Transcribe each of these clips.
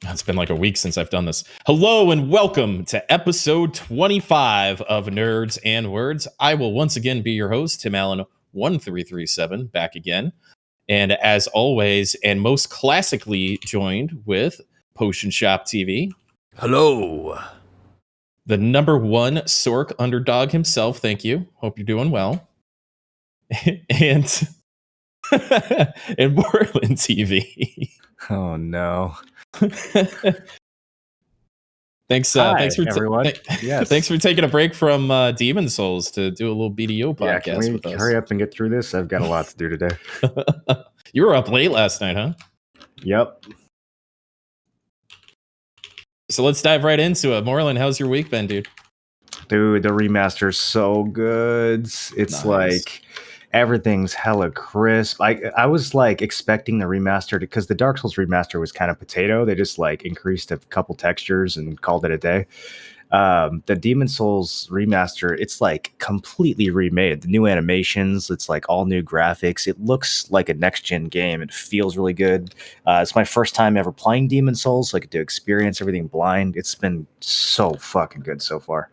It's been like a week since I've done this. Hello and welcome to episode 25 of Nerds and Words. I will once again be your host, Tim Allen 1337, back again. And as always, and most classically joined with Potion Shop TV. Hello. The number one Sork underdog himself. Thank you. Hope you're doing well. and Moreland TV. Oh no. Thanks for everyone. Yes. Thanks for taking a break from Demon Souls to do a little BDO podcast can we with us. Hurry up and get through this. I've got a lot to do today. You were up late last night, huh? Yep. So let's dive right into it. Moreland, how's your week been, dude? Dude, the remaster's so good. It's Nice. like everything's hella crisp. I was like expecting the remaster because the Dark Souls remaster was kind of potato. They just like increased a couple textures and called it a day. The Demon Souls remaster, it's like completely remade. The new animations, it's like all new graphics. It looks like a next gen game. It feels really good. It's my first time ever playing Demon Souls, so I get to experience everything blind. It's been so fucking good so far.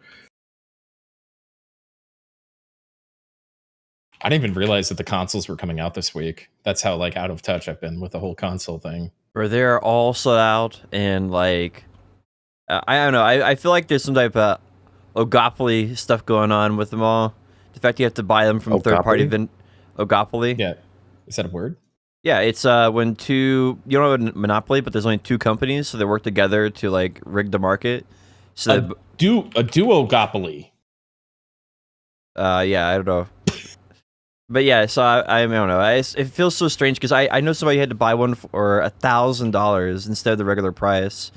I didn't even realize that the consoles were coming out this week. That's how like out of touch I've been with the whole console thing. Where they're all sold out and like I don't know. I feel like there's some type of oligopoly stuff going on with them all. The fact you have to buy them from third party oligopoly. Yeah, is that a word? Yeah, it's when you don't have a monopoly, but there's only two companies, so they work together to like rig the market. So a duogopoly. Yeah, I don't know. But yeah, so I don't know. It feels so strange because I know somebody had to buy one for $1,000 instead of the regular price.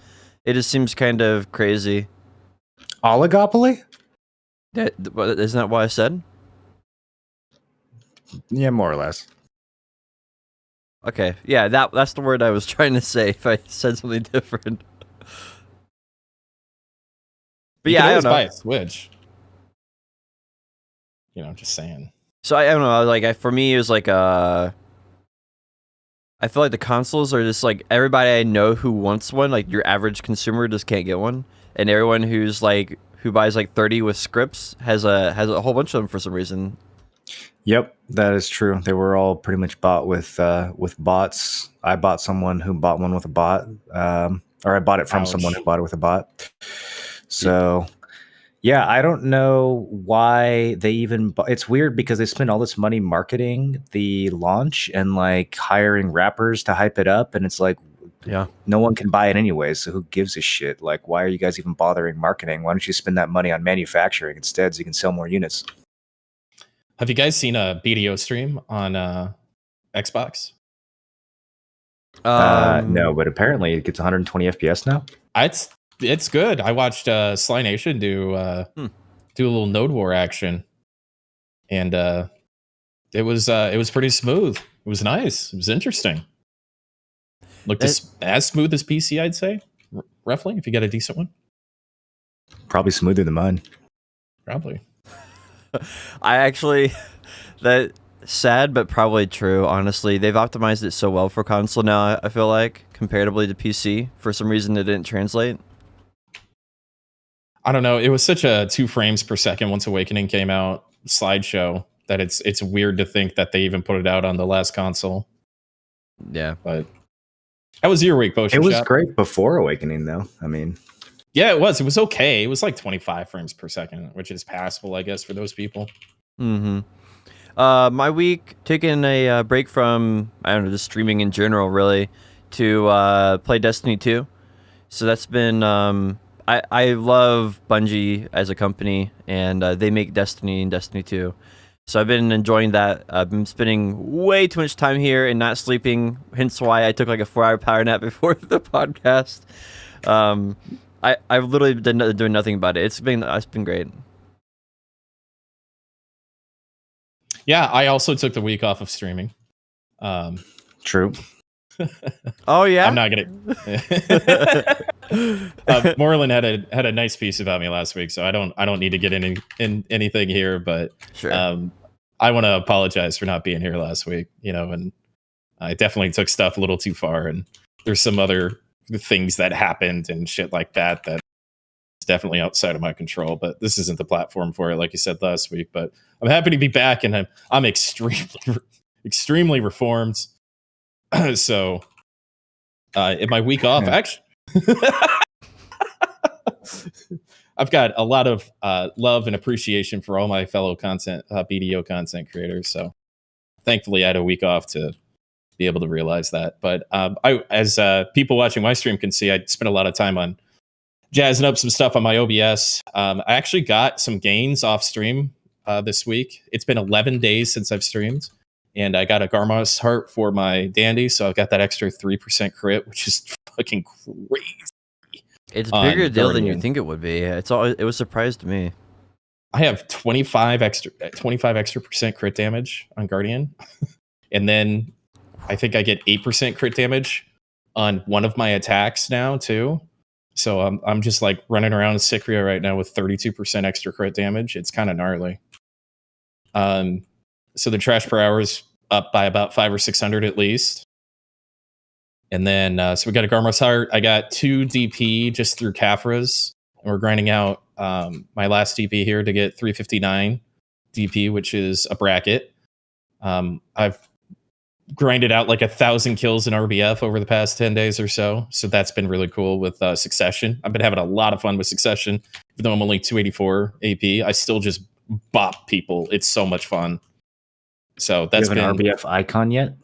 It just seems kind of crazy. Oligopoly? Isn't that what I said? Yeah, more or less. Okay, yeah, that's the word I was trying to say if I said something different. But You yeah, can I always don't know. buy a Switch. You know, just saying. So I don't know. Like for me, it was like I feel like the consoles are just like everybody I know who wants one. Like your average consumer just can't get one, and everyone who buys like 30 with scripts has a whole bunch of them for some reason. Yep, that is true. They were all pretty much bought with bots. I bought someone who bought one with a bot, or I bought it from Ouch. someone who bought it with a bot. So, yeah, I don't know why they even. It's weird because they spend all this money marketing the launch and like hiring rappers to hype it up, and it's like, Yeah, no one can buy it anyways. So who gives a shit? Like, why are you guys even bothering marketing? Why don't you spend that money on manufacturing instead, so you can sell more units? Have you guys seen a BDO stream on Xbox? No, but apparently it gets 120 FPS now. It's good. I watched Sly Nation do a little Node War action, and it was pretty smooth. It was nice. It was interesting. Looked as smooth as PC, I'd say, roughly. If you get a decent one, Probably smoother than mine. probably. I actually that sad but probably true. Honestly, they've optimized it so well for console now. I feel like comparatively to PC, for some reason it didn't translate. I don't know. It was such a 2 frames per second once Awakening came out slideshow that it's weird to think that they even put it out on the last console. Yeah, But how was your week, Potion It was Shop? great before Awakening, though. I mean, Yeah, it was. It was okay. It was like 25 frames per second, which is passable, I guess, for those people. Mm-hmm. My week, taking a break from, I don't know, just streaming in general, really, to play Destiny 2. So that's been, I love Bungie as a company, and they make Destiny and Destiny 2. So I've been enjoying that. I've been spending way too much time here and not sleeping, hence why I took like a 4-hour power nap before the podcast. I've literally been doing nothing about it. It's been great. Yeah, I also took the week off of streaming. true. Oh yeah, I'm not gonna. Moreland had a nice piece about me last week, so I don't need to get in anything here. But sure. I want to apologize for not being here last week. You know, and I definitely took stuff a little too far, and there's some other the things that happened and shit like that. That is definitely outside of my control. But this isn't the platform for it, like you said last week. But I'm happy to be back, and I'm extremely reformed. So in my week off, actually. I've got a lot of love and appreciation for all my fellow BDO content creators. So thankfully, I had a week off to be able to realize that. But as people watching my stream can see, I spent a lot of time on jazzing up some stuff on my OBS. I actually got some gains off stream this week. It's been 11 days since I've streamed, and I got a Garmos heart for my Dandy, so I've got that extra 3% crit, which is fucking crazy. It's a bigger deal than you think it would be. It was a surprise to me. I have 25 extra percent crit damage on Guardian, and then I think I get 8% crit damage on one of my attacks now too. So I'm just like running around in Sycria right now with 32% extra crit damage. It's kind of gnarly. So the trash per hour is up by about 500 or 600 at least. And then, so we got a Garmos Heart. I got 2 DP just through Kafras. And we're grinding out my last DP here to get 359 DP, which is a bracket. I've grinded out like 1,000 kills in RBF over the past 10 days or so. So that's been really cool with Succession. I've been having a lot of fun with Succession. Even though I'm only 284 AP, I still just bop people. It's so much fun. So that's been an RBF icon yet?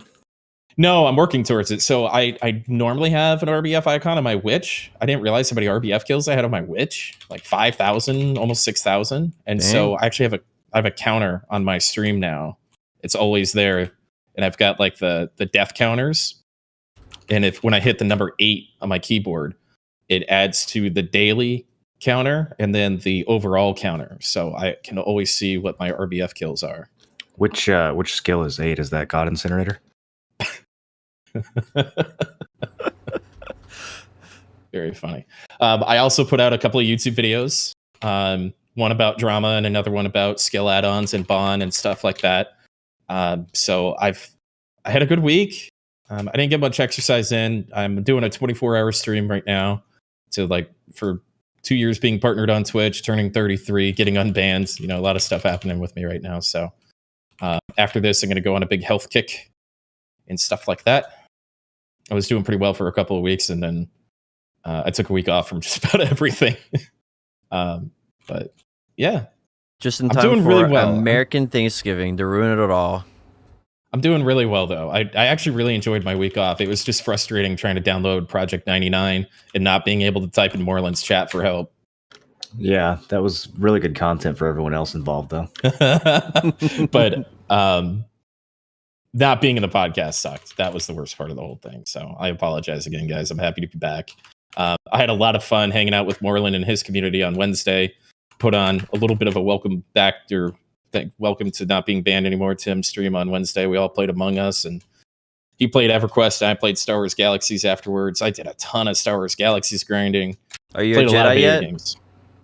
No, I'm working towards it. So I normally have an RBF icon on my Witch. I didn't realize how many RBF kills I had on my Witch, like 5,000, almost 6,000. And Dang. So I actually have a counter on my stream now. It's always there, and I've got like the death counters. And when I hit the number 8 on my keyboard, it adds to the daily counter and then the overall counter. So I can always see what my RBF kills are. Which skill is 8? Is that God Incinerator? Very funny. I also put out a couple of YouTube videos. One about drama and another one about skill add-ons and bond and stuff like that. So I had a good week. I didn't get much exercise in. I'm doing a 24-hour stream right now. So like for 2 years being partnered on Twitch, turning 33, getting unbanned, a lot of stuff happening with me right now. So after this, I'm going to go on a big health kick and stuff like that. I was doing pretty well for a couple of weeks, and then I took a week off from just about everything. But yeah, just in time for really well. American Thanksgiving to ruin it all. I'm doing really well, though. I actually really enjoyed my week off. It was just frustrating trying to download Project 99 and not being able to type in Moreland's chat for help. Yeah, that was really good content for everyone else involved, though. But not being in the podcast sucked. That was the worst part of the whole thing. So I apologize again, guys. I'm happy to be back. I had a lot of fun hanging out with Moreland and his community on Wednesday. Put on a little bit of a welcome back or welcome to not being banned anymore Tim stream on Wednesday. We all played Among Us, and he played EverQuest, and I played Star Wars Galaxies afterwards. I did a ton of Star Wars Galaxies grinding. Are you a Jedi yet? Games.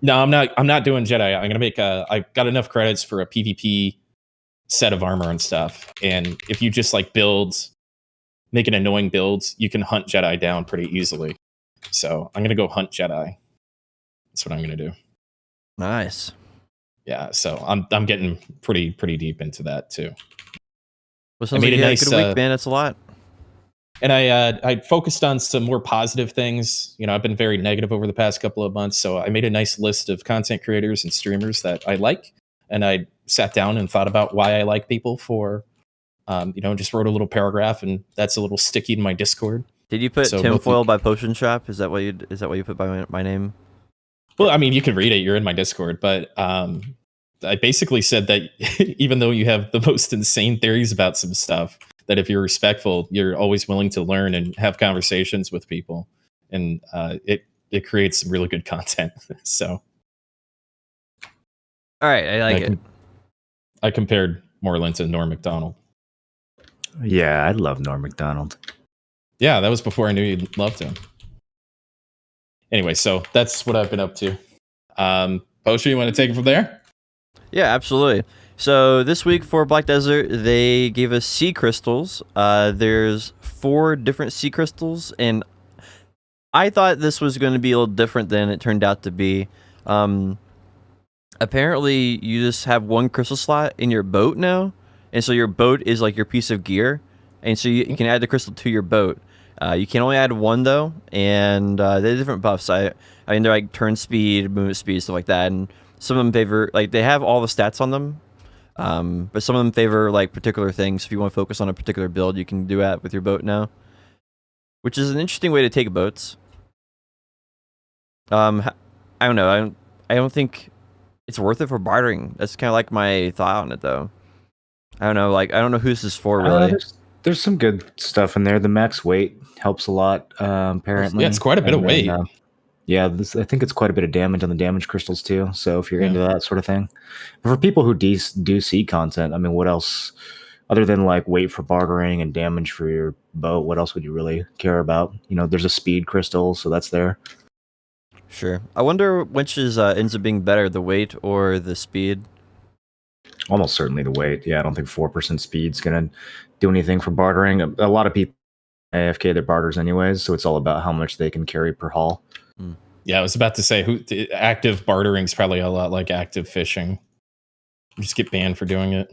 No, I'm not. I'm not doing Jedi. I'm gonna make I got enough credits for a PvP set of armor and stuff. And if you just like make an annoying builds, you can hunt Jedi down pretty easily. So I'm gonna go hunt Jedi. That's what I'm gonna do. Nice. Yeah, so I'm getting pretty deep into that too. Well, sounds like you had a good week, man. It's a lot. And I focused on some more positive things. I've been very negative over the past couple of months, so I made a nice list of content creators and streamers that I like, and I sat down and thought about why I like people for, just wrote a little paragraph, and that's a little sticky in my Discord. Did you put Tinfoil by Potion Shop? Is that what you put by my name? Well, I mean, you can read it. You're in my Discord, but I basically said that even though you have the most insane theories about some stuff, that if you're respectful, you're always willing to learn and have conversations with people, and it creates some really good content. So, all right, I like it. I compared Moreland to Norm Macdonald. Yeah, I love Norm Macdonald. Yeah, that was before I knew you loved him. Anyway, so that's what I've been up to. Poster, you want to take it from there? Yeah, absolutely. So this week for Black Desert, they gave us sea crystals. There's 4 different sea crystals, and I thought this was going to be a little different than it turned out to be. Apparently, you just have one crystal slot in your boat now, and so your boat is like your piece of gear, and so you can add the crystal to your boat. You can only add one though, and they're different buffs. I mean, they're like turn speed, movement speed, stuff like that, and some of them favor like they have all the stats on them, but some of them favor like particular things. If you want to focus on a particular build, you can do that with your boat now, which is an interesting way to take boats. I don't know. I don't think it's worth it for bartering. That's kind of like my thought on it, though. I don't know. Like, I don't know who this is for, really. There's some good stuff in there. The max weight helps a lot, apparently. Yeah, it's quite a bit of weight. I think it's quite a bit of damage on the damage crystals, too. So if you're into that sort of thing. But for people who do see content, I mean, what else, other than like weight for bartering and damage for your boat, what else would you really care about? You know, there's a speed crystal, so that's there. Sure. I wonder which is ends up being better, the weight or the speed. Almost certainly the weight. Yeah, I don't think 4% speed's gonna do anything for bartering. A lot of people AFK their barters anyways, so it's all about how much they can carry per haul. Yeah, I was about to say, active bartering is probably a lot like active fishing. You just get banned for doing it.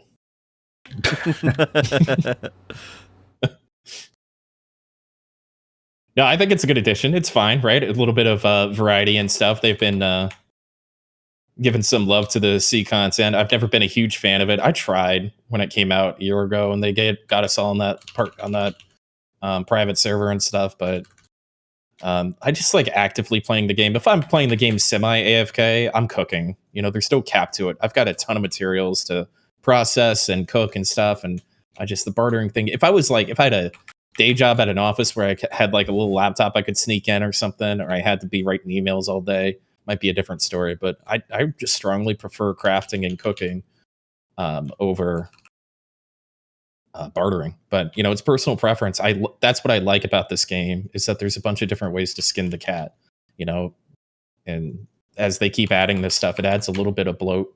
No, I think it's a good addition. It's fine, right? A little bit of variety and stuff. They've been giving some love to the sea content. I've never been a huge fan of it. I tried when it came out a year ago, and they got us all on that private server and stuff. But I just like actively playing the game. If I'm playing the game semi AFK, I'm cooking. You know, there's no cap to it. I've got a ton of materials to process and cook and stuff, and the bartering thing. If I had a day job at an office where I had like a little laptop I could sneak in or something, or I had to be writing emails all day, might be a different story. But I just strongly prefer crafting and cooking over bartering. But, you know, it's personal preference. That's what I like about this game, is that there's a bunch of different ways to skin the cat, you know, and as they keep adding this stuff, it adds a little bit of bloat.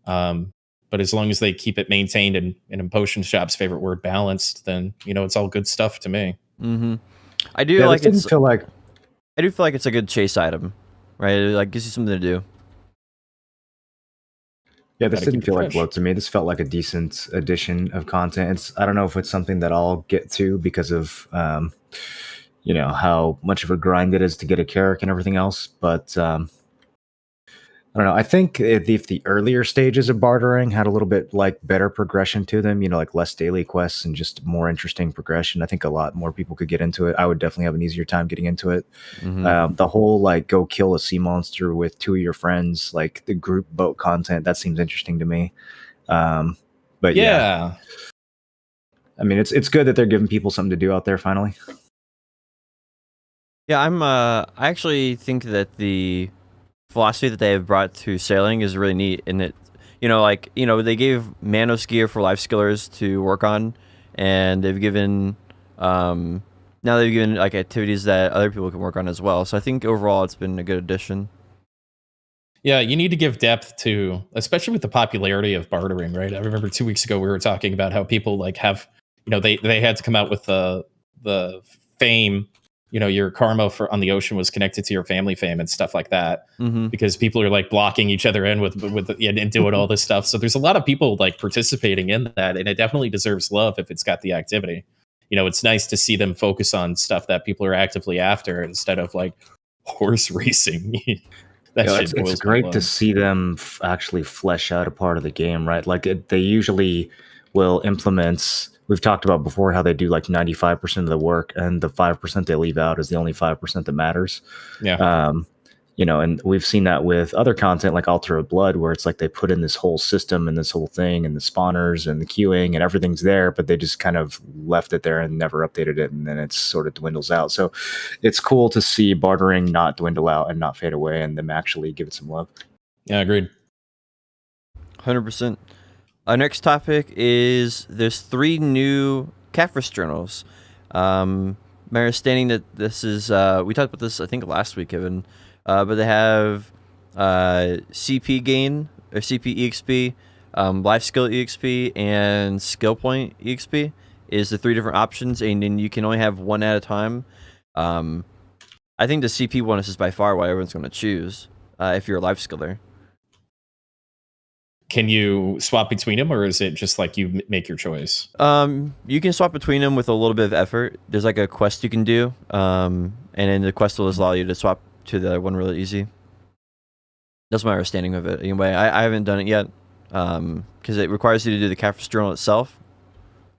But as long as they keep it maintained and in Potion Shop's favorite word, balanced, then, you know, it's all good stuff to me. Mm-hmm. I do feel like it's a good chase item, right? It like gives you something to do. Yeah, this didn't feel like bloat to me. This felt like a decent addition of content. I don't know if it's something that I'll get to because of you know, how much of a grind it is to get a character and everything else, but I don't know. I think if the earlier stages of bartering had a little bit like better progression to them, you know, like less daily quests and just more interesting progression, I think a lot more people could get into it. I would definitely have an easier time getting into it. Mm-hmm. The whole like go kill a sea monster with 2 of your friends, like the group boat content, that seems interesting to me. But yeah, I mean, it's good that they're giving people something to do out there finally. Yeah, I actually think that the philosophy that they have brought to sailing is really neat, and it, you know, like, you know, they gave Manos gear for life skillers to work on, and they've given now they've given like activities that other people can work on as well. So I think overall it's been a good addition. Yeah, you need to give depth to, especially with the popularity of bartering, right? I remember 2 weeks ago we were talking about how people like have, you know, they had to come out with the fame. You know, your karma on the ocean was connected to your family fame and stuff like that, because people are like blocking each other in with and doing all this stuff. So there's a lot of people like participating in that, and it definitely deserves love if it's got the activity. You know, it's nice to see them focus on stuff that people are actively after instead of like horse racing. It's great to see them actually flesh out a part of the game, right? Like they usually will implement. We've talked about before how they do like 95% of the work, and the 5% they leave out is the only 5% that matters. Yeah. You know, and we've seen that with other content like Altar of Blood, where it's like they put in this whole system and this whole thing and the spawners and the queuing and everything's there, but they just kind of left it there and never updated it, and then it sort of dwindles out. So it's cool to see bartering not dwindle out and not fade away, and them actually give it some love. Yeah, agreed. 100%. Our next topic is there's 3 new Catfish journals. My understanding that this is we talked about this I think last week, Kevin, but they have CP gain or CP EXP, life skill EXP, and skill point EXP is the 3 different options, and then you can only have one at a time. I I think the CP one is just by far what everyone's going to choose if you're a life skiller. Can you swap between them, or is it just like you make your choice? You can swap between them with a little bit of effort. There's like a quest you can do, and then the quest will allow you to swap to the other one really easy. That's my understanding of it. Anyway, I haven't done it yet because it requires you to do the Caphras Journal itself,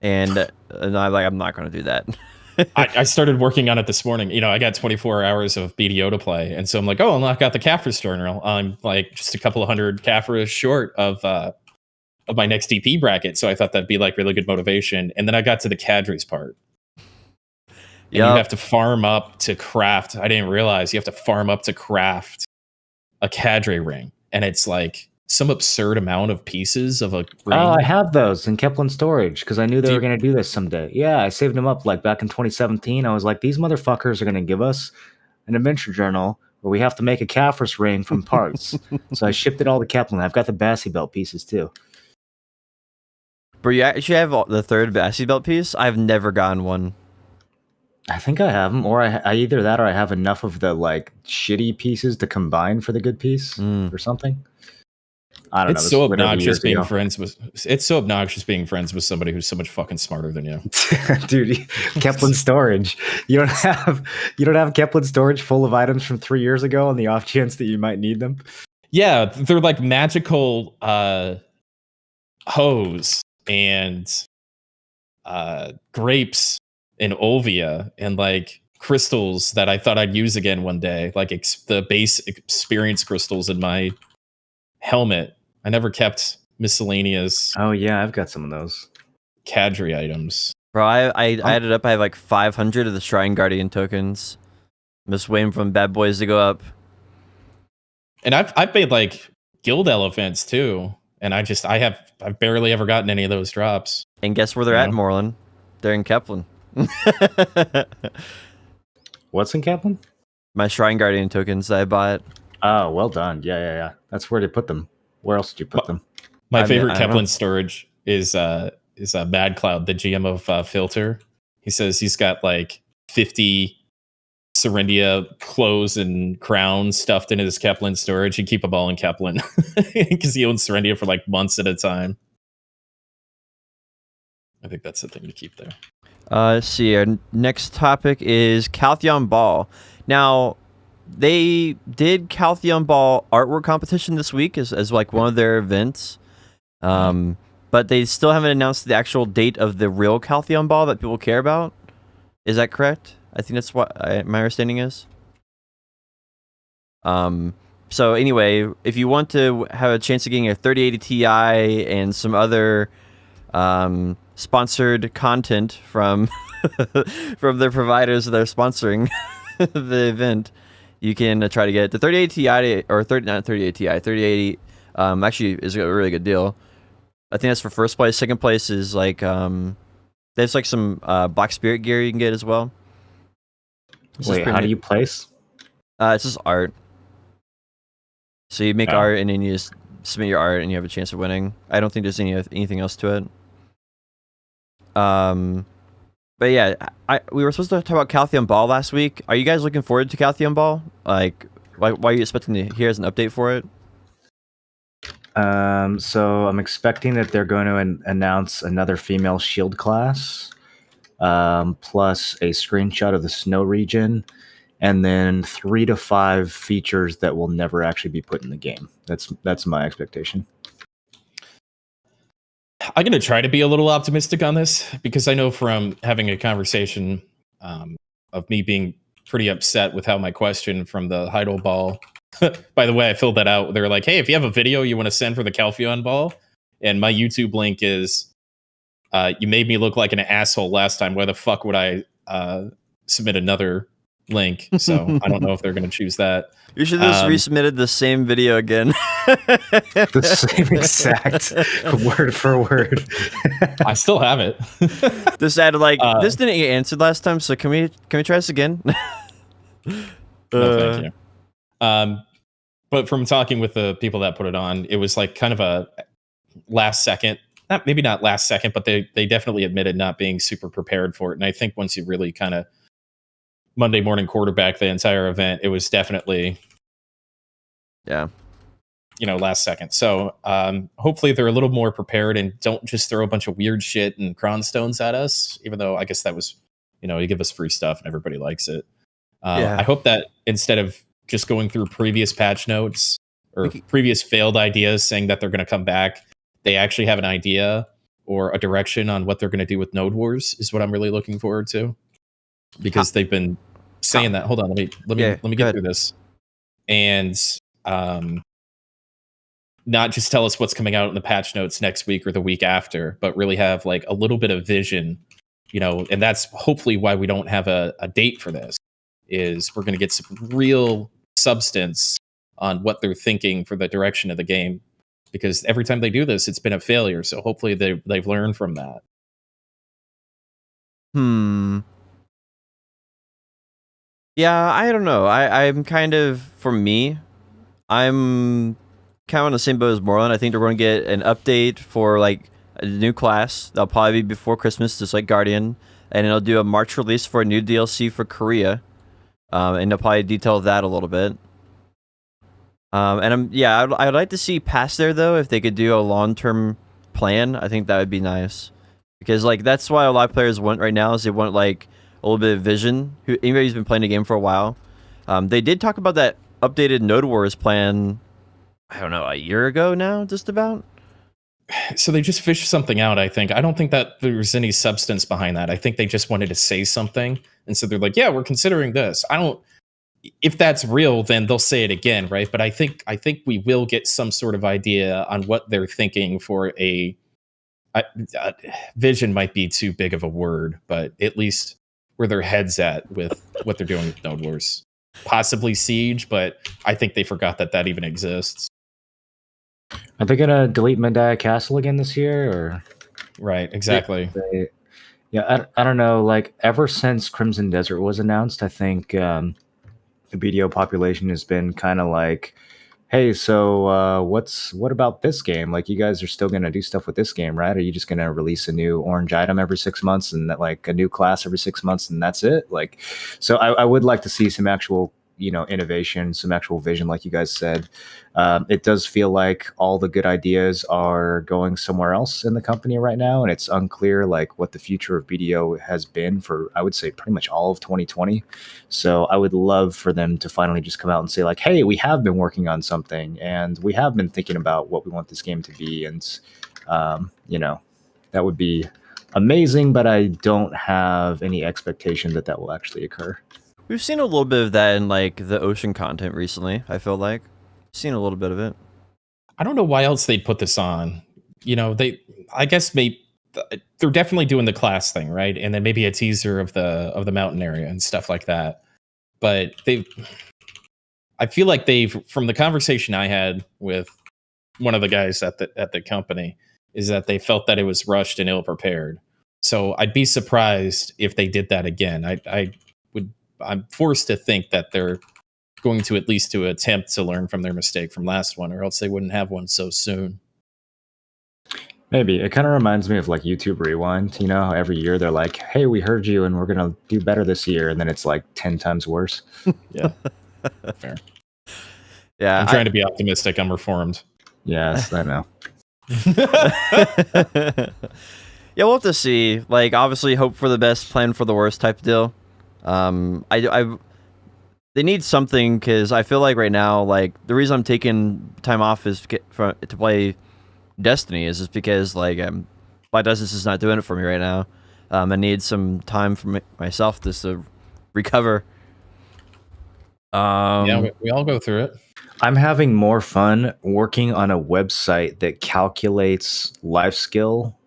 and I'm not going to do that. I started working on it this morning. You know, I got 24 hours of BDO to play, and so I'm like, oh, I've got the Caphras Journal. I'm like just a couple of hundred Caphras short of my next DP bracket, so I thought that'd be like really good motivation. And then I got to the cadres part. And you have to farm up to craft. I didn't realize you have to farm up to craft a cadre ring, and it's like some absurd amount of pieces of a ring. Oh, I have those in Kepler storage because I knew they were going to do this someday. Yeah, I saved them up like back in 2017. I was like, these motherfuckers are going to give us an adventure journal where we have to make a Caphras ring from parts. So I shipped it all to Kepler. I've got the Bassi belt pieces too. But you actually have the third Bassi belt piece? I've never gotten one. I think I have them, or I either that or I have enough of the like shitty pieces to combine for the good piece or something. I don't know. It's so obnoxious being friends with. It's so obnoxious being friends with somebody who's so much fucking smarter than you, dude. Kepler storage. You don't have Kepler storage full of items from 3 years ago on the off chance that you might need them. Yeah, they're like magical hose and grapes and Olvia and like crystals that I thought I'd use again one day, like the base experience crystals in my helmet. I never kept miscellaneous. Oh yeah, I've got some of those cadre items. Bro, I added up. I have like 500 of the Shrine Guardian tokens. I'm just waiting for bad boys to go up. And I've made like guild elephants too, and I've barely ever gotten any of those drops. And guess where they're at, Moreland? They're in Kepler. What's in Kepler? My Shrine Guardian tokens that I bought. Oh, well done. Yeah. That's where they put them. Where else did you put them? My favorite Kepler storage is Mad Cloud, the GM of Filter. He says he's got like 50 Serendia clothes and crowns stuffed into his Kepler storage. He keep them all in Kepler because he owns Serendia for like months at a time. I think that's the thing to keep there. Let's see. Our next topic is Calthion Ball. Now, they did Calthion Ball artwork competition this week as like one of their events. But they still haven't announced the actual date of the real Calthion Ball that people care about. Is that correct? I think that's what my understanding is. So anyway, if you want to have a chance of getting a 3080 Ti and some other sponsored content from from their providers that are sponsoring the event, you can try to get the 3080 Ti or 3080 actually is a really good deal. I think that's for first place. Second place is like there's like some Black Spirit gear you can get as well. Wait, how do you place? It's just art. So you make art and then you just submit your art and you have a chance of winning. I don't think there's anything else to it. But yeah, we were supposed to talk about Calthion Ball last week. Are you guys looking forward to Calthion Ball? Like, why are you expecting to hear as an update for it? So I'm expecting that they're going to announce another female shield class, plus a screenshot of the snow region, and then 3 to 5 features that will never actually be put in the game. That's my expectation. I'm going to try to be a little optimistic on this because I know from having a conversation of me being pretty upset with how my question from the Untitled Ball. By the way, I filled that out. They were like, hey, if you have a video you want to send for the Calthion Ball, and my YouTube link is, you made me look like an asshole last time. Why the fuck would I submit another link? So I don't know if they're going to choose that. You should have just resubmitted the same video again. The same exact word for word. I still have it. This added like, this didn't get answered last time, so can we try this again? No, thank you. But from talking with the people that put it on, it was like kind of a last second, maybe not last second, but they definitely admitted not being super prepared for it. And I think once you really kind of Monday morning quarterback the entire event. It was definitely, last second. So hopefully they're a little more prepared and don't just throw a bunch of weird shit and cron stones at us, even though I guess that was, you give us free stuff and everybody likes it. I hope that instead of just going through previous patch notes or previous failed ideas saying that they're going to come back, they actually have an idea or a direction on what they're going to do with Node Wars is what I'm really looking forward to, because they've been saying that. Hold on, let me get through this, and not just tell us what's coming out in the patch notes next week or the week after, but really have like a little bit of vision, and that's hopefully why we don't have a date for this, is we're going to get some real substance on what they're thinking for the direction of the game, because every time they do this, it's been a failure. So hopefully they've learned from that. Yeah, I don't know. I'm kind of, for me, I'm kind of on the same boat as Moreland. I think they're going to get an update for like a new class. That'll probably be before Christmas, just like Guardian, and it'll do a March release for a new DLC for Korea, and they'll probably detail that a little bit. And I'd like to see past there though. If they could do a long-term plan, I think that would be nice, because like that's why a lot of players want right now, is they want like a little bit of vision. Anybody who's been playing the game for a while, they did talk about that updated Node Wars plan, I don't know, a year ago now, just about. So they just fished something out, I think. I don't think that there's any substance behind that. I think they just wanted to say something, and so they're like, yeah, we're considering this. If that's real, then they'll say it again, right? But I think we will get some sort of idea on what they're thinking for a vision. Might be too big of a word, but at least where their head's at with what they're doing with Node Wars. Possibly Siege, but I think they forgot that even exists. Are they gonna delete Medaya Castle again this year, or? Right, exactly. I don't know. Like, ever since Crimson Desert was announced, I think the BDO population has been kind of like, hey, so what about this game? Like, you guys are still gonna do stuff with this game, right? Are you just gonna release a new orange item every 6 months and like a new class every 6 months and that's it? Like, so I would like to see some actual, innovation, some actual vision, like you guys said. It does feel like all the good ideas are going somewhere else in the company right now, and it's unclear like what the future of BDO has been for, I would say, pretty much all of 2020. So I would love for them to finally just come out and say like, hey, we have been working on something and we have been thinking about what we want this game to be, and that would be amazing, but I don't have any expectation that will actually occur. We've seen a little bit of that in like the ocean content recently. I feel like seen a little bit of it. I don't know why else they'd put this on. I guess they're definitely doing the class thing, right? And then maybe a teaser of the mountain area and stuff like that. But I feel like from the conversation I had with one of the guys at the company, is that they felt that it was rushed and ill prepared. So I'd be surprised if they did that again. I'm forced to think that they're going to at least to attempt to learn from their mistake from last one, or else they wouldn't have one so soon. Maybe. It kind of reminds me of like YouTube Rewind, every year they're like, hey, we heard you and we're going to do better this year. And then it's like 10 times worse. Yeah. Fair. Yeah. I'm trying to be optimistic. I'm reformed. Yes, I know. Yeah, we'll have to see. Like, obviously, hope for the best, plan for the worst type of deal. They need something, because I feel like right now, like, the reason I'm taking time off is to play Destiny is just because like Black Desert is not doing it for me right now. I need some time for myself just to recover. Yeah, we all go through it. I'm having more fun working on a website that calculates life skill,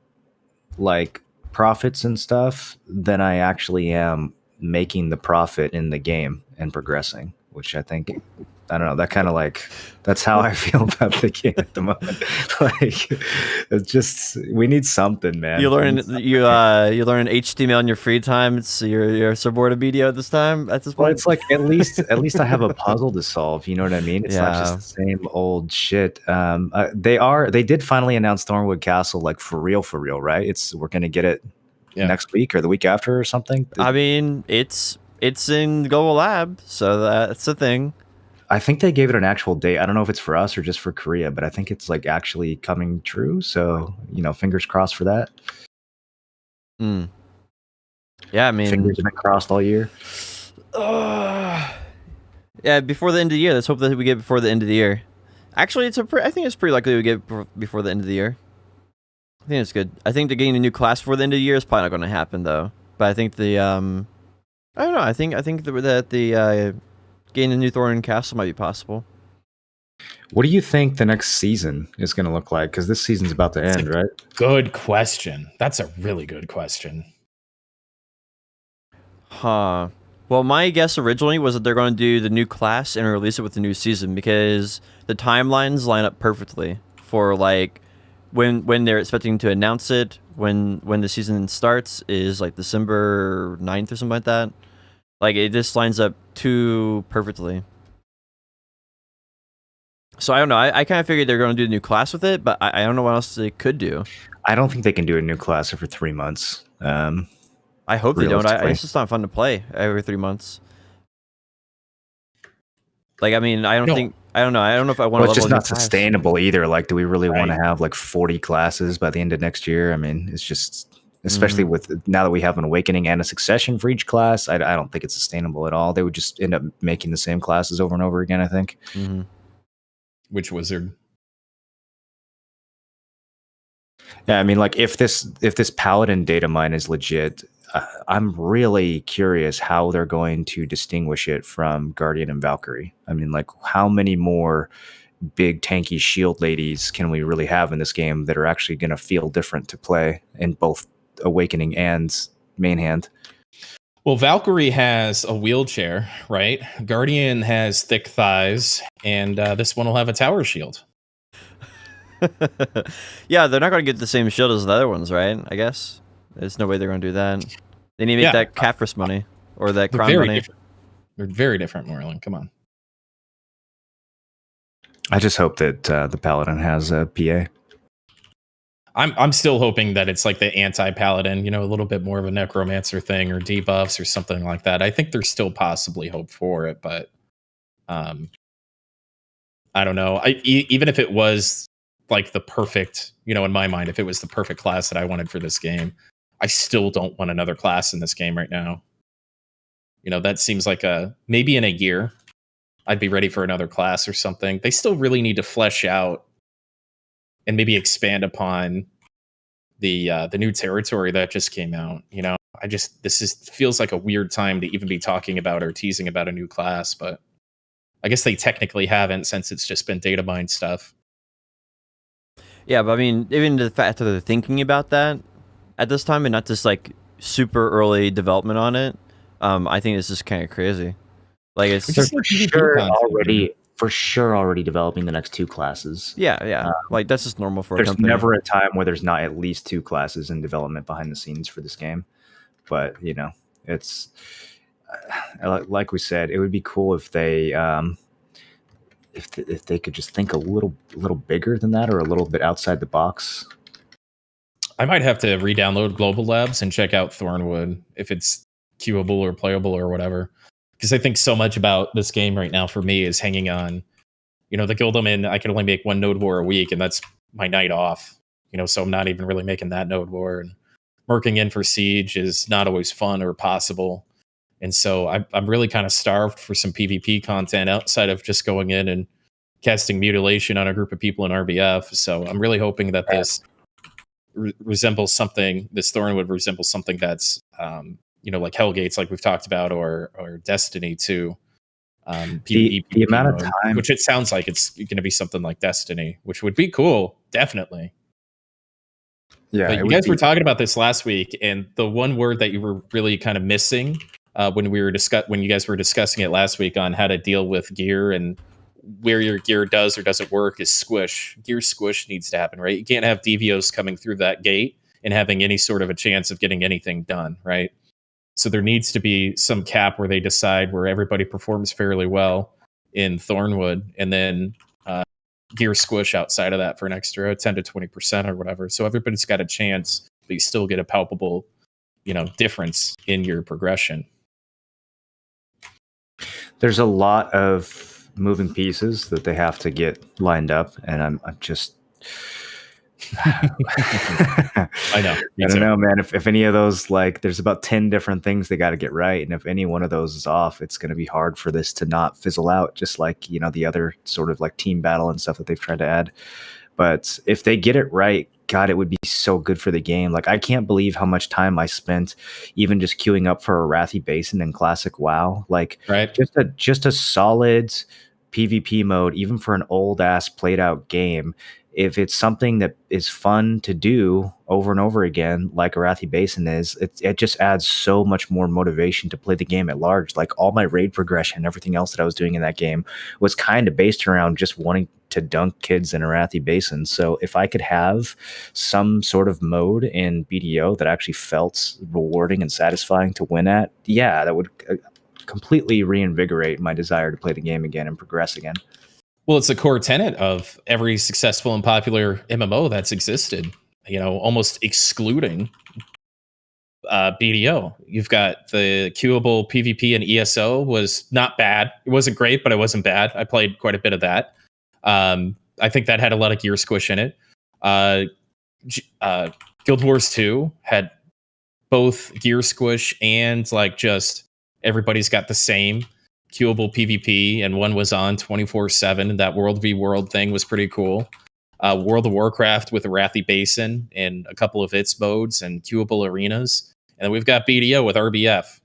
like profits and stuff, than I actually am making the profit in the game and progressing, which I think, I don't know, that kind of like, that's how I feel about the game at the moment. Like, it's just, we need something, man. You learn HTML in your free time. It's you're so bored of BDO at this point. Well, it's like at least I have a puzzle to solve. You know what I mean? It's not just the same old shit. They did finally announce Thornwood Castle, like for real, Mm-hmm. right? We're gonna get it next week or the week after or something. I mean, it's it's in Global Lab, so that's a thing. I think they gave it an actual date. I don't know if it's for us or just for Korea, but I think it's like actually coming true. So, fingers crossed for that. Yeah, I mean, fingers have been crossed all year. Yeah, before the end of the year. Let's hope that we get before the end of the year. Actually, I think it's pretty likely we get before the end of the year. I think it's good. I think getting a new class before the end of the year is probably not going to happen though. But I think I don't know. I think that the getting a new Thorin Castle might be possible. What do you think the next season is going to look like? Because this season's about to end, right? Good question. That's a really good question. Huh. Well, my guess originally was that they're going to do the new class and release it with the new season because the timelines line up perfectly for like when they're expecting to announce it, when the season starts is like December 9th or something like that. Like it just lines up too perfectly. So I don't know. I kind of figured they're going to do a new class with it, but I don't know what else they could do. I don't think they can do a new class for 3 months. I hope they don't. It's just not fun to play every 3 months. Like, I mean, I don't know. I don't know if I want to. It's just not sustainable either. Like, do we really want to have like 40 classes by the end of next year? I mean, it's just, especially with now that we have an awakening and a succession for each class, I don't think it's sustainable at all. They would just end up making the same classes over and over again, I think. Which wizard? Yeah, I mean, like if this paladin data mine is legit, I'm really curious how they're going to distinguish it from Guardian and Valkyrie. I mean, like how many more big tanky shield ladies can we really have in this game that are actually going to feel different to play in both Awakening and main hand? Well, Valkyrie has a wheelchair, right? Guardian has thick thighs, and this one will have a tower shield. Yeah, they're not going to get the same shield as the other ones, right? I guess there's no way they're going to do that. They need to make that Caphras money or that crown money. Different. They're very different, Moreland. Come on. I just hope that the Paladin has a PA. I'm still hoping that it's like the anti-Paladin, a little bit more of a Necromancer thing or debuffs or something like that. I think there's still possibly hope for it, but I don't know. Even if it was like the perfect, in my mind, if it was the perfect class that I wanted for this game, I still don't want another class in this game right now. That seems like maybe in a year, I'd be ready for another class or something. They still really need to flesh out and maybe expand upon the new territory that just came out. Feels like a weird time to even be talking about or teasing about a new class, but I guess they technically haven't since it's just been data mine stuff. Yeah, but I mean, even the fact that they're thinking about that at this time and not just like super early development on it, I think it's just kind of crazy. Like it's for sure already developing the next 2 classes. Yeah. Like that's just normal for a there's company. There's never a time where there's not at least 2 classes in development behind the scenes for this game. But it's like we said, it would be cool if they if they could just think a little bigger than that or a little bit outside the box. I might have to re-download Global Labs and check out Thornwood if it's queuable or playable or whatever. Because I think so much about this game right now for me is hanging on, the guild I'm in, I can only make 1 node war a week, and that's my night off. So I'm not even really making that node war. And working in for Siege is not always fun or possible. And so I'm really kind of starved for some PvP content outside of just going in and casting Mutilation on a group of people in RBF. So I'm really hoping that this resembles something, this Thornwood resembles something that's, like Hellgates, like we've talked about, or Destiny 2. The amount of time, which it sounds like it's going to be something like Destiny, which would be cool, definitely. Yeah, but you guys were talking about this last week, and the one word that you were really kind of missing when you guys were discussing it last week on how to deal with gear and where your gear does or doesn't work is squish. Gear squish needs to happen, right? You can't have Devios coming through that gate and having any sort of a chance of getting anything done, right? So there needs to be some cap where they decide where everybody performs fairly well in Thornwood, and then gear squish outside of that for an extra 10 to 20% or whatever. So everybody's got a chance, but you still get a palpable, difference in your progression. There's a lot of moving pieces that they have to get lined up, and I'm just I know. I don't know, man. If any of those, like, there's about 10 different things they got to get right. And if any one of those is off, it's going to be hard for this to not fizzle out, just like, you know, the other sort of like team battle and stuff that they've tried to add. But if they get it right, God, it would be so good for the game. Like, I can't believe how much time I spent even just queuing up for Arathi Basin in Classic WoW. Like, right? just a solid PvP mode, even for an old ass played out game. If it's something that is fun to do over and over again, like Arathi Basin is, it just adds so much more motivation to play the game at large. Like, all my raid progression, everything else that I was doing in that game was kind of based around just wanting to dunk kids in Arathi Basin. So if I could have some sort of mode in BDO that actually felt rewarding and satisfying to win at, yeah, that would completely reinvigorate my desire to play the game again and progress again. Well, it's a core tenet of every successful and popular MMO that's existed, you know, almost excluding BDO. You've got the queuable PvP and ESO was not bad. It wasn't great, but it wasn't bad. I played quite a bit of that. I think that had a lot of gear squish in it. Guild Wars 2 had both gear squish and like just everybody's got the same queuable PvP, and one was on 24/7. That World v World thing was pretty cool. World of Warcraft with Arathi Basin and a couple of its modes and queuable arenas. And then we've got BDO with RBF.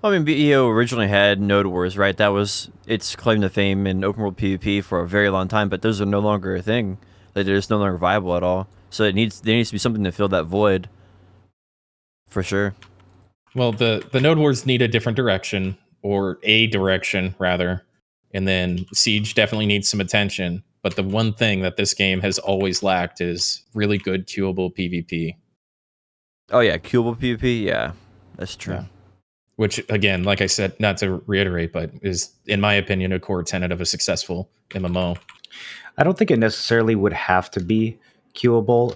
Well, I mean, BDO originally had Node Wars, right? That was its claim to fame in open world PvP for a very long time, but those are no longer a thing. Like, they're just no longer viable at all. So there needs to be something to fill that void, for sure. Well, the Node Wars need a different direction, or a direction rather, and then Siege definitely needs some attention. But the one thing that this game has always lacked is really good queuable PvP. Oh yeah, queuable PvP, yeah, that's true. Yeah. Which, again, like I said, not to reiterate, but is, in my opinion, a core tenet of a successful MMO. I don't think it necessarily would have to be queuable.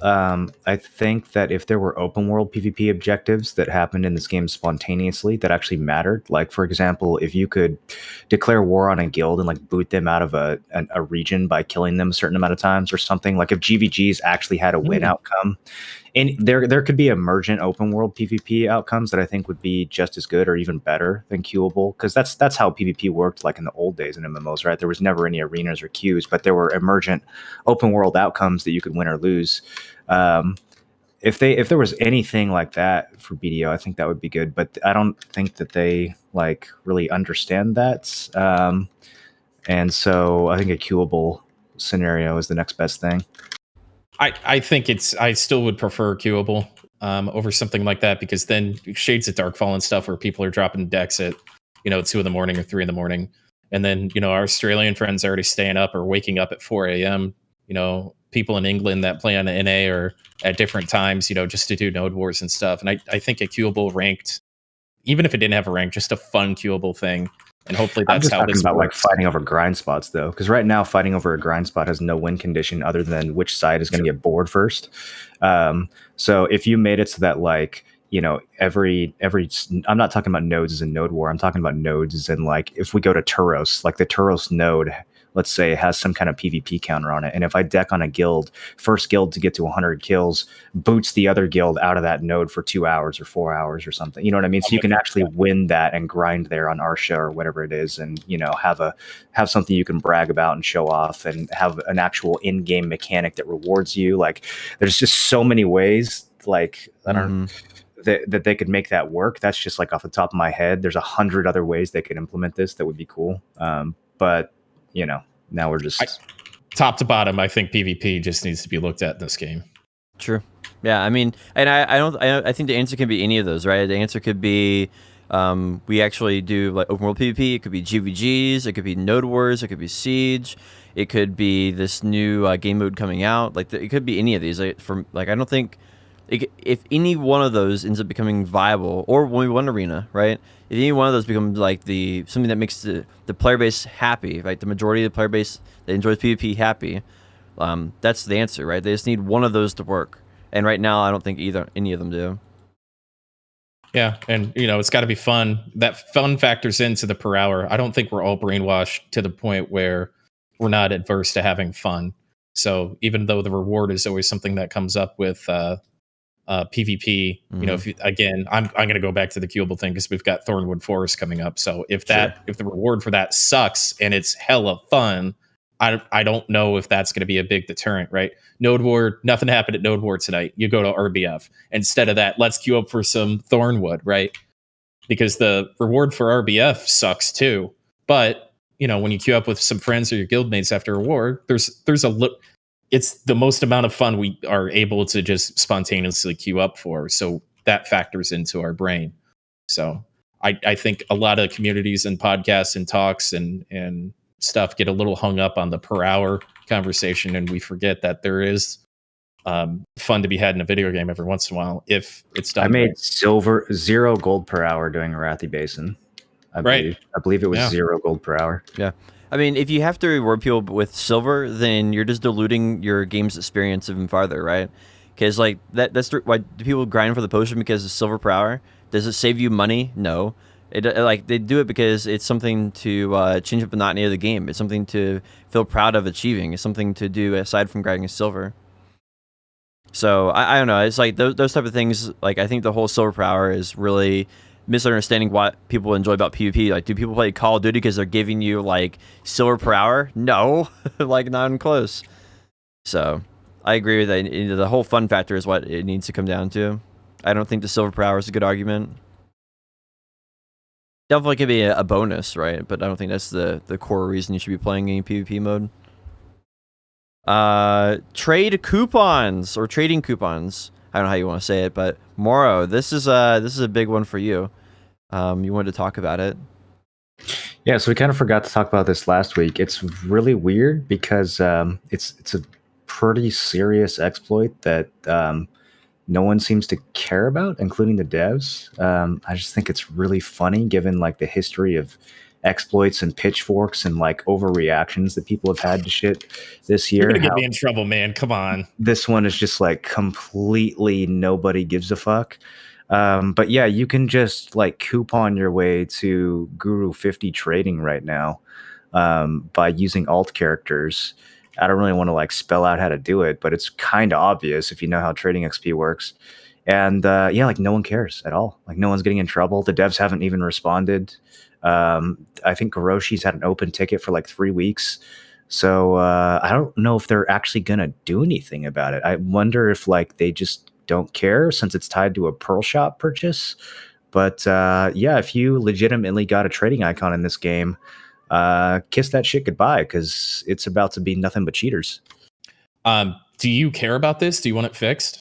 I think that if there were open world PvP objectives that happened in this game spontaneously that actually mattered, like, for example, if you could declare war on a guild and like boot them out of a region by killing them a certain amount of times or something, like if GVGs actually had a win outcome, and there could be emergent open world PvP outcomes that I think would be just as good or even better than queuable, because that's how PvP worked like in the old days in MMOs, right? There was never any arenas or queues, but there were emergent open world outcomes that you could win or lose. If there was anything like that for BDO, I think that would be good, but I don't think that they like really understand that. And so I think a queuable scenario is the next best thing. I think I still would prefer queuable over something like that, because then Shades of Darkfall and stuff where people are dropping decks at 2 a.m. or 3 a.m, and then our Australian friends are already staying up or waking up at 4 a.m. People in England that play on the NA or at different times, just to do Node Wars and stuff. And I think a queuable ranked, even if it didn't have a rank, just a fun queuable thing. And hopefully that's how this about works. Like fighting over grind spots, though, because right now fighting over a grind spot has no win condition other than which side is going to get bored first. So if you made it so that like every I'm not talking about nodes as in Node War. I'm talking about nodes as in like if we go to Turos, like the Turos node, let's say, has some kind of PvP counter on it. And if I deck on a guild, first guild to get to 100 kills boots the other guild out of that node for 2 hours or 4 hours or something. You know what I mean? So you can actually win that and grind there on Arsha or whatever it is, and have something you can brag about and show off, and have an actual in-game mechanic that rewards you. Like, there's just so many ways, like, I don't that they could make that work. That's just like off the top of my head. There's 100 other ways they could implement this that would be cool. But now we're just top to bottom. I think PvP just needs to be looked at in this game. True. Yeah. I mean, and I think the answer can be any of those, right? The answer could be, we actually do like open world PvP. It could be GVGs. It could be Node Wars. It could be Siege. It could be this new game mode coming out. Like, it could be any of these. I don't think if any one of those ends up becoming viable, or when we won Arena, right? If any one of those becomes like something that makes the player base happy, right? The majority of the player base that enjoys PvP happy, that's the answer, right? They just need one of those to work. And right now, I don't think any of them do. Yeah, and it's got to be fun. That fun factors into the per hour. I don't think we're all brainwashed to the point where we're not adverse to having fun. So even though the reward is always something that comes up with PvP, if again, I'm going to go back to the queuable thing because we've got Thornwood Forest coming up. So if the reward for that sucks and it's hella fun, I don't know if that's going to be a big deterrent, right? Node War, nothing happened at Node War tonight. You go to RBF. Instead of that, let's queue up for some Thornwood, right? Because the reward for RBF sucks too. But, when you queue up with some friends or your guildmates after a war, it's the most amount of fun we are able to just spontaneously queue up for. So that factors into our brain. So I think a lot of communities and podcasts and talks and stuff get a little hung up on the per hour conversation, and we forget that there is fun to be had in a video game every once in a while if it's done. I made 0 gold per hour doing Arathi Basin. I believe it was 0 gold per hour. Yeah. I mean, if you have to reward people with silver, then you're just diluting your game's experience even farther, right? Because that's why do people grind for the potion because it's silver per hour? Does it save you money? No. They do it because it's something to change up the monotony of the game. It's something to feel proud of achieving. It's something to do aside from grinding silver. So I don't know. It's like those type of things. Like I think the whole silver per hour is really misunderstanding what people enjoy about PvP. Like, do people play Call of Duty because they're giving you like silver per hour? No, like not even close. So I agree with that. The whole fun factor is what it needs to come down to. I don't think the silver per hour is a good argument. Definitely could be a bonus, right? But I don't think that's the core reason you should be playing any PvP mode. Trade coupons or trading coupons. I don't know how you want to say it, but Moro, this is a big one for you. You wanted to talk about it. Yeah, so we kind of forgot to talk about this last week. It's really weird because it's a pretty serious exploit that no one seems to care about, including the devs. I just think it's really funny given like the history of exploits and pitchforks and like overreactions that people have had to shit this year. You're gonna get me in trouble, man. Come on. This one is just like completely nobody gives a fuck. But yeah, you can just like coupon your way to Guru 50 trading right now by using alt characters. I don't really want to like spell out how to do it, but it's kind of obvious if you know how trading XP works. And yeah, like no one cares at all. Like no one's getting in trouble. The devs haven't even responded. I think Garoshi's had an open ticket for like 3 weeks. So I don't know if they're actually going to do anything about it. I wonder if like they just don't care since it's tied to a Pearl Shop purchase. But yeah, if you legitimately got a trading icon in this game, kiss that shit goodbye because it's about to be nothing but cheaters. Do you care about this? Do you want it fixed?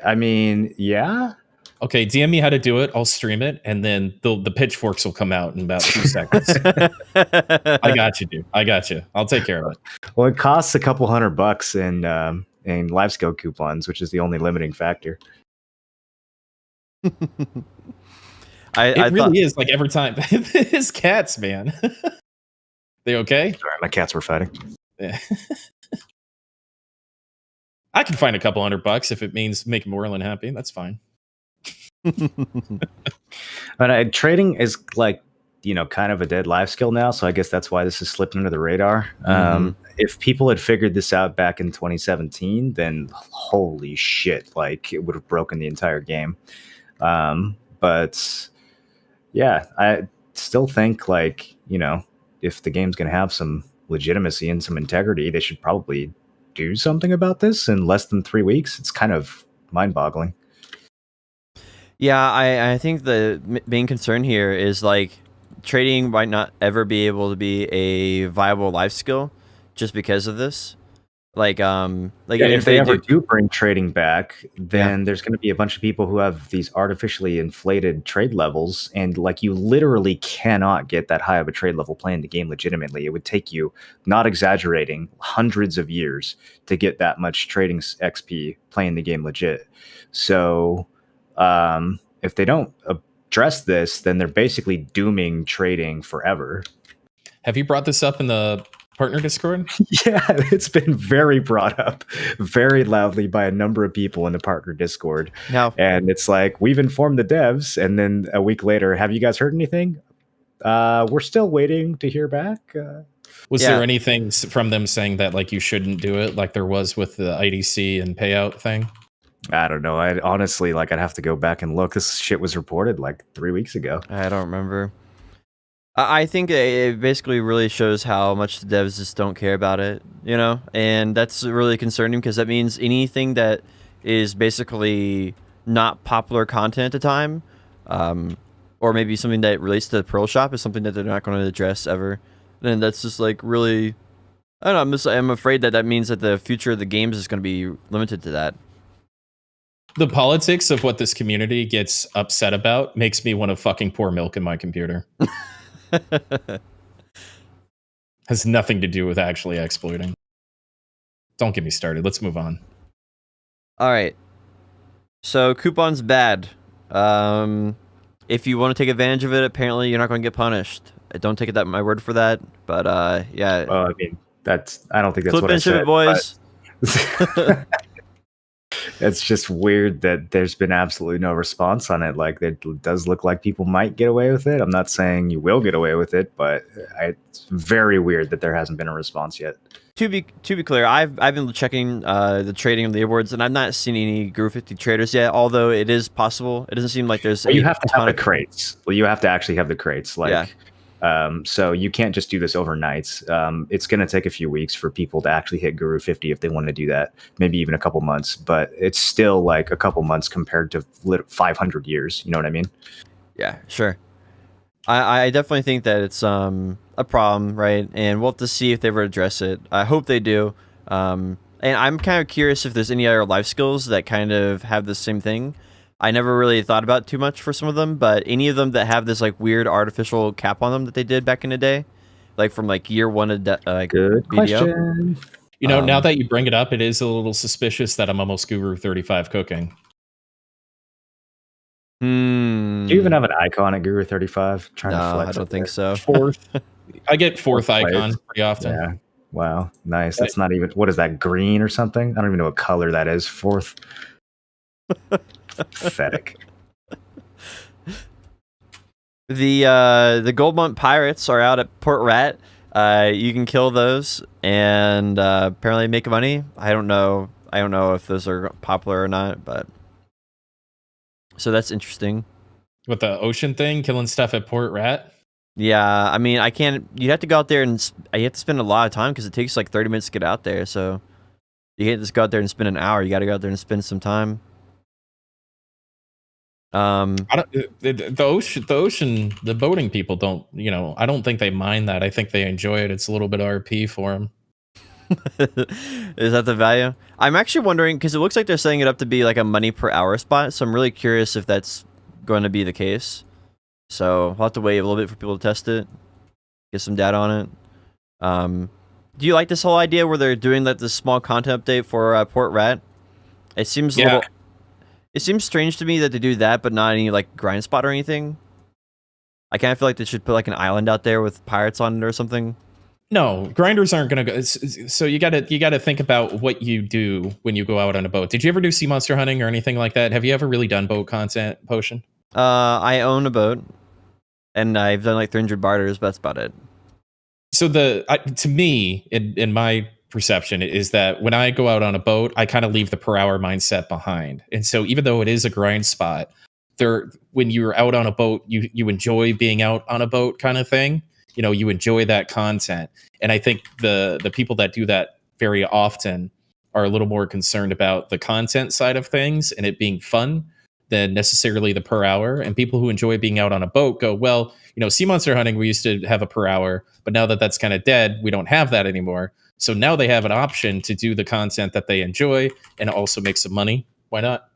I mean, yeah. Okay, DM me how to do it. I'll stream it, and then the pitchforks will come out in about 2 seconds. I got you, dude. I got you. I'll take care of it. Well, it costs a couple $100 in live skill coupons, which is the only limiting factor. It really is like every time. His cats, man. They okay? Sorry, my cats were fighting. Yeah. I can find a couple $100 if it means making Moreland happy. That's fine. But trade is like, kind of a dead life skill now. So I guess that's why this has slipped under the radar. If people had figured this out back in 2017, then holy shit, like it would have broken the entire game. But yeah, I still think like, if the game's going to have some legitimacy and some integrity, they should probably do something about this in less than 3 weeks. It's kind of mind-boggling. Yeah, I think the main concern here is like trading might not ever be able to be a viable life skill just because of this. Like if they ever do bring trading back, then there's going to be a bunch of people who have these artificially inflated trade levels, and like you literally cannot get that high of a trade level playing the game legitimately. It would take you, not exaggerating, hundreds of years to get that much trading XP playing the game legit. So if they don't address this, then they're basically dooming trading forever. Have you brought this up in the partner Discord? Yeah, it's been very brought up very loudly by a number of people in the partner Discord. Now, And it's like, we've informed the devs, and then a week later, have you guys heard anything? We're still waiting to hear back. Was there anything from them saying that like you shouldn't do it, like there was with the IDC and payout thing? I don't know. I honestly, like, I'd have to go back and look. This shit was reported like 3 weeks ago. I don't remember. I think it basically really shows how much the devs just don't care about it, you know? And that's really concerning because that means anything that is basically not popular content at the time, or maybe something that relates to the Pearl Shop is something that they're not going to address ever. And that's just like really, I don't know, I'm afraid that means that the future of the games is going to be limited to that. The politics of what this community gets upset about makes me want to fucking pour milk in my computer. Has nothing to do with actually exploiting. Don't get me started. Let's move on. All right. So coupon's bad. If you want to take advantage of it, apparently you're not going to get punished. Don't take it that my word for that. But yeah. Well, I mean, I don't think that's Clip what I and ship said, it, boys. It's just weird that there's been absolutely no response on it. Like, it does look like people might get away with it. I'm not saying you will get away with it, but it's very weird that there hasn't been a response yet. To be clear, I've been checking the trading of the awards, and I've not seen any Guru 50 traders yet. Although it is possible, it doesn't seem like there's. Well, you have to have the crates. Well, you have to actually have the crates. Like, yeah. So you can't just do this overnight. It's going to take a few weeks for people to actually hit Guru 50 if they want to do that. Maybe even a couple months, but it's still like a couple months compared to 500 years. You know what I mean? Yeah, sure. I definitely think that it's a problem, right? And we'll have to see if they ever address it. I hope they do. And I'm kind of curious if there's any other life skills that kind of have the same thing. I never really thought about too much for some of them, but any of them that have this like weird artificial cap on them that they did back in the day, like from like year one of Good BDO. question. You know, now that you bring it up, it is a little suspicious that I'm almost Guru 35 cooking. Do you even have an icon at Guru 35? No, I don't think so. Fourth. I get fourth icon pretty often. Yeah. Wow. Nice. That's not even, what is that, green or something? I don't even know what color that is. Fourth. Pathetic. The Goldmont pirates are out at Port Rat. You can kill those and apparently make money. I don't know if those are popular or not, but so that's interesting. With the ocean thing, killing stuff at Port Rat. Yeah, I mean, I can't. You have to go out there and you have to spend a lot of time because it takes like 30 minutes to get out there. So you can't just go out there and spend an hour. You got to go out there and spend some time. The ocean, the boating people don't, you know, I don't think they mind that. I think they enjoy it. It's a little bit RP for them. Is that the value? I'm actually wondering because it looks like they're setting it up to be like a money per hour spot. So I'm really curious if that's going to be the case. So we'll have to wait a little bit for people to test it, get some data on it. Do you like this whole idea where they're doing like this small content update for Port Rat? It seems a little. It seems strange to me that they do that, but not any like grind spot or anything. I kind of feel like they should put like an island out there with pirates on it or something. No, grinders aren't going to go. So you got to think about what you do when you go out on a boat. Did you ever do sea monster hunting or anything like that? Have you ever really done boat content, Potion? I own a boat, and I've done like 300 barters, but that's about it. So to me, in my perception, is that when I go out on a boat, I kind of leave the per hour mindset behind. And so even though it is a grind spot, when you're out on a boat, you enjoy being out on a boat kind of thing. You know, you enjoy that content. And I think the people that do that very often are a little more concerned about the content side of things and it being fun than necessarily the per hour. And people who enjoy being out on a boat go, well, you know, sea monster hunting, we used to have a per hour, but now that that's kind of dead, we don't have that anymore. So now they have an option to do the content that they enjoy and also make some money. Why not?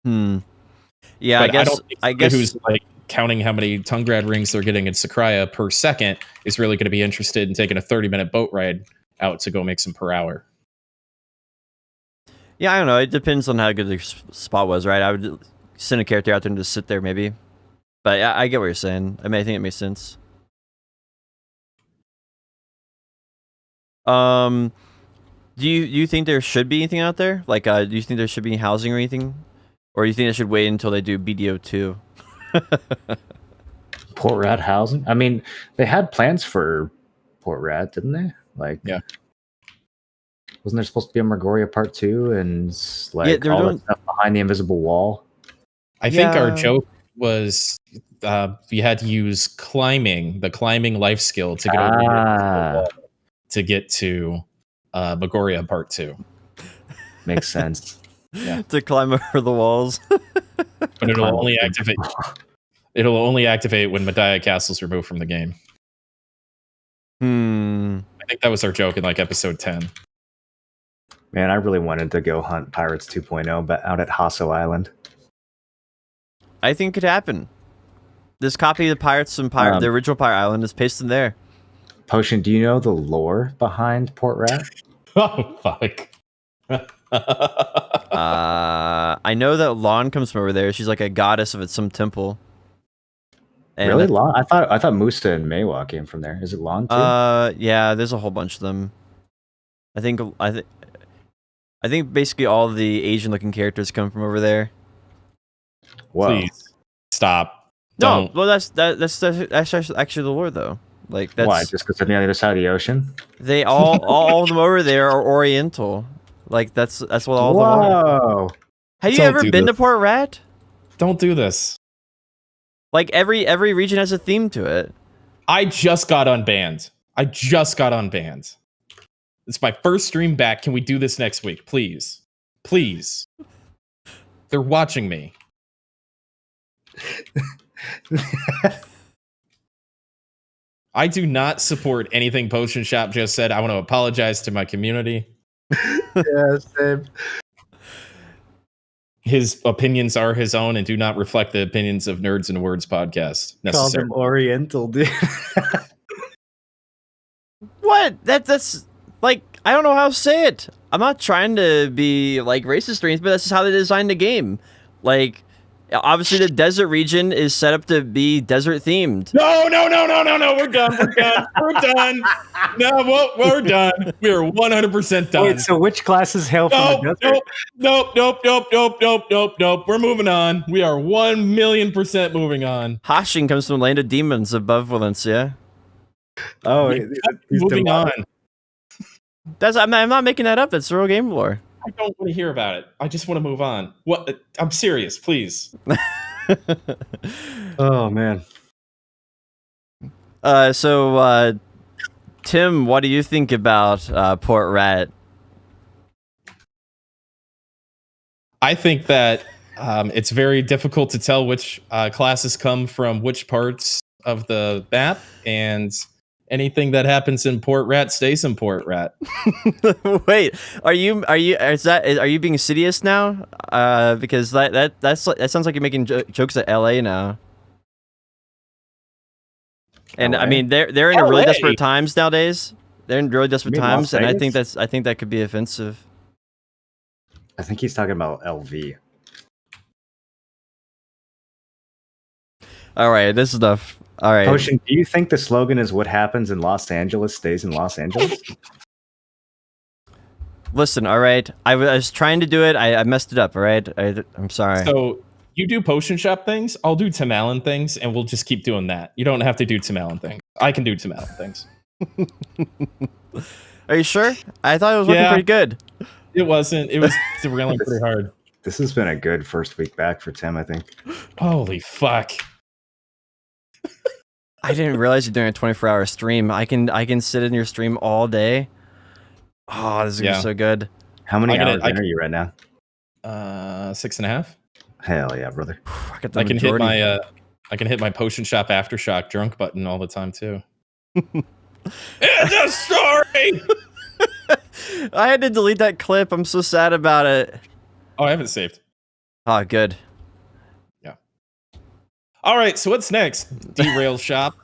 Yeah, but I guess who's like counting how many Tungrad rings they're getting in Sakraya per second is really going to be interested in taking a 30-minute boat ride out to go make some per hour. Yeah, I don't know. It depends on how good the spot was, right? I would send a character out there and just sit there, maybe. But I get what you're saying. I mean, I think it makes sense. Do you think there should be anything out there? Like, do you think there should be housing or anything, or do you think they should wait until they do BDO 2? Port Rat housing. I mean, they had plans for Port Rat, didn't they? Like, Yeah. Wasn't there supposed to be a Mergoria Part 2 and like they're all doing- that stuff behind the invisible wall? I think our Yeah. joke was we had to use the climbing life skill to get over the wall to get to Magoria Part 2. Makes sense. Yeah. To climb over the walls. But it'll only activate when Medaya Castle's removed from the game. I think that was our joke in like episode 10. Man, I really wanted to go hunt Pirates 2.0 but out at Hasso Island. I think it could happen. This copy of the Pirates and the original Pirate Island is pasted there. Potion, do you know the lore behind Port Rat? Oh, fuck. I know that Lon comes from over there. She's like a goddess of some temple. And really, Lon? I thought Musta and Maewa came from there. Is it Lon too? Yeah, there's a whole bunch of them. I think basically all the Asian-looking characters come from over there. Whoa. Please stop. No, Don't. well that's actually the lore though. Like that's Why? Just because they're on the other side of the ocean? they all of them over there are Oriental. Like that's what all of them are. Whoa. Have you Don't ever do been this. to Port Rat? Don't do this. Like every region has a theme to it. I just got unbanned. It's my first stream back. Can we do this next week? Please. Please. They're watching me. I do not support anything Potion Shop just said. I want to apologize to my community. Yeah, same. His opinions are his own and do not reflect the opinions of Nerds and Words podcast Called necessarily. them Oriental, dude. What? That's like I don't know how to say it. I'm not trying to be like racist or anything, but that's just how they designed the game. Like obviously the desert region is set up to be desert themed. No. We're done. We're done. No, we're done. We are 100% done. Wait, so which classes hail from the desert? Nope. We're moving on. We are 1,000,000% moving on. Hashin comes from the land of demons above Valencia. Oh, Yeah, he's moving demonic. on. I'm not making that up. That's real game lore. I don't want to hear about it. I just want to move on. What? I'm serious, please. Oh man. So Tim, what do you think about Port Rat? I think that it's very difficult to tell which classes come from which parts of the map, and anything that happens in Port Rat stays in Port Rat. Wait, are you being insidious now? Because that sounds like you're making jokes at LA now. And LA? I mean, they're in a really LA? desperate times nowadays. They're in really desperate You mean times, Las and Vegas? I think that could be offensive. I think he's talking about LV. All right, this stuff. All right. Potion, do you think the slogan is "What happens in Los Angeles stays in Los Angeles"? Listen, all right. I was trying to do it. I messed it up. All right. I'm sorry. So you do Potion Shop things, I'll do Tim Allen things, and we'll just keep doing that. You don't have to do Tim Allen things. I can do Tim Allen things. Are you sure? I thought it was working Yeah. pretty good. It wasn't. It was derailing pretty hard. This has been a good first week back for Tim, I think. Holy fuck. I didn't realize you're doing a 24-hour stream. I can sit in your stream all day. Oh, this is gonna be Yeah. so good. How many I hours can- in are you right now? 6.5. Hell yeah, brother. I got the I can majority. hit my Potion Shop Aftershock drunk button all the time too. It's a story. I had to delete that clip. I'm so sad about it. Oh, I have it saved. Oh, good. All right, so what's next? Derail Shop.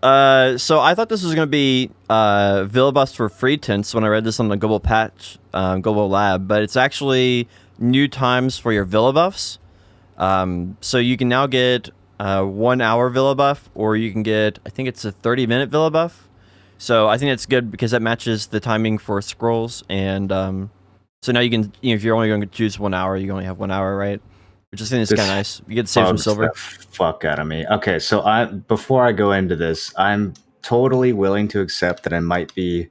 So I thought this was gonna be Villa Buffs for free tints when I read this on the Global Patch, Global Lab, but it's actually new times for your Villa Buffs. So you can now get 1 hour Villa Buff, or you can get, I think it's a 30-minute Villa Buff. So I think that's good because that matches the timing for scrolls, and so now you can, if you're only going to choose 1 hour, you only have 1 hour, right? Which I think is kind of nice. You get to save some silver. The fuck out of me. Okay, so before I go into this, I'm totally willing to accept that I might be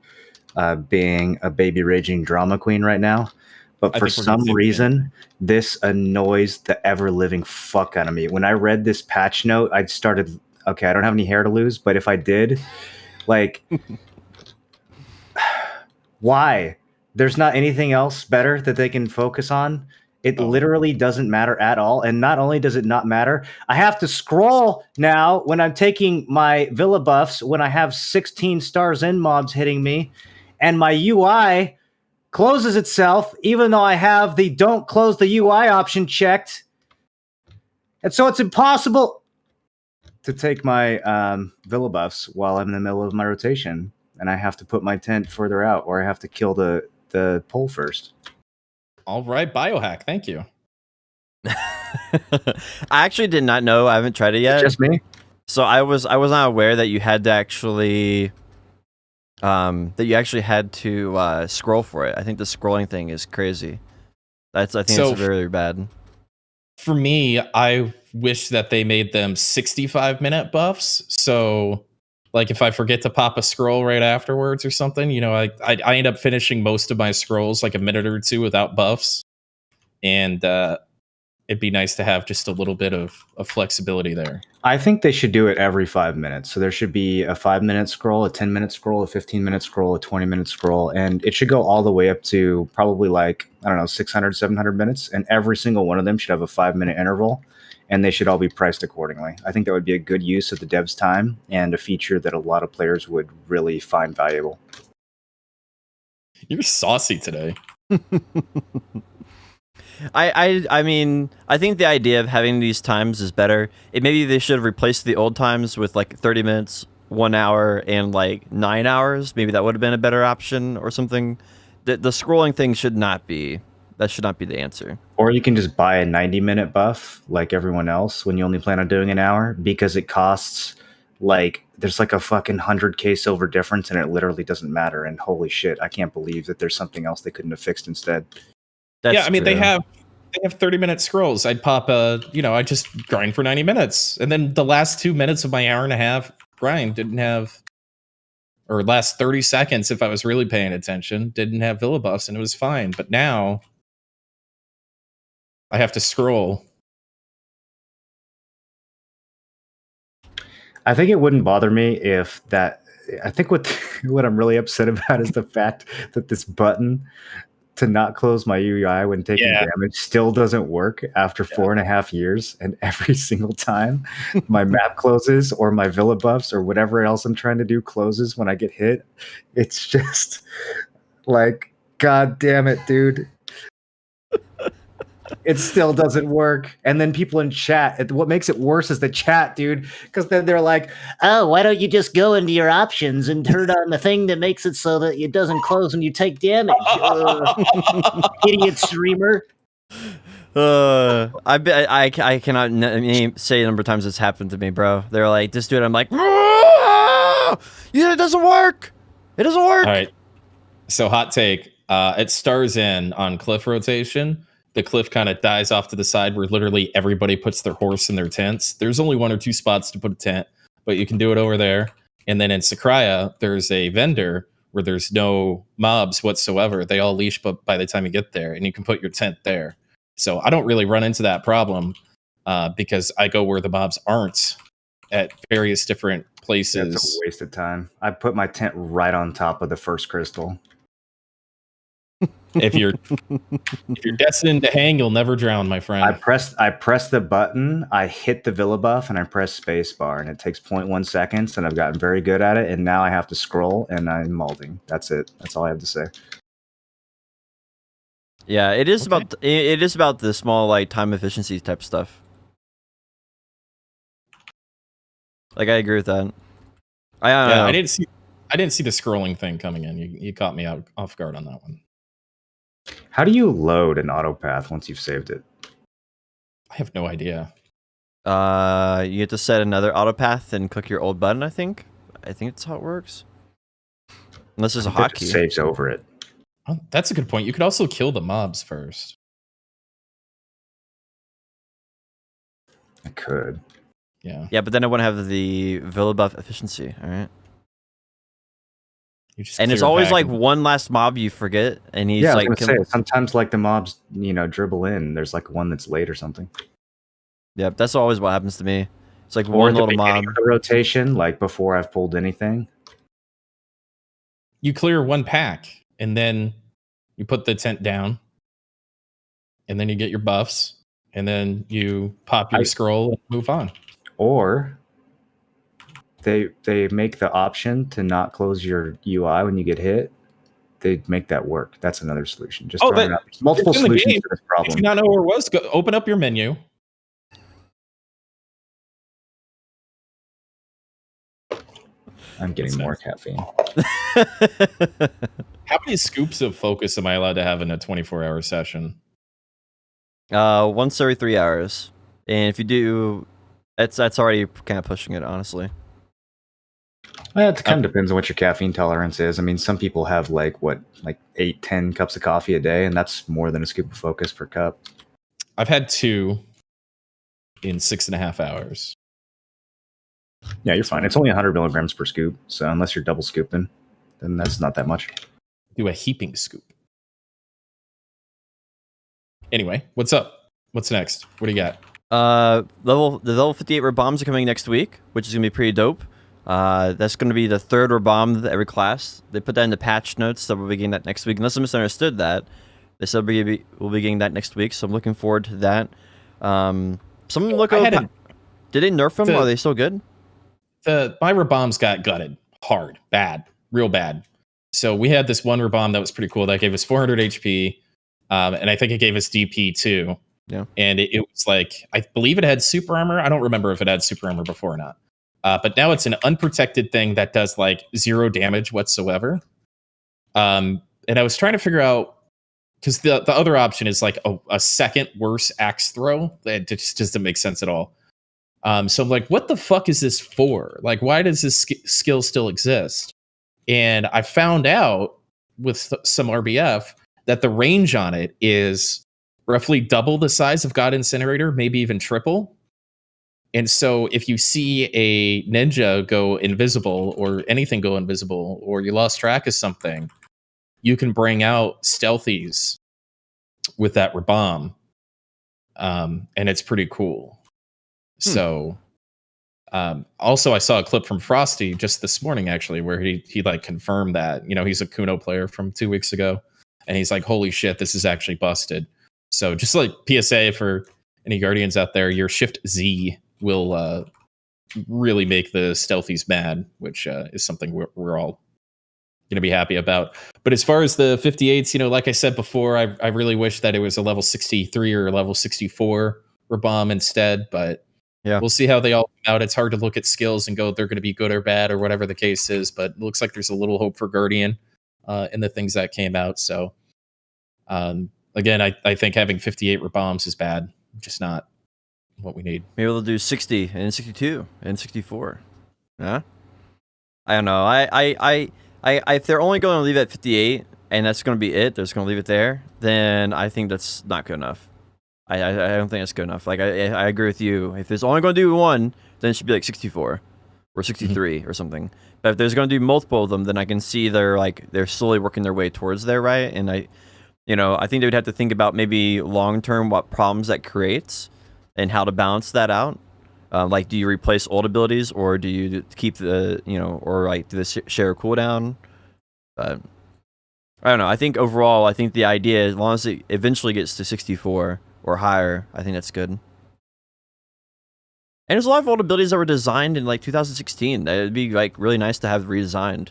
being a baby raging drama queen right now, but for some reason, this annoys the ever living fuck out of me. When I read this patch note, I started. Okay, I don't have any hair to lose, but if I did, like, why? There's not anything else better that they can focus on. It literally doesn't matter at all. And not only does it not matter, I have to scroll now when I'm taking my Villa buffs when I have 16 stars in mobs hitting me, and my UI closes itself even though I have the don't close the UI option checked. And so it's impossible to take my Villa buffs while I'm in the middle of my rotation. And I have to put my tent further out, or I have to kill the pole first. All right, biohack. Thank you. I actually did not know. I haven't tried it yet. Just me. So I was not aware that you had to actually scroll for it. I think the scrolling thing is crazy. I think it's very bad. For me, I wish that they made them 65-minute buffs. So, like, if I forget to pop a scroll right afterwards or something, I end up finishing most of my scrolls like a minute or two without buffs. And it'd be nice to have just a little bit of flexibility there. I think they should do it every 5 minutes. So there should be a 5-minute scroll, a 10-minute scroll, a 15-minute scroll, a 20-minute scroll, and it should go all the way up to probably 600, 700 minutes. And every single one of them should have a 5-minute interval, and they should all be priced accordingly. I think that would be a good use of the devs' time and a feature that a lot of players would really find valuable. You're saucy today. I mean, I think the idea of having these times is better. Maybe they should have replaced the old times with 30 minutes, 1 hour, and 9 hours. Maybe that would have been a better option or something. The scrolling thing should not be the answer. Or you can just buy a 90-minute buff like everyone else when you only plan on doing an hour, because it costs there's a fucking 100k silver difference, and it literally doesn't matter. And holy shit, I can't believe that there's something else they couldn't have fixed instead. I mean, they have 30-minute scrolls. I'd pop I just grind for 90 minutes. And then the last 2 minutes of my hour and a half grind or last 30 seconds, if I was really paying attention, didn't have Villa buffs, and it was fine. But now I have to scroll. I think it wouldn't bother me if that. I think what I'm really upset about is the fact that this button to not close my UI when taking damage still doesn't work after 4.5 years, and every single time my map closes or my Villa buffs or whatever else I'm trying to do closes when I get hit. It's just god damn it, dude. It still doesn't work. And then people in chat, what makes it worse is the chat, dude, because then they're like, oh, why don't you just go into your options and turn on the thing that makes it so that it doesn't close when you take damage? Idiot streamer. I cannot say the number of times it's happened to me, bro. They're like, just do it. I'm like, it doesn't work. It doesn't work. All right. So hot take. It stars in on cliff rotation. The cliff kind of dies off to the side where literally everybody puts their horse in their tents. There's only 1 or 2 spots to put a tent, but you can do it over there. And then in Sakraya, there's a vendor where there's no mobs whatsoever. They all leash by the time you get there, and you can put your tent there. So I don't really run into that problem because I go where the mobs aren't at various different places. That's a waste of time. I put my tent right on top of the first crystal. If you're destined to hang, you'll never drown, my friend. I press the button, I hit the Villa buff, and I press spacebar, and it takes 0.1 seconds, and I've gotten very good at it, and now I have to scroll, and I'm molding. That's it. That's all I have to say. Yeah, it is about the small time efficiency type stuff. I agree with that. I didn't see the scrolling thing coming in. You caught me off guard on that one. How do you load an auto path once you've saved it? I have no idea. You have to set another auto path and click your old button, I think. I think that's how it works. Unless there's a That just hotkey. saves over it. Oh, that's a good point. You could also kill the mobs first. I could. Yeah. Yeah, but then I want to have the Villa buff efficiency. All right. You just And there's clear always back like and- one last mob you forget, and he's Yeah, I was like, gonna say sometimes like the mobs, dribble in. There's like one that's late or something. yeah, that's always what happens to me. It's like Or one at the little beginning mob. of the rotation, like before I've pulled anything. You clear one pack, and then you put the tent down, and then you get your buffs, and then you pop your scroll and move on. Or they make the option to not close your UI when you get hit. They make that work. That's another solution. Just throwing it out. There's multiple solutions to this If you problem. not know where it was, go open up your menu. I'm getting more caffeine. How many scoops of focus am I allowed to have in a 24-hour session? Once every 3 hours, and if you do, that's already kind of pushing it, honestly. Well, it kind of depends on what your caffeine tolerance is. I mean, some people have like 8-10 cups of coffee a day, and that's more than a scoop of focus per cup. I've had 2 in 6.5 hours. Yeah, you're fine. It's only 100 milligrams per scoop, so unless you're double scooping, then that's not that much. Do a heaping scoop. Anyway, what's up? What's next? What do you got? The level 58 bombs are coming next week, which is gonna be pretty dope. That's gonna be the third bomb of every class. They put that in the patch notes, so we'll be getting that next week. Unless I misunderstood that, they said we'll be getting that next week. So I'm looking forward to that. Someone look up. Did they nerf them? Are they still good? The my bombs got gutted hard, bad, real bad. So we had this one bomb that was pretty cool that gave us 400 HP, and I think it gave us DP too. Yeah. And it was like, I believe it had super armor. I don't remember if it had super armor before or not. But now it's an unprotected thing that does like 0 damage whatsoever. And I was trying to figure out, because the other option is like a second worse axe throw. That just doesn't make sense at all. So I'm like, what the fuck is this for? Like, why does this skill still exist? And I found out with some RBF that the range on it is roughly double the size of God Incinerator, maybe even triple. And so if you see a ninja go invisible or anything go invisible, or you lost track of something, you can bring out stealthies with that bomb. And it's pretty cool. So also I saw a clip from Frosty just this morning, actually, where he like confirmed that, he's a Kuno player from 2 weeks ago. And he's like, holy shit, this is actually busted. So just like PSA for any Guardians out there, your Shift Z will really make the stealthies mad, which is something we're all going to be happy about. But as far as the 58s, like I said before, I really wish that it was a level 63 or a level 64 bomb instead. But yeah, we'll see how they all come out. It's hard to look at skills and go, they're going to be good or bad or whatever the case is. But it looks like there's a little hope for Guardian in the things that came out. So again, I think having 58 bombs is bad. Just not what we need. Maybe they'll do 60 and 62 and 64. Yeah, I don't know. I if they're only going to leave it at 58 and that's going to be it, they're just going to leave it there, then I think that's not good enough. I don't think that's good enough. Like I agree with you. If it's only going to do one, then it should be like 64 or 63 or something. But if there's going to do multiple of them, then I can see they're slowly working their way towards there, right? And I think they would have to think about maybe long term what problems that creates and how to balance that out. Like, do you replace old abilities, or do you keep the or like do the share cooldown? I don't know. I think overall, the idea, as long as it eventually gets to 64 or higher, I think that's good. And there's a lot of old abilities that were designed in like 2016 that would be like really nice to have redesigned.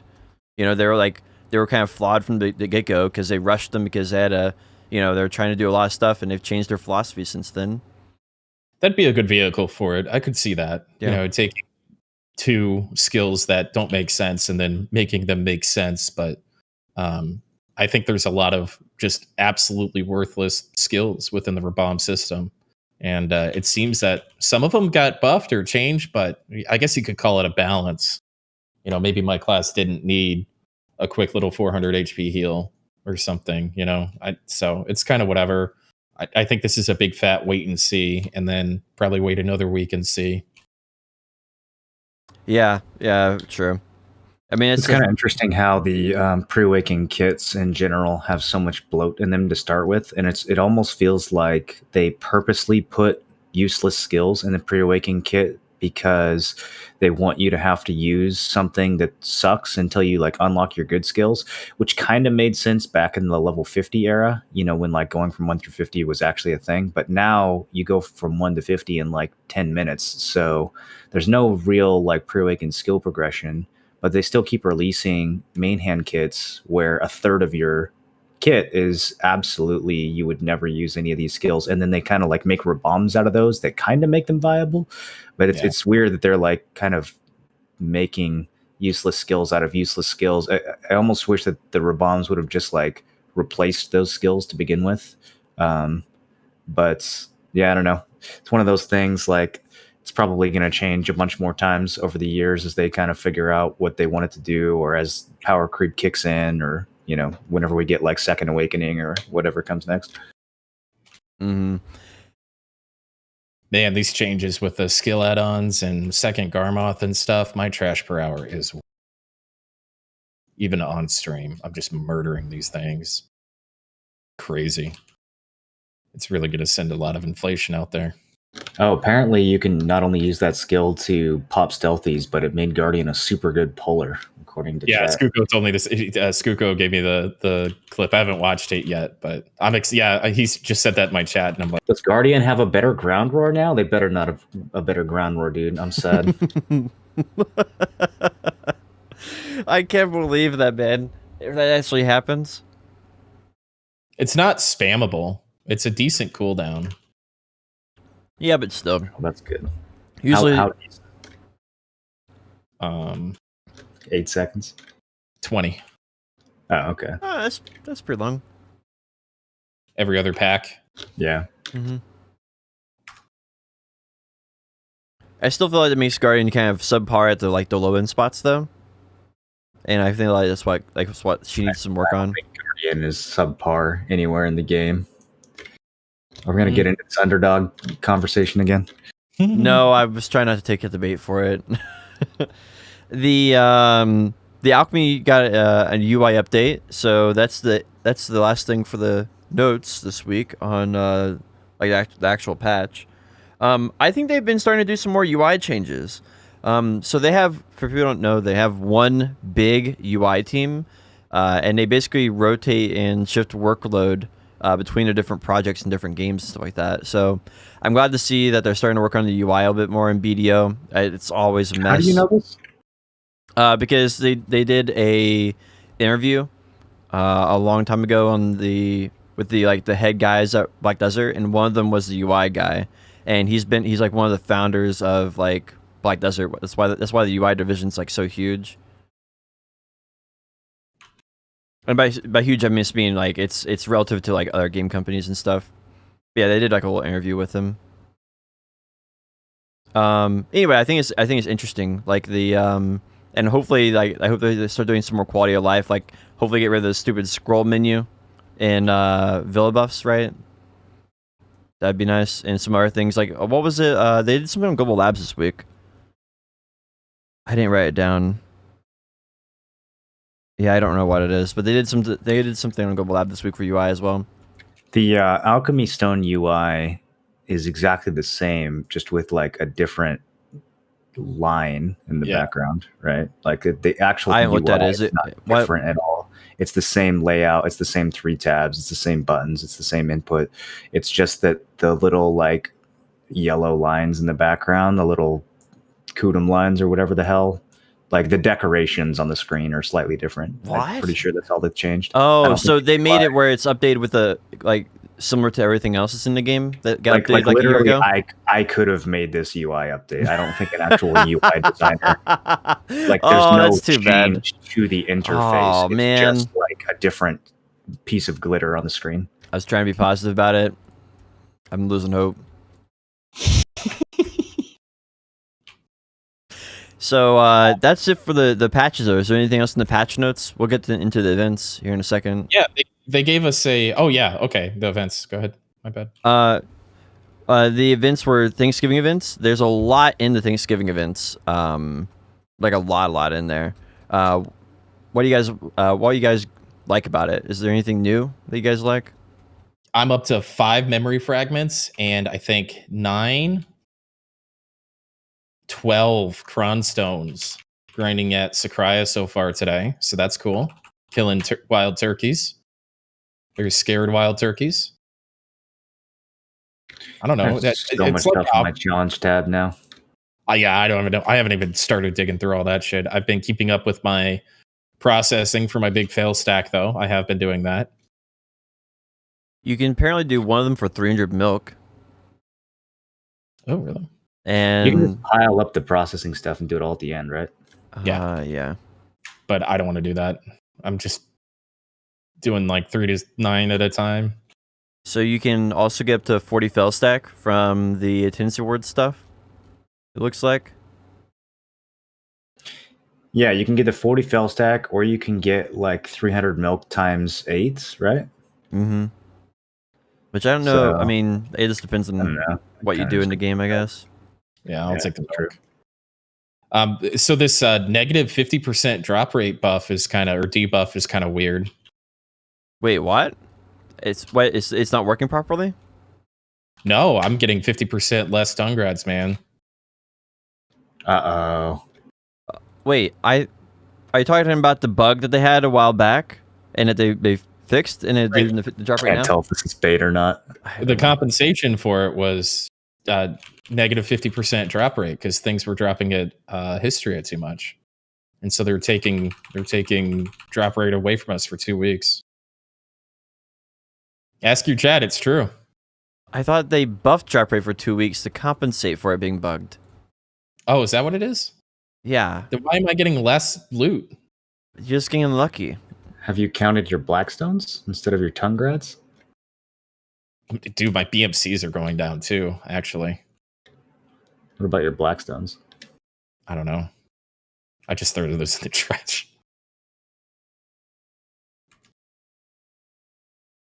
They were kind of flawed from the get-go because they rushed them because they had they were trying to do a lot of stuff, and they've changed their philosophy since then. That'd be a good vehicle for it. I could see that. Yeah. Taking 2 skills that don't make sense and then making them make sense. But I think there's a lot of just absolutely worthless skills within the bomb system. And it seems that some of them got buffed or changed, but I guess you could call it a balance. Maybe my class didn't need a quick little 400 HP heal or something, you know. So it's kind of whatever. I think this is a big fat wait and see, and then probably wait another week and see. Yeah, true. I mean, It's kind of interesting how the pre-awakening kits in general have so much bloat in them to start with, and it almost feels like they purposely put useless skills in the pre-awakening kit because they want you to have to use something that sucks until you like unlock your good skills, which kind of made sense back in the level 50 era, you know, when like going from 1 through 50 was actually a thing. But now you go from 1 to 50 in like 10 minutes, so there's no real like pre-awakened skill progression. But they still keep releasing main hand kits where a third of your kit is absolutely, you would never use any of these skills. And then they kind of like make bombs out of those that kind of make them viable. But it's weird that they're like kind of making useless skills out of useless skills. I almost wish that the bombs would have just like replaced those skills to begin with. But yeah, I don't know. It's one of those things like, it's probably going to change a bunch more times over the years as they kind of figure out what they want it to do, or as power creep kicks in, or, you know, whenever we get like Second Awakening or whatever comes next. Mm-hmm. Man, these changes with the skill add-ons and second Garmoth and stuff, my trash per hour is even on stream. I'm just murdering these things. Crazy. It's really going to send a lot of inflation out there. Oh, apparently you can not only use that skill to pop stealthies, but it made Guardian a super good puller, according to chat. Skuko told me this. Skuko gave me the clip. I haven't watched it yet, but he's just said that in my chat, and I'm like, does Guardian have a better ground roar now? They better not have a better ground roar, dude. I'm sad. I can't believe that, man. If that actually happens. It's not spammable. It's a decent cooldown. Yeah, but still, that's good. Usually, how 8 seconds, 20. Oh, okay. That's pretty long. Every other pack. Yeah. Mm-hmm. I still feel like it makes Guardian kind of subpar at the low end spots though, and I think like that's what she needs some work on. Guardian is subpar anywhere in the game. Are we going to get into this underdog conversation again? No, I was trying not to take the bait for it. The Alchemy got a UI update, so that's the last thing for the notes this week on the actual patch. I think they've been starting to do some more UI changes. So they have, for people who don't know, they have one big UI team, and they basically rotate and shift workload between the different projects and different games and stuff like that. So I'm glad to see that they're starting to work on the UI a bit more in BDO. It's always a mess. How do you know this? Because they did a interview a long time ago with the head guys at Black Desert, and one of them was the UI guy, and he's like one of the founders of like Black Desert. That's why the UI division's like so huge. And by huge, I mean it's being like it's relative to like other game companies and stuff. But yeah, they did like a little interview with him. Anyway, I think it's interesting. Like the and hopefully I hope they start doing some more quality of life. Like hopefully get rid of the stupid scroll menu in Villa Buffs, right? That'd be nice. And some other things like what was it? They did something on Global Labs this week. I didn't write it down. Yeah, I don't know what it is, but they did something on Global Lab this week for UI as well. The Alchemy Stone UI is exactly the same, just with like a different line in the background, right? Like the actual I haven't looked at it. Is not different at all. It's the same layout. It's the same 3 tabs. It's the same buttons. It's the same input. It's just that the little like yellow lines in the background, the little Kudum lines or whatever the hell, like the decorations on the screen are slightly different. What? I'm pretty sure that's all that changed. Oh, so they made it where it's updated with the like similar to everything else that's in the game that got updated like a year ago? I could have made this UI update. I don't think an actual UI designer. Like there's no change to the interface. Oh, man. It's just like a different piece of glitter on the screen. I was trying to be positive about it. I'm losing hope. So that's it for the patches. Though, is there anything else in the patch notes? We'll get into the events here in a second. Yeah, they gave us a. Oh yeah, okay. The events. Go ahead. My bad. The events were Thanksgiving events. There's a lot in the Thanksgiving events. Like a lot in there. What do you guys like about it? Is there anything new that you guys like? I'm up to 5 memory fragments and I think 12 cronstones grinding at Sakraya so far today. So that's cool. Killing wild turkeys. Very scared wild turkeys. I don't know. There's so much stuff on my challenge tab now. Yeah, I don't even know. I haven't even started digging through all that shit. I've been keeping up with my processing for my big fail stack, though. I have been doing that. You can apparently do one of them for 300 milk. Oh, really? And you can just pile up the processing stuff and do it all at the end, right? Yeah. But I don't want to do that. I'm just doing like 3 to 9 at a time. So you can also get up to 40 fail stack from the attendance award stuff. It looks like. Yeah, you can get the 40 fail stack, or you can get like 300 milk times 8, right? Mm-hmm. Which I don't know. I mean, it just depends on what you do in the game, I guess. Yeah, I'll take the milk. So this negative 50% drop rate buff is kind of, or debuff is kind of weird. Wait, what? It's not working properly? No, I'm getting 50% less Dungrads, man. Uh-oh. Wait, are you talking about the bug that they had a while back and that they fixed and it didn't the drop rate now? I can't tell if this is bait or not. The compensation for it was negative 50% drop rate because things were dropping at Histria too much, and so they're taking drop rate away from us for 2 weeks. Ask your chat; it's true. I thought they buffed drop rate for 2 weeks to compensate for it being bugged. Oh, is that what it is? Yeah. Then why am I getting less loot? You're just getting lucky. Have you counted your Blackstones instead of your Tungrads? Dude, my BMCs are going down too, actually. What about your Blackstones? I don't know. I just threw those in the trash.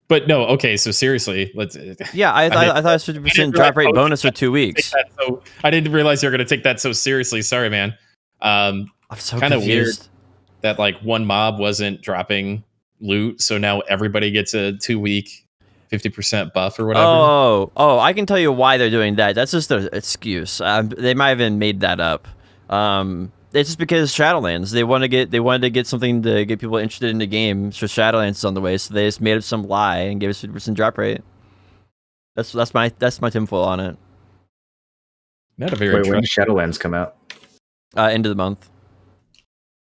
But no, okay, so seriously, let's... Yeah, I thought it was 50% drop rate bonus for 2 weeks. I didn't realize you were going to take that so seriously. Sorry, man. I'm so kind of weird confused that like one mob wasn't dropping loot, so now everybody gets a 2 week 50% buff or whatever. Oh, I can tell you why they're doing that. That's just an excuse. They might have even made that up. It's just because Shadowlands. They wanted to get something to get people interested in the game. So Shadowlands is on the way, so they just made up some lie and gave us 50% drop rate. That's my tinfoil on it. Not a very. Wait, when did Shadowlands come out? End of the month.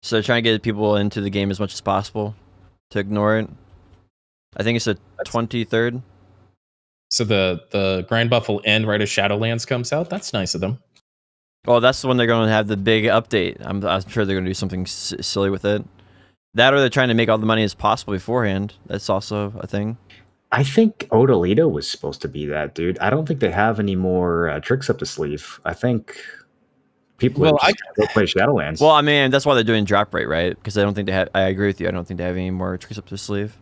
So they're trying to get people into the game as much as possible to ignore it. I think it's the 23rd. So the grind buff will end right as Shadowlands comes out. That's nice of them. Oh, that's the one they're going to have the big update. I'm sure they're going to do something silly with it. That or they're trying to make all the money as possible beforehand. That's also a thing. I think Odalito was supposed to be that, dude. I don't think they have any more tricks up the sleeve. I think people are just go play Shadowlands. Well, I mean, that's why they're doing drop rate, right? Because I don't think they have... I agree with you. I don't think they have any more tricks up their sleeve.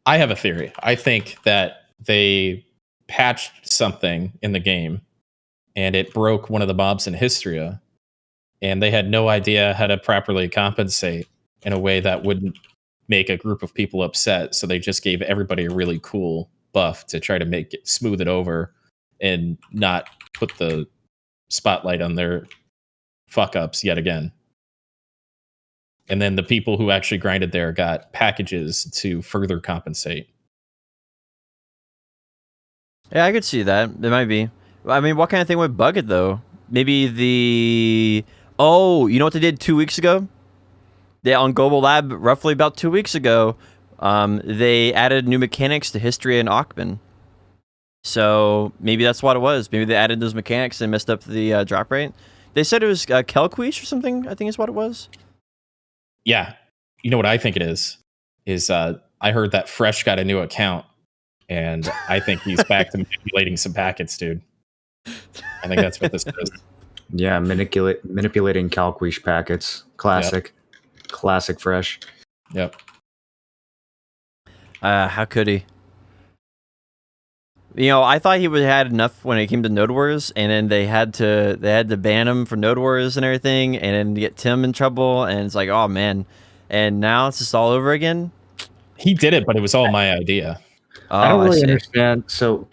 I have a theory. I think that they patched something in the game and it broke one of the mobs in Histria, and they had no idea how to properly compensate in a way that wouldn't make a group of people upset. So they just gave everybody a really cool buff to try to smooth it over and not put the spotlight on their fuck ups yet again. And then the people who actually grinded there got packages to further compensate. Yeah, I could see that. It might be. I mean, what kind of thing would bug it, though? Maybe you know what they did 2 weeks ago? On Global Lab, roughly about 2 weeks ago, they added new mechanics to History and Aukman. So maybe that's what it was. Maybe they added those mechanics and messed up the drop rate. They said it was Kelquish or something, I think is what it was. Yeah. You know what I think it is I heard that Fresh got a new account, and I think he's back to manipulating some packets, dude. I think that's what this is. Yeah, manipulating Calquiche packets. Classic. Classic fresh. Yep. How could he? You know, I thought he would have had enough when it came to Node Wars, and then they had to ban him for Node Wars and everything, and then get Tim in trouble, and it's like, oh man, and now it's just all over again. He did it, but it was all my idea. Oh, I don't really see. understand. So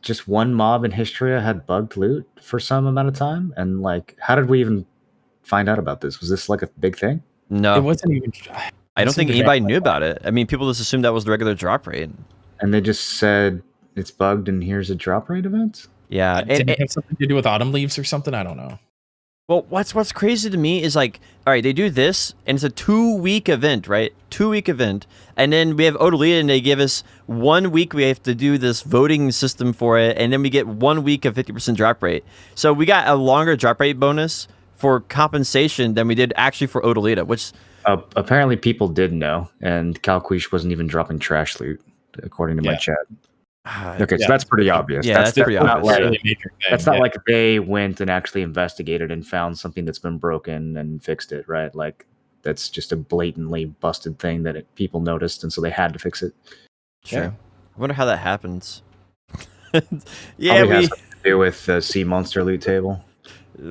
just one mob in Histria had bugged loot for some amount of time, and like, how did we even find out about this? Was this like a big thing? No, It wasn't even. I don't think anybody knew about it. I mean, people just assumed that was the regular drop rate. And they just said it's bugged, and here's a drop rate event. Yeah, Did it have something to do with autumn leaves or something? I don't know. Well, what's crazy to me is like, all right, they do this, and it's a 2-week event, right? 2-week event, and then we have Odalita, and they give us 1 week. We have to do this voting system for it, and then we get 1 week of 50% drop rate. So we got a longer drop rate bonus for compensation than we did actually for Odalita, which Apparently people did know, and Calquiche wasn't even dropping trash loot, according to my chat. Okay, so that's pretty obvious. Yeah, that's pretty not obvious. like, that's not like they went and actually investigated and found something that's been broken and fixed it, right? Like, that's just a blatantly busted thing that people noticed, and so they had to fix it. Sure. Yeah. I wonder how that happens. Probably has something to do with the sea monster loot table.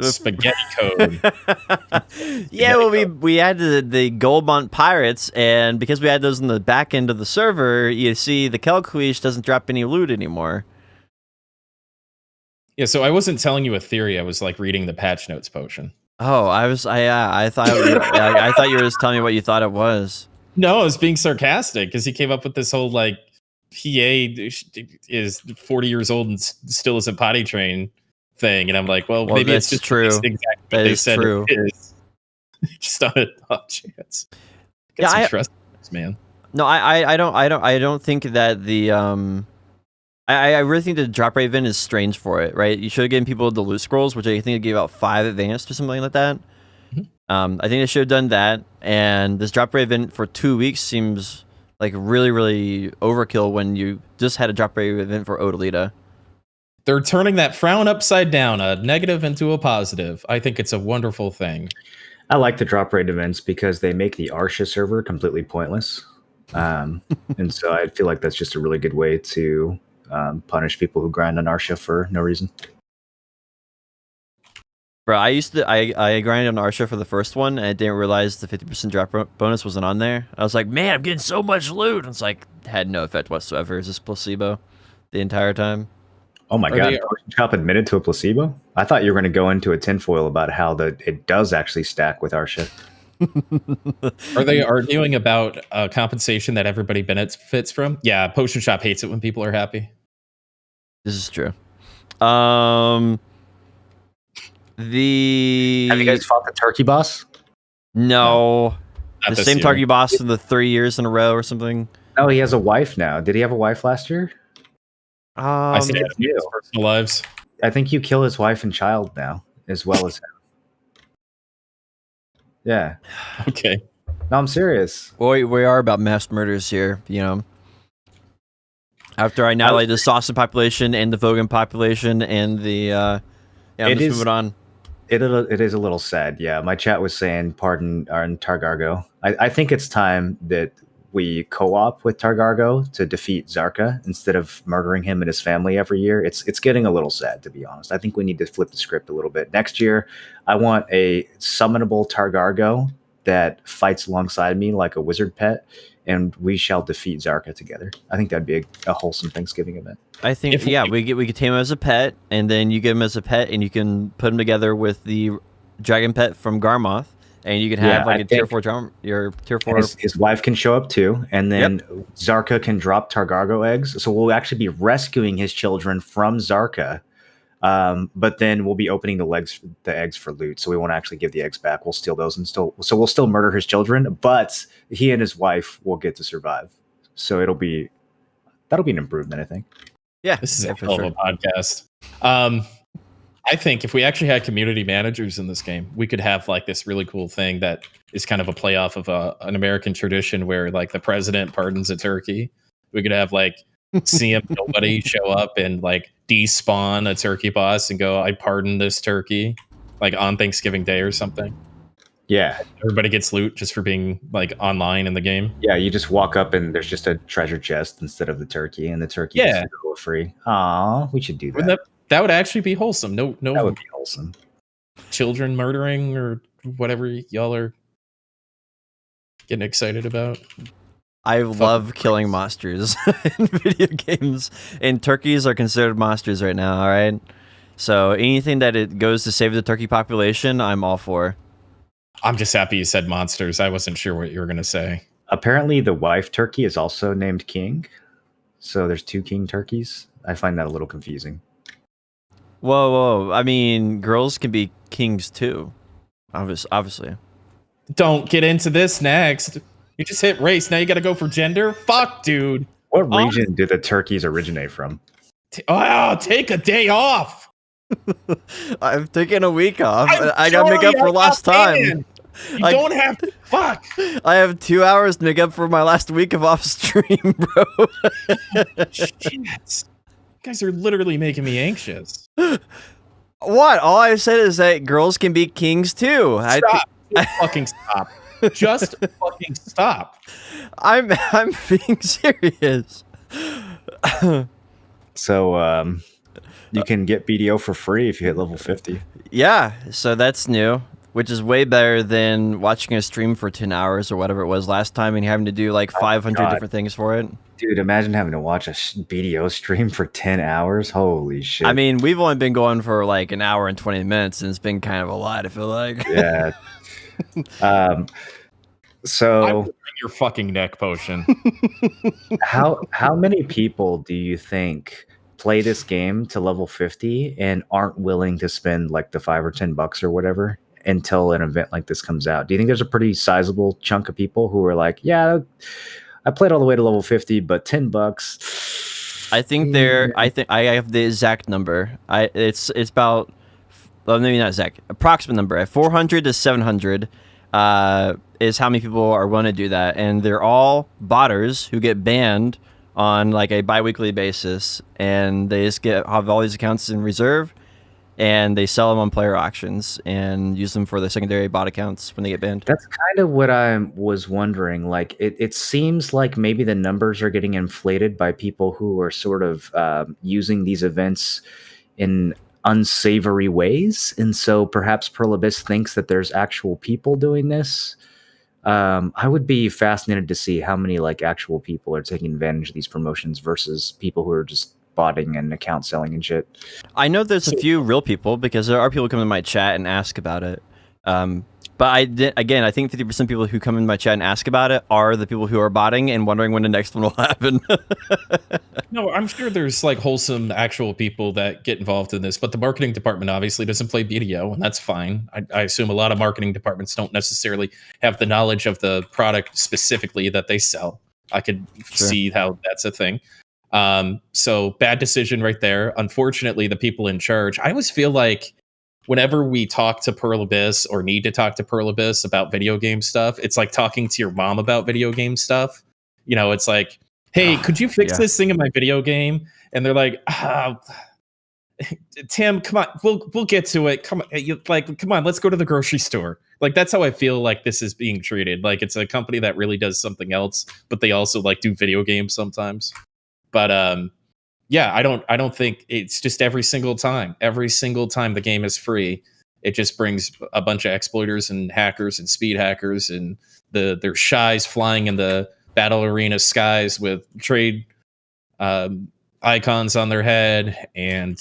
Spaghetti code. Yeah, well, we had the Goldmont Pirates, and because we had those in the back end of the server, you see the Calquiche doesn't drop any loot anymore. Yeah, so I wasn't telling you a theory. I was like reading the patch notes potion. Oh, I thought I thought you were just telling me what you thought it was. No, I was being sarcastic because he came up with this whole like PA is 40 years old and still isn't potty trained thing, and I'm like, well maybe it's just true. Exactly what they said true. It is. Just on a off chance. Get some trust, man. No, I don't think that the I really think the drop rate event is strange for it, right? You should have given people the loot scrolls, which I think it gave out 5 advanced or something like that. Mm-hmm. I think they should have done that, and this drop rate event for 2 weeks seems like really, really overkill when you just had a drop rate event for Odalita. They're turning that frown upside down, a negative into a positive. I think it's a wonderful thing. I like the drop rate events because they make the Arsha server completely pointless. And so I feel like that's just a really good way to punish people who grind on Arsha for no reason. Bro, I grinded on Arsha for the first one, and I didn't realize the 50% drop bonus wasn't on there. I was like, man, I'm getting so much loot. And it's like, had no effect whatsoever. It's just placebo the entire time. Oh my god! Potion Shop admitted to a placebo? I thought you were going to go into a tinfoil about how it does actually stack with our shit. Are they arguing about compensation that everybody benefits from? Yeah, Potion Shop hates it when people are happy. This is true. Have you guys fought the turkey boss? No. The same year. turkey boss in the 3 years in a row or something. Oh, he has a wife now. Did he have a wife last year? I see it in his personal lives. I think you kill his wife and child now, as well as him. Yeah. Okay. No, I'm serious. Boy, we are about mass murders here, you know. After I annihilate the Saucon population and the Vogan population and the moving on. It is a little sad, yeah. My chat was saying, pardon Arn Targargo. I think it's time that we co-op with Targargo to defeat Zarka instead of murdering him and his family every year. It's getting a little sad, to be honest. I think we need to flip the script a little bit. Next year, I want a summonable Targargo that fights alongside me like a wizard pet, and we shall defeat Zarka together. I think that'd be a wholesome Thanksgiving event. I think, we could tame him as a pet, and then you get him as a pet, and you can put him together with the dragon pet from Garmoth. And you can have like a tier 4 drum. Your tier 4. His wife can show up too, and then Zarka can drop Targargo eggs. So we'll actually be rescuing his children from Zarka, but then we'll be opening the eggs for loot. So we won't actually give the eggs back. We'll steal those and we'll still murder his children, but he and his wife will get to survive. So that'll be an improvement, I think. Yeah, this is a hell of a podcast. I think if we actually had community managers in this game, we could have like this really cool thing that is kind of a playoff of an American tradition where like the president pardons a turkey. We could have like CM Nobody show up and like despawn a turkey boss and go, I pardon this turkey. like on Thanksgiving Day or something. Yeah. Everybody gets loot just for being like online in the game. Yeah, you just walk up and there's just a treasure chest instead of the turkey, and the turkey is free. Aw, we should do that. That would actually be wholesome. No, that would be wholesome. Children murdering or whatever y'all are getting excited about. I love killing monsters in video games, and turkeys are considered monsters right now. All right, so anything that it goes to save the turkey population, I'm all for. I'm just happy you said monsters. I wasn't sure what you were going to say. Apparently, the wife turkey is also named King. So there's 2 king turkeys. I find that a little confusing. Whoa. I mean, girls can be kings too. Obviously. Don't get into this next. You just hit race. Now you got to go for gender? Fuck, dude. What region do the turkeys originate from? Take a day off. I've taken a week off. I gotta make up for lost time. You don't have to. Fuck. I have 2 hours to make up for my last week of off stream, bro. Shit. You guys are literally making me anxious. What? All I said is that girls can be kings too. Stop. Just fucking stop. Just fucking stop. I'm being serious. So, you can get BDO for free if you hit level 50. Yeah, so that's new, which is way better than watching a stream for 10 hours or whatever it was last time and having to do like 500 different things for it. Dude, imagine having to watch a BDO stream for 10 hours. Holy shit. I mean, we've only been going for like an hour and 20 minutes, and it's been kind of a lot, I feel like. Yeah. So I will bring your fucking neck potion. how many people do you think play this game to level 50 and aren't willing to spend like the $5 or $10 or whatever until an event like this comes out? Do you think there's a pretty sizable chunk of people who are like, yeah, I played all the way to level 50, but $10? I think I have the exact number. It's about, well, maybe not exact, approximate number. At 400 to 700 is how many people are willing to do that, and they're all botters who get banned on like a bi-weekly basis, and they just have all these accounts in reserve, and they sell them on player auctions and use them for the secondary bot accounts when they get banned. That's kind of what I was wondering. Like, it seems like maybe the numbers are getting inflated by people who are sort of using these events in unsavory ways, and so perhaps Pearl Abyss thinks that there's actual people doing this. I would be fascinated to see how many like actual people are taking advantage of these promotions versus people who are just botting and account selling and shit. I know there's a few real people because there are people who come in my chat and ask about it. But I think 50% of people who come in my chat and ask about it are the people who are botting and wondering when the next one will happen. No, I'm sure there's like wholesome actual people that get involved in this, but the marketing department obviously doesn't play BDO, and that's fine. I assume a lot of marketing departments don't necessarily have the knowledge of the product specifically that they sell. I could see how that's a thing. So bad decision right there. Unfortunately, the people in charge, I always feel like whenever we talk to Pearl Abyss or need to talk to Pearl Abyss about video game stuff, it's like talking to your mom about video game stuff. You know, it's like, hey, could you fix this thing in my video game? And they're like, Tim, come on, we'll get to it. Come on, come on, let's go to the grocery store. Like, that's how I feel like this is being treated. Like, it's a company that really does something else, but they also like do video games sometimes. But yeah, I don't think it's just every single time the game is free, it just brings a bunch of exploiters and hackers and speed hackers, and their shies flying in the battle arena skies with trade icons on their head. And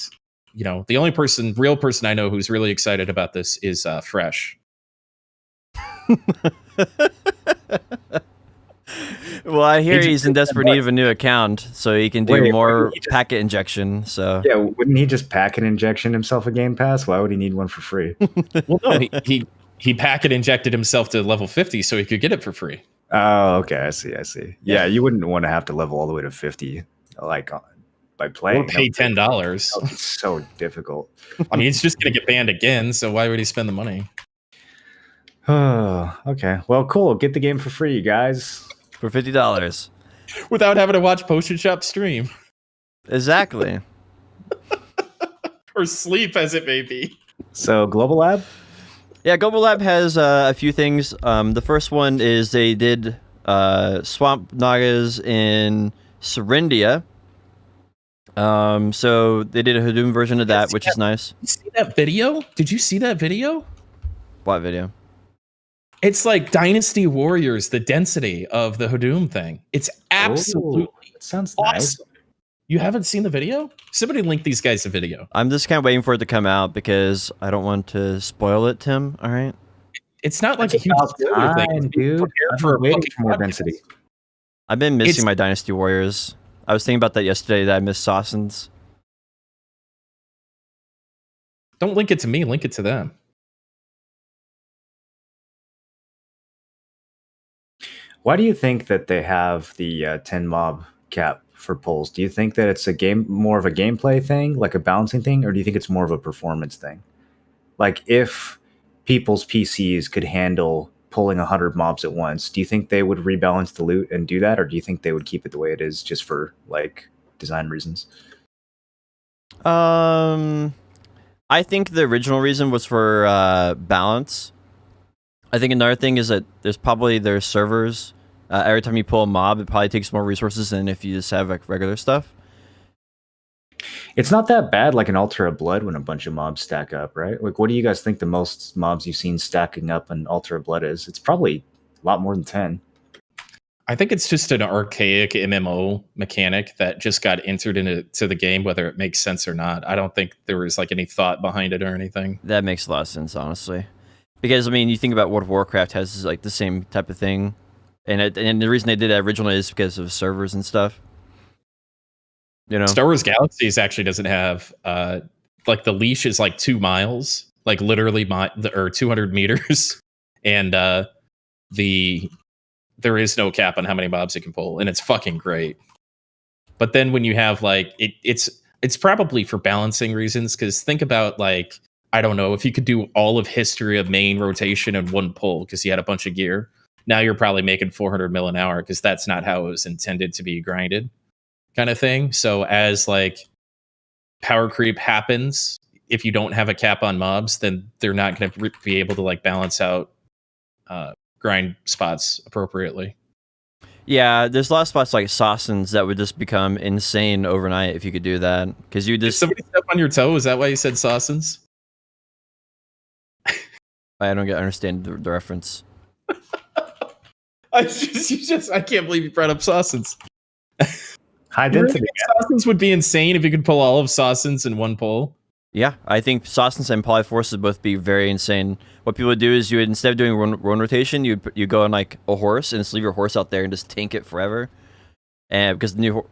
you know, the only real person I know who's really excited about this is Fresh. Well, I hear he's in desperate need of a new account, so he can do more packet injection. So yeah, wouldn't he just packet injection himself a Game Pass? Why would he need one for free? Well, no, he packet injected himself to level 50 so he could get it for free. Oh, okay, I see. Yeah, you wouldn't want to have to level all the way to 50, like by playing. Or pay $10. It's so difficult. I mean, he's just gonna get banned again, so why would he spend the money? Oh, okay. Well, cool. Get the game for free, you guys. For $50. Without having to watch Potion Shop stream. Exactly. Or sleep, as it may be. So Global Lab? Yeah, Global Lab has a few things. The first one is they did Swamp Nagas in Serendia. So they did a Hadoom version of that, which is nice. You see that video? Did you see that video? What video? It's like Dynasty Warriors, the density of the Hadoom thing. It's absolutely it sounds awesome. nice. You haven't seen the video? Somebody link these guys a video. I'm just kind of waiting for it to come out because I don't want to spoil it, Tim. All right. It's not like a huge time, thing, dude. Prepare I'm for waiting fucking for more podcast. density. I've been missing my Dynasty Warriors. I was thinking about that yesterday that I missed Sawsons. Don't link it to me, link it to them. Why do you think that they have the 10 mob cap for polls? Do you think that it's more of a gameplay thing, like a balancing thing, or do you think it's more of a performance thing? Like if people's PCs could handle pulling 100 mobs at once, do you think they would rebalance the loot and do that, or do you think they would keep it the way it is just for like design reasons? I think the original reason was for balance. I think another thing is that there's servers. Every time you pull a mob, it probably takes more resources than if you just have like regular stuff. It's not that bad like an Altar of Blood when a bunch of mobs stack up, right? Like, what do you guys think the most mobs you've seen stacking up in Altar of Blood is? It's probably a lot more than 10. I think it's just an archaic MMO mechanic that just got entered into the game, whether it makes sense or not. I don't think there was like any thought behind it or anything. That makes a lot of sense, honestly. Because, I mean, you think about World of Warcraft has like the same type of thing. And the reason they did that originally is because of servers and stuff. You know? Star Wars Galaxies actually doesn't have, like the leash is like 2 miles, like literally or 200 meters. And there is no cap on how many mobs it can pull. And it's fucking great. But then when you have like, it's probably for balancing reasons. Because think about like, I don't know, if you could do all of history of main rotation in one pull because you had a bunch of gear, now you're probably making 400 mil an hour because that's not how it was intended to be grinded, kind of thing. So as like power creep happens, if you don't have a cap on mobs, then they're not going to be able to like balance out grind spots appropriately. Yeah, there's a lot of spots like Sawsons that would just become insane overnight if you could do that. Because you just... Did somebody step on your toe? Is that why you said Sawsons? I don't understand the reference. I can't believe you brought up Sawsons. High density. Sawsons would be insane if you could pull all of Sawsons in one pull. Yeah, I think Sawsons and Polyforce would both be very insane. What people would do is you would, instead of doing run rotation, you go on like a horse and just leave your horse out there and just tank it forever. And because you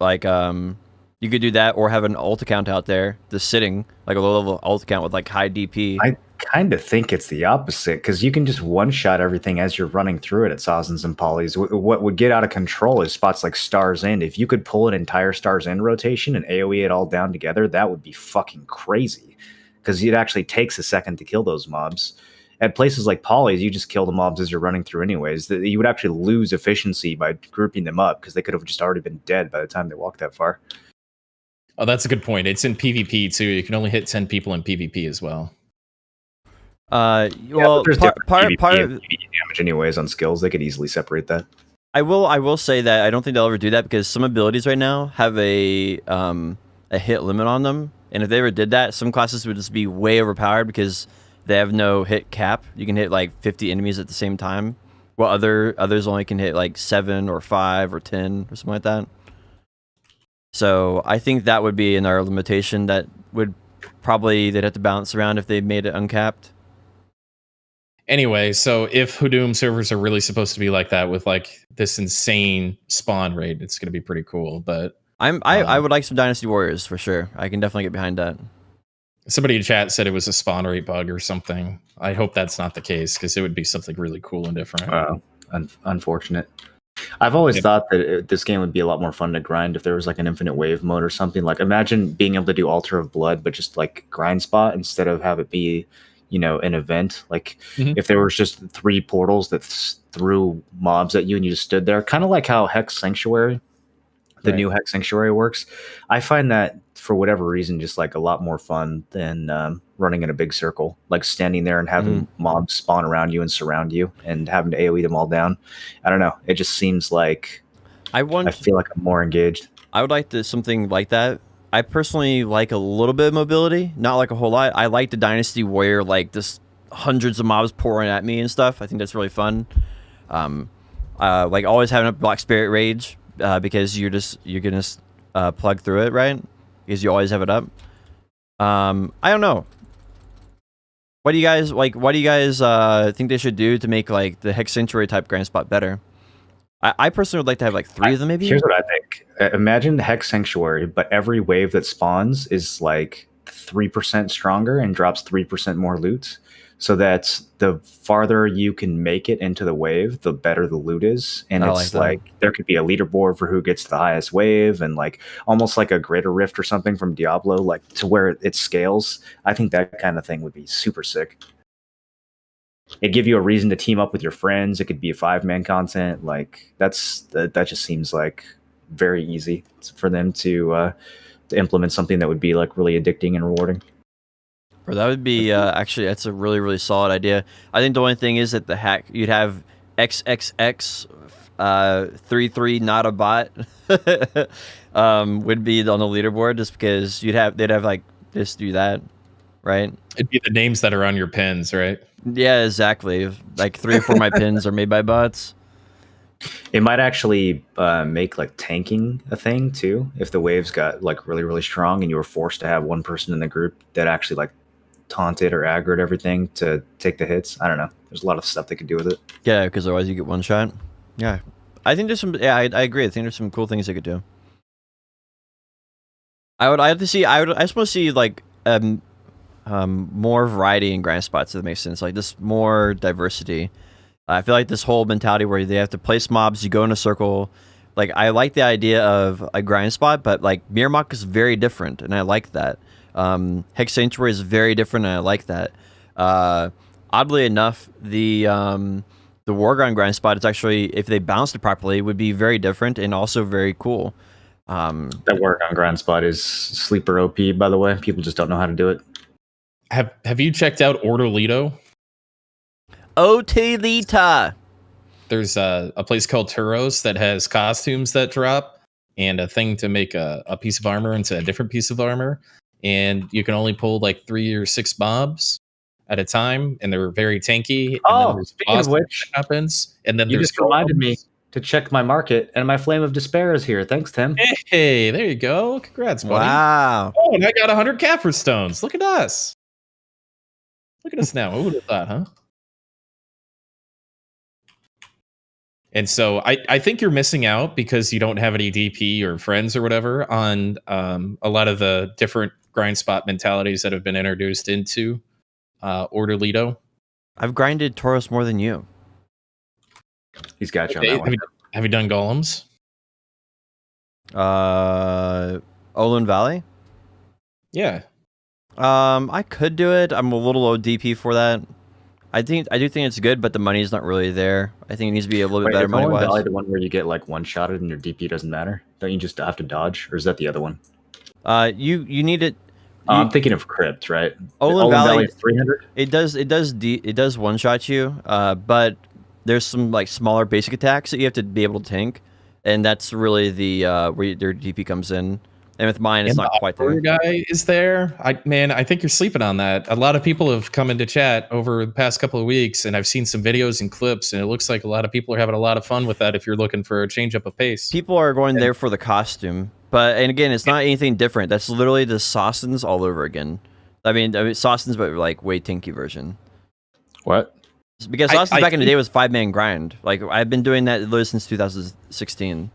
could do that or have an ult account out there just sitting like a low level ult account with like high DP. I kind of think it's the opposite because you can just one-shot everything as you're running through it at Sawsons and Polys. What would get out of control is spots like Star's End. If you could pull an entire Star's End rotation and AoE it all down together, that would be fucking crazy because it actually takes a second to kill those mobs. At places like Polys, you just kill the mobs as you're running through anyways. You would actually lose efficiency by grouping them up because they could have just already been dead by the time they walked that far. Oh, that's a good point. It's in PvP too. You can only hit 10 people in PvP as well. Well, there's part of damage anyways on skills. They could easily separate that. I will say that I don't think they'll ever do that because some abilities right now have a hit limit on them, and if they ever did that, some classes would just be way overpowered because they have no hit cap. You can hit like 50 enemies at the same time, while others only can hit like 7 or 5 or 10 or something like that. So I think that would be another limitation that would they'd have to balance around if they made it uncapped. Anyway, so if Hadoom servers are really supposed to be like that with like this insane spawn rate, it's going to be pretty cool. But I would like some Dynasty Warriors for sure. I can definitely get behind that. Somebody in chat said it was a spawn rate bug or something. I hope that's not the case because it would be something really cool and different. Unfortunate. I've always thought that this game would be a lot more fun to grind if there was like an infinite wave mode or something. Like imagine being able to do Altar of Blood, but just like grind spot instead of have it be, an event. Like if there was just 3 portals that threw mobs at you and you just stood there, kind of like how Hex Sanctuary the new Hex Sanctuary works. I find that for whatever reason, just like a lot more fun than running in a big circle, like standing there and having mobs spawn around you and surround you and having to AoE them all down. I don't know. It just seems like I feel like I'm more engaged. I would like something like that. I personally like a little bit of mobility, not like a whole lot. I like the Dynasty Warrior, like this hundreds of mobs pouring at me and stuff. I think that's really fun. Like always having a Black Spirit Rage. Because you're gonna plug through it, right? Because you always have it up. I don't know. What do you guys like? What do you guys think they should do to make like the Hex Sanctuary type Grand Spot better? I personally would like to have like 3 of them, maybe. Here's what I think. Imagine the Hex Sanctuary, but every wave that spawns is like 3% stronger and drops 3% more loot. So that's the farther you can make it into the wave, the better the loot is. And it's like there could be a leaderboard for who gets the highest wave, and like almost like a Greater Rift or something from Diablo, like to where it scales. I think that kind of thing would be super sick. It'd give you a reason to team up with your friends. It could be a 5-man content. Like that just seems like very easy for them to implement something that would be like really addicting and rewarding. Or that would be actually that's a really, really solid idea. I think the only thing is that the hack you'd have XXX 33 not a bot would be on the leaderboard, just because they'd have like just do that, right? It'd be the names that are on your pins, right? Yeah, exactly. Like 3 or 4 of my pins are made by bots. It might actually make like tanking a thing too. If the waves got like really, really strong and you were forced to have one person in the group that actually like taunted or aggroed everything to take the hits. I don't know. There's a lot of stuff they could do with it. Yeah, because otherwise you get one shot. Yeah, I think there's some. Yeah, I agree. I think there's some cool things they could do. I just want to see like more variety in Grand Spots. If that makes sense. Like just more diversity. I feel like this whole mentality where they have to place mobs, you go in a circle. Like I like the idea of a grind spot, but like Miramok is very different, and I like that. Hex Sanctuary is very different, and I like that. Oddly enough, the Warground grind spot is actually, if they balanced it properly, would be very different and also very cool. That Warground grind spot is sleeper OP, by the way. People just don't know how to do it. Have you checked out Ortolito? Otelita. There's a place called Turos that has costumes that drop and a thing to make a piece of armor into a different piece of armor. And you can only pull like 3 or 6 mobs at a time, and they're very tanky. Oh, and speaking of which, happens, and then you just reminded me to check my market, and my Flame of Despair is here. Thanks, Tim. Hey, there you go. Congrats, buddy. Wow. Oh, and I got 100 Kaffir stones. Look at us. Look at us now. Who would have thought, huh? And so I think you're missing out because you don't have any DP or friends or whatever on a lot of the different grind spot mentalities that have been introduced into Ortolito. I've grinded Tauros more than you. He's got you on that one. Have you done golems? Olin Valley? Yeah. I could do it. I'm a little low DP for that. I do think it's good, but the money's not really there. I think it needs to be a little bit better money wise. Valley, the one where you get like one shotted and your DP doesn't matter? Don't you just have to dodge, or is that the other one? You need it. I'm thinking of Crypt, right? Olin Valley 300. It does one shot you, but there's some like smaller basic attacks that you have to be able to tank, and that's really the where their DP comes in. And with mine, it's not quite there. Guy is there. I think you're sleeping on that. A lot of people have come into chat over the past couple of weeks, and I've seen some videos and clips, and it looks like a lot of people are having a lot of fun with that. If you're looking for a change up of pace, people are going there for the costume, and again, it's not anything different. That's literally the Sostens all over again. I mean Sostens, but like way tanky version. What? Because Sostens back in the day was 5-man grind. Like I've been doing that literally since 2016.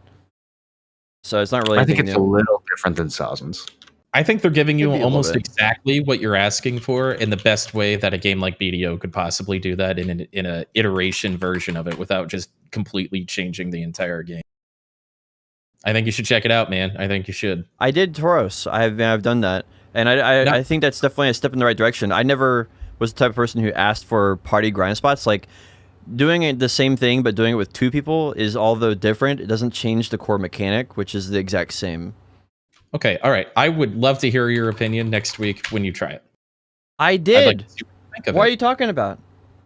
So it's not really. I think it's a little different than Sozens. I think they're giving you almost exactly what you're asking for in the best way that a game like BDO could possibly do that in an iteration version of it without just completely changing the entire game. I think you should check it out, man. I think you should. I did Tauros. I've done that, and I think that's definitely a step in the right direction. I never was the type of person who asked for party grind spots. Like doing it the same thing but doing it with 2 people is, although different, it doesn't change the core mechanic, which is the exact same. Okay, all right. I would love to hear your opinion next week when you try it. I did. I'd like to see what you think of What are it. you talking about?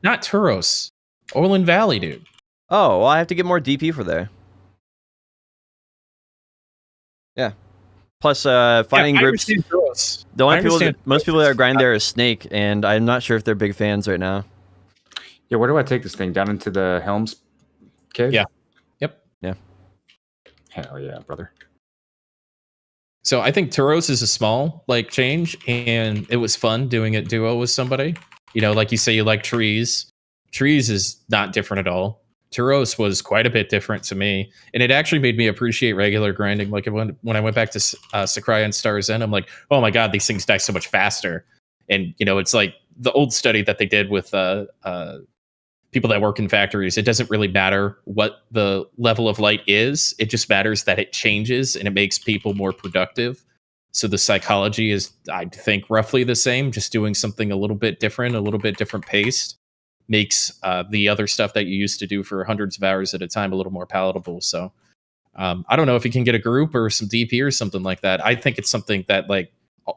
Not Turos. Orland Valley, dude. Oh, well, I have to get more DP for there. Yeah. Plus, finding groups. Turos. The only most people that grind there is Snake, and I'm not sure if they're big fans right now. Yeah, where do I take this thing? Down into the Helms cave? Yeah. Yep. Yeah. Hell yeah, brother. So I think Turos is a small change, and it was fun doing it duo with somebody. You know, like you say, you like trees. Trees is not different at all. Turos was quite a bit different to me, and it actually made me appreciate regular grinding. Like when I went back to Sakurai and Stars End, I'm like, oh my god, these things die so much faster. And you know, it's like the old study that they did with people that work in factories. It doesn't really matter what the level of light is. It just matters that it changes and it makes people more productive. So the psychology is, I think, roughly the same. Just doing something a little bit different paced makes the other stuff that you used to do for hundreds of hours at a time a little more palatable. So I don't know if you can get a group or some DP or something like that. I think it's something that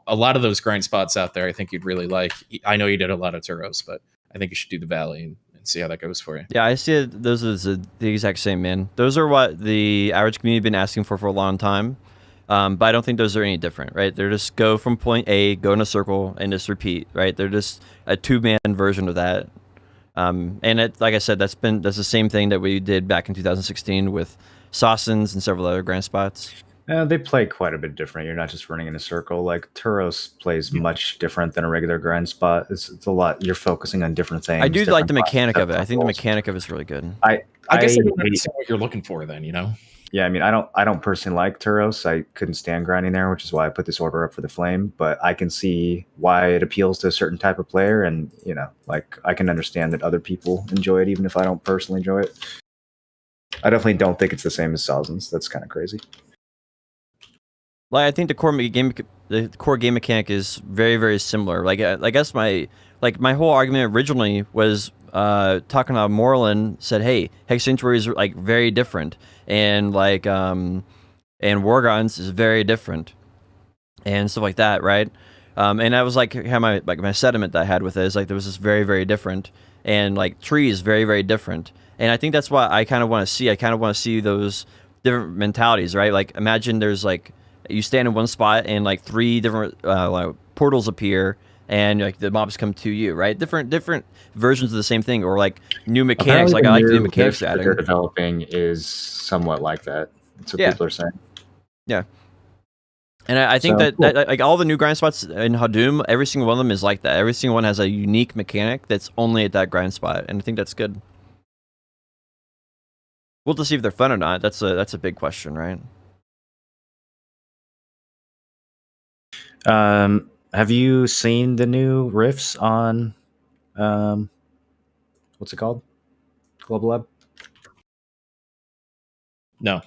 a lot of those grind spots out there, I think you'd really like. I know you did a lot of Turos, but I think you should do the Valley and see how that goes for you. Yeah, I see it. Those are the exact same, man. Those are what the average community has been asking for a long time. But I don't think those are any different, right? They're just go from point A, go in a circle, and just repeat, right? They're just a 2-man version of that. And it, like I said, that's the same thing that we did back in 2016 with Sawsons and several other grand spots. They play quite a bit different. You're not just running in a circle. Like Turos plays much different than a regular grind spot. It's a lot. You're focusing on different things. I do like the different mechanic of it. I concepts, think the roles. mechanic of it is really good. I guess I don't understand what you're looking for then, you know? Yeah, I mean, I don't personally like Turos. I couldn't stand grinding there, which is why I put this order up for the Flame. But I can see why it appeals to a certain type of player, and you know, like I can understand that other people enjoy it, even if I don't personally enjoy it. I definitely don't think it's the same as Sawsons. That's kind of crazy. Like, I think the core game mechanic is very, very similar. Like, I guess my whole argument originally was talking about Moreland said, hey, Hex Sanctuary is like very different, and and Wargons is very different, and stuff like that, right? And that was like how my sentiment that I had with it is like there was this very, very different, and like Tree is very, very different, and I think that's what I kind of want to see. I kind of want to see those different mentalities, right? Like imagine there's like you stand in one spot and like 3 different portals appear, and like the mobs come to you, right? Different versions of the same thing, or like new mechanics. Apparently like I like the new the mechanics that adding. they're developing is somewhat like that. That's what people are saying. Yeah. And I think that like all the new grind spots in Hadum, every single one of them is like that. Every single one has a unique mechanic that's only at that grind spot, and I think that's good. We'll just see if they're fun or not. That's a big question, right? Have you seen the new riffs on what's it called? Global Lab? No.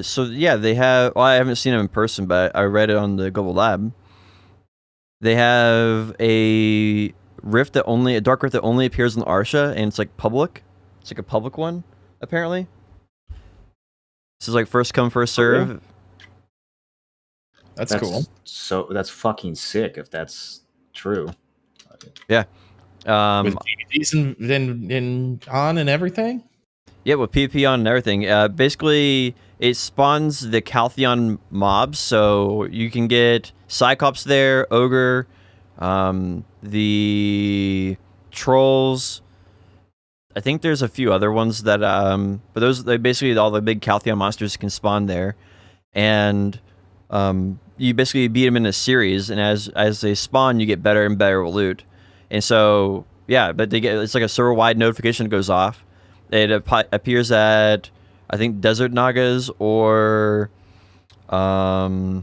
So yeah, they have. Well, I haven't seen them in person, but I read it on the Global Lab. They have a dark rift that only appears in Arsha, and it's like public. It's like a public one, apparently. This is like first come, first serve. Okay. That's cool. So that's fucking sick if that's true. Yeah. With DVDs and on and everything? Yeah, with PvP on and everything. Basically, it spawns the Calthion mobs, so you can get Cyclops there, Ogre, the Trolls. I think there's a few other ones that, but they basically all the big Calthion monsters can spawn there, and you basically beat them in a series, and as they spawn, you get better and better loot, and so yeah, but it's like a server-wide notification that goes off. It appears at, I think, Desert Nagas or That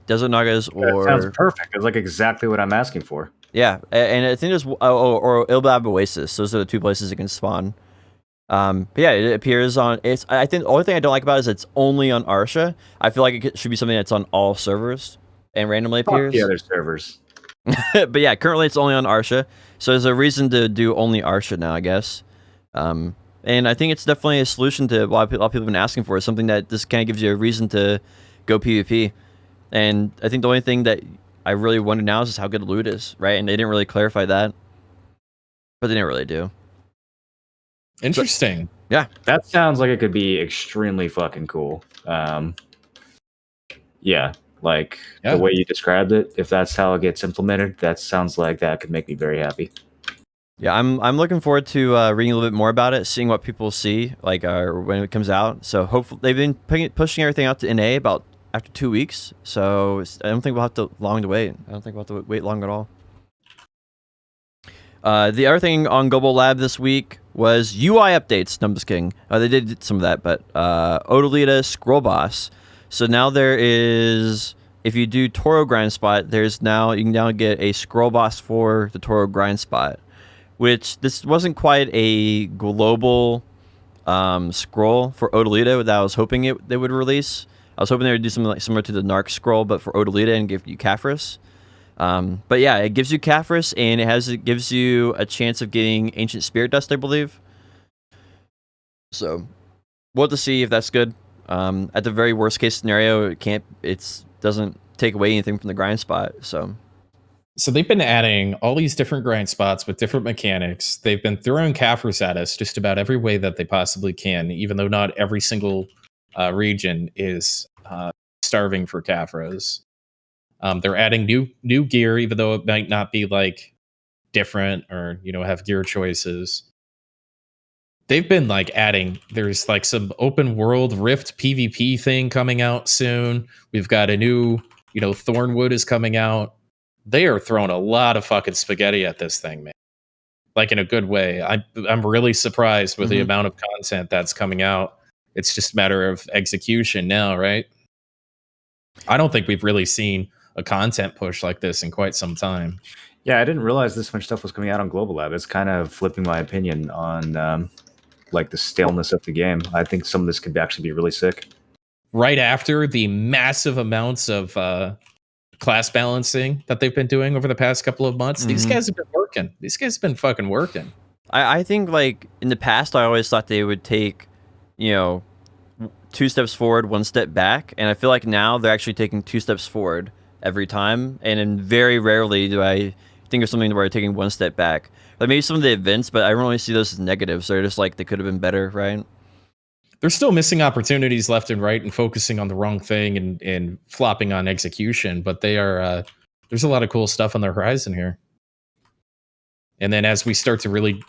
sounds perfect. It's like exactly what I'm asking for. Yeah, and I think there's or Ilbab Oasis. Those are the 2 places it can spawn. But yeah, it appears on. I think the only thing I don't like about it is it's only on Arsha. I feel like it should be something that's on all servers and randomly appears. Fuck the other servers. But yeah, currently it's only on Arsha, so there's a reason to do only Arsha now, I guess. And I think it's definitely a solution to what a lot of people have been asking for. It's something that just kind of gives you a reason to go PvP. And I think the only thing that I really wonder now is just how good loot is, right? And they didn't really clarify that, but they didn't really do. Interesting. So, yeah, that sounds like it could be extremely fucking cool. Yeah, like the way you described it, if that's how it gets implemented, that sounds like that could make me very happy. Yeah, I'm looking forward to reading a little bit more about it, seeing what people see, like when it comes out. So hopefully they've been pushing everything out to NA about after 2 weeks. So I don't think we'll have to long to wait. I don't think we'll have to wait long at all. The other thing on Global Lab this week was UI updates. No, I'm just kidding. They did some of that, but Odalita Scroll Boss. So now there is, if you do Toro Grind Spot, you can now get a Scroll Boss for the Toro Grind Spot, which this wasn't quite a global scroll for Odalita that I was hoping they would release. I was hoping they would do something like similar to the Narc scroll, but for Odalita and give you Caphras. But yeah, it gives you Caphras, and it gives you a chance of getting Ancient Spirit Dust, I believe. So we'll have to see if that's good. At the very worst case scenario, it doesn't take away anything from the grind spot. So they've been adding all these different grind spots with different mechanics. They've been throwing Caphras at us just about every way that they possibly can, even though not every single region is starving for Caphras. They're adding new gear, even though it might not be like different or have gear choices. They've been like adding. There's like some open world Rift PvP thing coming out soon. We've got a new Thornwood is coming out. They are throwing a lot of fucking spaghetti at this thing, man. Like in a good way. I'm really surprised with the amount of content that's coming out. It's just a matter of execution now, right? I don't think we've really seen a content push like this in quite some time. Yeah, I didn't realize this much stuff was coming out on Global Lab. It's kind of flipping my opinion on like the staleness of the game. I think some of this could actually be really sick. Right after the massive amounts of class balancing that they've been doing over the past couple of months, these guys have been working. These guys have been fucking working. I think like in the past, I always thought they would take, 2 steps forward, 1 step back. And I feel like now they're actually taking 2 steps forward every time. And then very rarely do I think of something where they're taking 1 step back. Like maybe some of the events, but I don't really see those as negatives. They're just like they could have been better, right? They're still missing opportunities left and right and focusing on the wrong thing and flopping on execution. But they are there's a lot of cool stuff on the horizon here. And then as we start to really,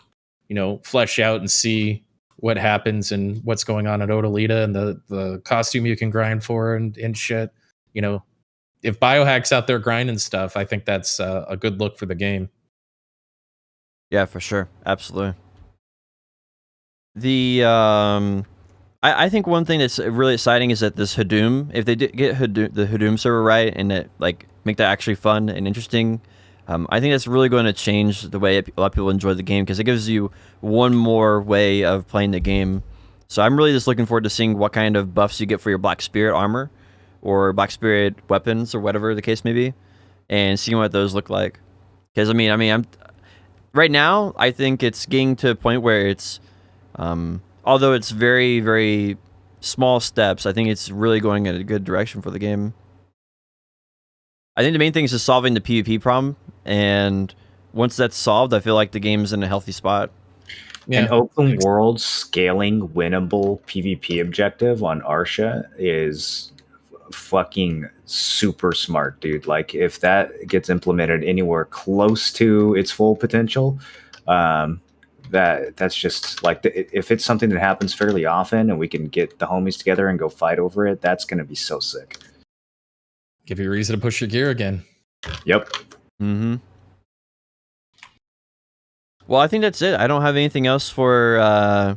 flesh out and see what happens and what's going on at Odalita and the costume you can grind for and shit, if Biohack's out there grinding stuff, I think that's a good look for the game. Yeah, for sure. Absolutely. I think one thing that's really exciting is that this Hadoom, if they did get the Hadoom server right and it like make that actually fun and interesting, I think that's really going to change the way a lot of people enjoy the game because it gives you one more way of playing the game. So I'm really just looking forward to seeing what kind of buffs you get for your Black Spirit armor or Black Spirit weapons or whatever the case may be, and seeing what those look like. Because I'm right now, I think it's getting to a point where it's, although it's very, very small steps, I think it's really going in a good direction for the game. I think the main thing is just solving the PvP problem, and once that's solved, I feel like the game's in a healthy spot. Yeah. An open world scaling winnable PvP objective on Arsha is fucking super smart, dude. Like if that gets implemented anywhere close to its full potential, that's just like if it's something that happens fairly often and we can get the homies together and go fight over it, that's going to be so sick. Give you a reason to push your gear again. Yep. Well, I think that's it. I don't have anything else for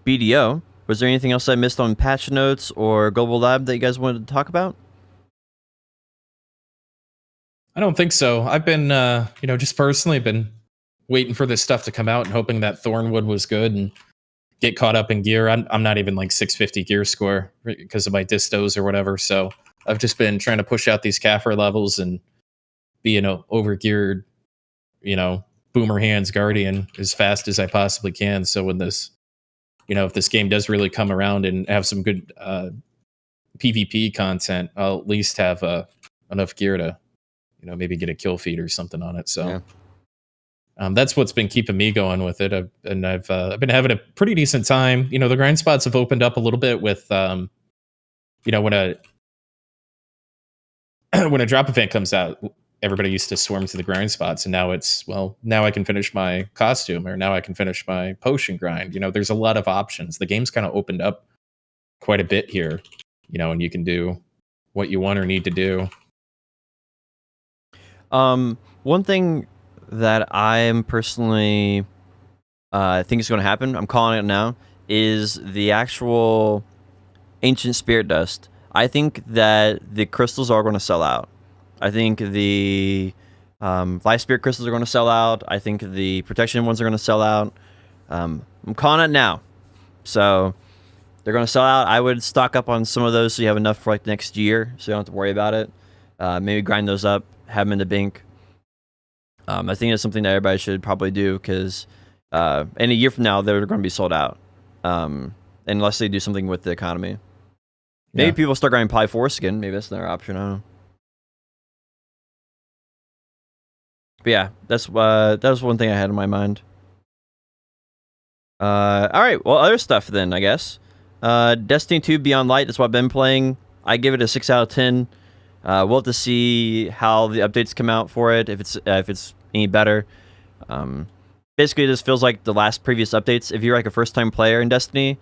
BDO. Was there anything else I missed on patch notes or Global Lab that you guys wanted to talk about? I don't think so. I've been, just personally been waiting for this stuff to come out and hoping that Thornwood was good and get caught up in gear. I'm not even like 650 gear score because of my distos or whatever. So I've just been trying to push out these Caphra levels and be an overgeared, boomer hands guardian as fast as I possibly can. So when this, if this game does really come around and have some good PvP content, I'll at least have enough gear to, maybe get a kill feed or something on it. So that's what's been keeping me going with it. I've been having a pretty decent time. The grind spots have opened up a little bit with, when a when a drop event comes out, everybody used to swarm to the grind spots, and now it's, now I can finish my costume, or now I can finish my potion grind. There's a lot of options. The game's kind of opened up quite a bit here, and you can do what you want or need to do. One thing that I am personally think is going to happen, I'm calling it now, is the actual ancient spirit dust. I think that the crystals are going to sell out. I think the life spirit crystals are going to sell out. I think the protection ones are going to sell out. I'm calling it now. So they're going to sell out. I would stock up on some of those so you have enough for like next year, so you don't have to worry about it. Maybe grind those up, have them in the bank. I think it's something that everybody should probably do, because in a year from now, they're going to be sold out. Unless they do something with the economy. Maybe people start grinding Polyforce again. Maybe that's another option. I don't know. But yeah, that was one thing I had in my mind. All right, well, other stuff then, I guess. Destiny 2 Beyond Light, that's what I've been playing. I give it a 6 out of 10. We'll have to see how the updates come out for it, if it's any better. Basically, this feels like the last previous updates. If you're like a first-time player in Destiny,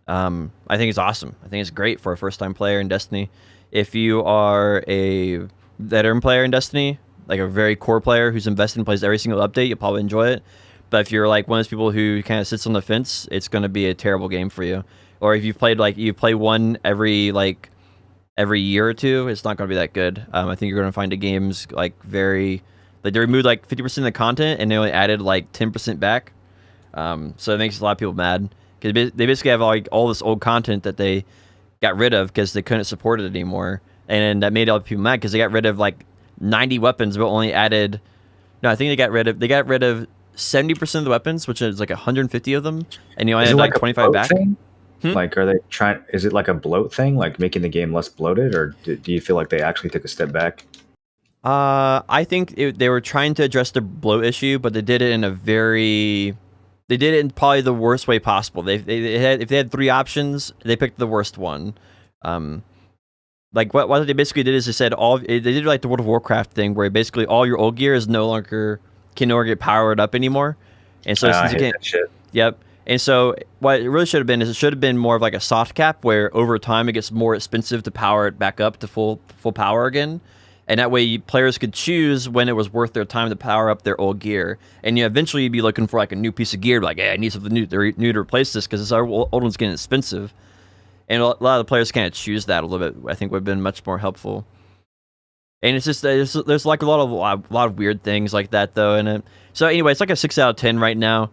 I think it's awesome. I think it's great for a first-time player in Destiny. If you are a veteran player in Destiny, like a very core player who's invested and plays every single update, you'll probably enjoy it. But if you're like one of those people who kind of sits on the fence, it's going to be a terrible game for you. Or if you've played you play one every year or two, it's not going to be that good. I think you're going to find the games they removed 50% of the content and they only added 10% back. So it makes a lot of people mad, because they basically have all this old content that they got rid of because they couldn't support it anymore, and that made a lot of people mad because they got rid of 90 weapons, but only added. No, I think they got rid of 70% of the weapons, which is 150 of them, and you only added 25 back. Are they trying? Is it like a bloat thing, making the game less bloated, or do you feel like they actually took a step back? I think they were trying to address the bloat issue, but they did it in probably the worst way possible. If they had 3 options, they picked the worst one. What they basically did is they said they did the World of Warcraft thing, where basically all your old gear is can no longer get powered up anymore, and so since you can't, yep. And so what it really should have been is it should have been more of a soft cap, where over time it gets more expensive to power it back up to full power again. And that way players could choose when it was worth their time to power up their old gear. And eventually you'd be looking for a new piece of gear, hey, I need something new to replace this, because our old one's getting expensive. And a lot of the players kind of choose that a little bit. I think would have been much more helpful. And it's just there's a lot of weird things like that though in it. So anyway, it's a 6 out of 10 right now.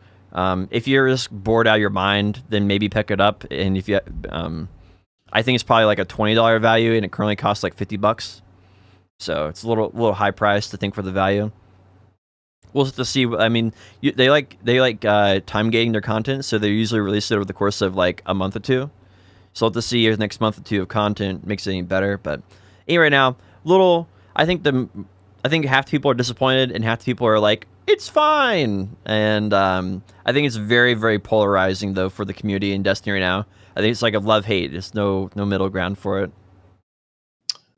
If you're just bored out of your mind, then maybe pick it up. And if you, I think it's probably a $20 value, and it currently costs $50. So it's a little high price to think for the value. We'll have to see. I mean, they like time gating their content, so they usually release it over the course of a month or two. So we'll have to see if the next month or two of content makes it any better. But anyway, right now, I think half the people are disappointed and half the people are it's fine. And I think it's very, very polarizing though for the community in Destiny right now. I think it's a love-hate. There's no middle ground for it.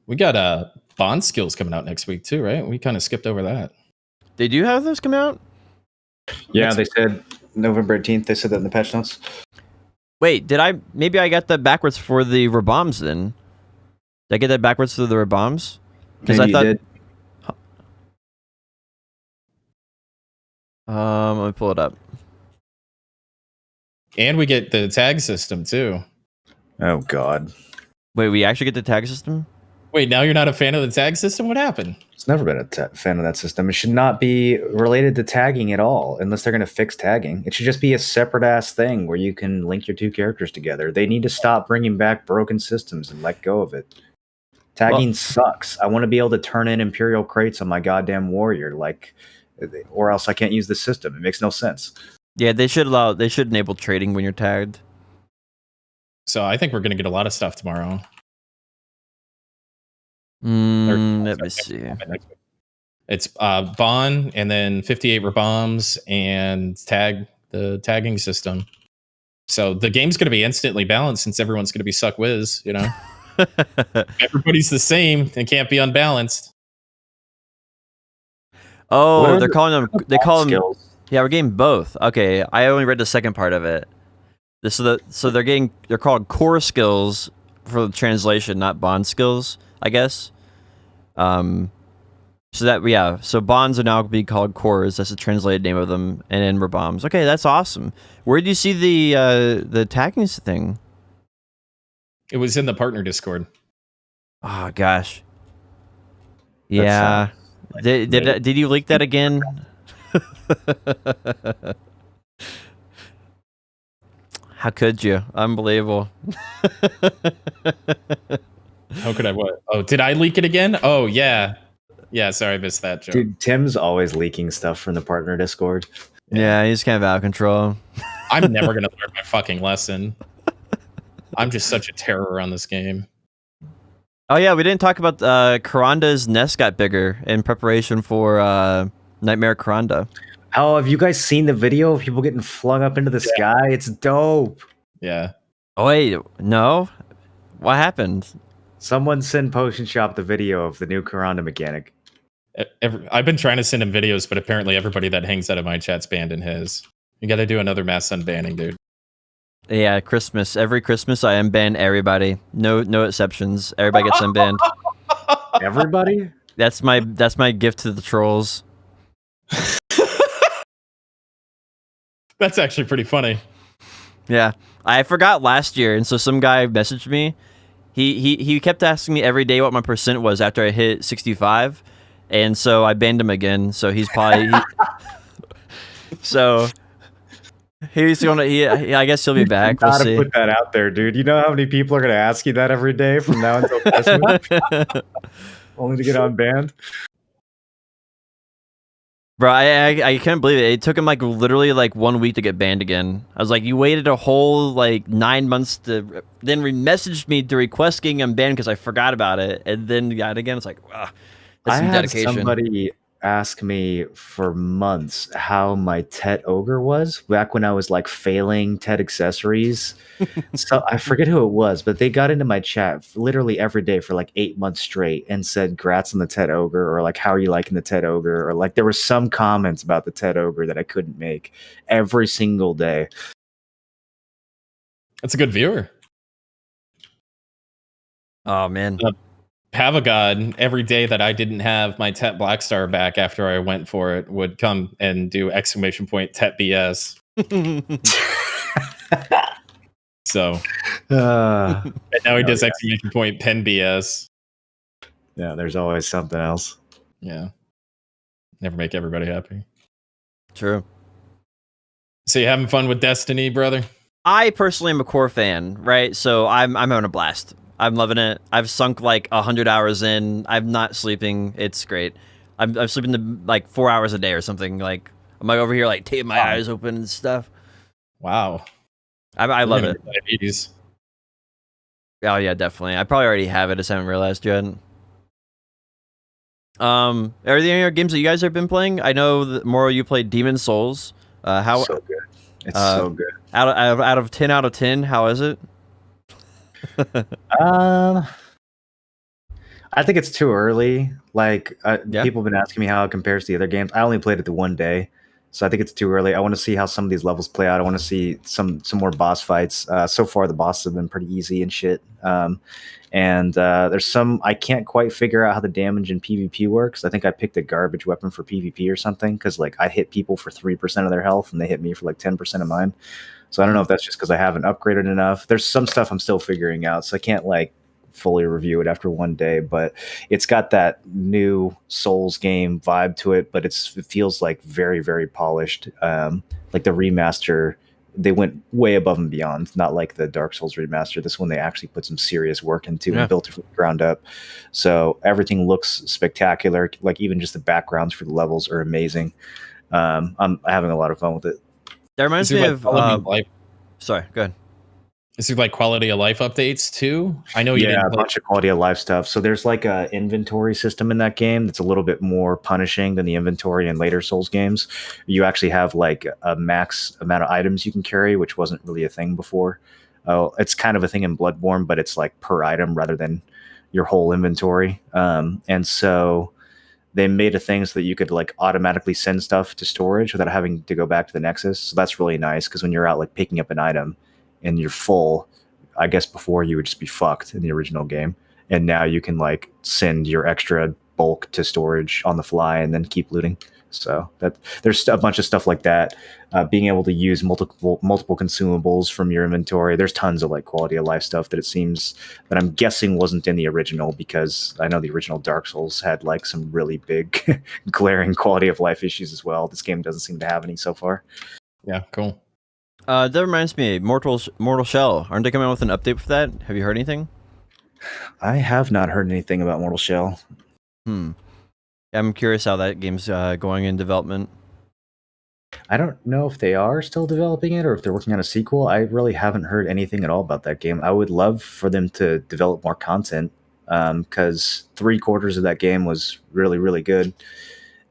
We got bond skills coming out next week too, right? We kind of skipped over that. They do have those come out? Yeah, they said November 18th. They said that in the patch notes. Wait, maybe I got that backwards for the Rebombs then? Did I get that backwards for the Rebombs? Because I thought you did. Let me pull it up. And we get the tag system too. Oh God. Wait, we actually get the tag system? Wait, now you're not a fan of the tag system? What happened? It's never been a fan of that system. It should not be related to tagging at all, unless they're going to fix tagging. It should just be a separate ass thing where you can link your 2 characters together. They need to stop bringing back broken systems and let go of it. Tagging sucks. I want to be able to turn in Imperial crates on my goddamn warrior, or else I can't use the system. It makes no sense. Yeah, they should enable trading when you're tagged. So I think we're gonna get a lot of stuff tomorrow. Let me see. It's Bond and then 58 bombs and the tagging system. So the game's going to be instantly balanced since everyone's going to be suck whiz, you know. Everybody's the same and can't be unbalanced. Oh, they call them skills? Yeah, we're getting both. Okay, I only read the second part of it. So they're called core skills for the translation, not bond skills, I guess. So bonds are now being called cores. That's the translated name of them, and then we're bombs. Okay, that's awesome. Where did you see the tagging thing? It was in the partner Discord. Oh gosh. Yeah. Did you leak that again? How could you? Unbelievable. How could I what? Oh, did I leak it again? Oh yeah. Yeah, sorry, I missed that joke. Dude, Tim's always leaking stuff from the partner Discord. Yeah, he's kind of out of control. I'm never gonna learn my fucking lesson. I'm just such a terror on this game. Oh yeah, we didn't talk about Karanda's nest got bigger in preparation for Nightmare Karanda. Oh, have you guys seen the video of people getting flung up into the sky? It's dope. Yeah. Oh wait, no? What happened? Someone send Potion Shop the video of the new Karanda mechanic. I've been trying to send him videos, but apparently everybody that hangs out of my chat's banned in his. You got to do another mass unbanning, dude. Yeah, Christmas. Every Christmas, I unban everybody. No exceptions. Everybody gets unbanned. Everybody? That's my gift to the trolls. That's actually pretty funny. Yeah, I forgot last year, and so some guy messaged me. He kept asking me every day what my percent was after I hit 65, and so I banned him again. So he's probably so he's gonna. I guess he'll be back. We'll see. Put that out there, dude. You know how many people are gonna ask you that every day from now until Christmas, only to get unbanned. Bro, I can't believe it. It took him literally 1 week to get banned again. I was like, you waited a whole 9 months to then messaged me to request getting unbanned because I forgot about it, and then got it again. It's like, that's some dedication. I had somebody ask me for months how my Tet Ogre was back when I was failing Tet accessories. So I forget who it was, but they got into my chat literally every day for 8 months straight and said, "Grats on the Tet Ogre," or how are you liking the Tet Ogre? Or there were some comments about the Tet Ogre that I couldn't make every single day. That's a good viewer. Oh man. Pavagod, every day that I didn't have my Tet Blackstar back after I went for it, would come and do ! Tet BS. So and now he does ! Pen BS. Yeah, there's always something else. Yeah. Never make everybody happy. True. So you having fun with Destiny, brother? I personally am a core fan, right? So I'm having a blast. I'm loving it. I've sunk 100 hours in. I'm not sleeping. It's great. I'm sleeping 4 hours a day or something. I'm over here taping my eyes open and stuff. Wow. I love it. Diabetes. Oh yeah, definitely. I probably already have it. I just haven't realized yet. Are there any other games that you guys have been playing? I know that Moro, you played Demon Souls. How so good. It's so good. Out of 10 out of 10, how is it? I think it's too early. People have been asking me how it compares to the other games. I only played it the one day, so I think it's too early. I want to see how some of these levels play out. I want to see some more boss fights. So far, the bosses have been pretty easy and shit. And there's some I can't quite figure out how the damage in PvP works. I think I picked a garbage weapon for PvP or something because I hit people for 3% of their health and they hit me for 10% of mine. So I don't know if that's just because I haven't upgraded enough. There's some stuff I'm still figuring out, so I can't fully review it after one day. But it's got that new Souls game vibe to it, but it feels very, very polished. The remaster they went way above and beyond. Not like the Dark Souls remaster. This one they actually put some serious work into and built it from the ground up. So everything looks spectacular. Like even just the backgrounds for the levels are amazing. I'm having a lot of fun with it. That reminds me of. Sorry, go ahead. Is there like quality of life updates too? I know you didn't a bunch of quality of life stuff. So there's like a inventory system in that game that's a little bit more punishing than the inventory in later Souls games. You actually have like a max amount of items you can carry, which wasn't really a thing before. It's kind of a thing in Bloodborne, but it's like per item rather than your whole inventory. And so they made a thing so that you could like automatically send stuff to storage without having to go back to the Nexus. So that's really nice because when you're out like picking up an item and you're full, I guess before you would just be fucked in the original game. And now you can like send your extra bulk to storage on the fly and then keep looting. So that there's a bunch of stuff like that. Being able to use multiple consumables from your inventory. There's tons of like quality of life stuff that it seems that I'm guessing wasn't in the original, because I know the original Dark Souls had like some really big glaring quality of life issues as well. This game doesn't seem to have any so far. Yeah, cool. That reminds me, Mortal Shell. Aren't they coming out with an update for that? Have you heard anything? I have not heard anything about Mortal Shell. Yeah, I'm curious how that game's going in development. I don't know if they are still developing it or if they're working on a sequel. I really haven't heard anything at all about that game. I would love for them to develop more content, because 3/4 of that game was really, really good.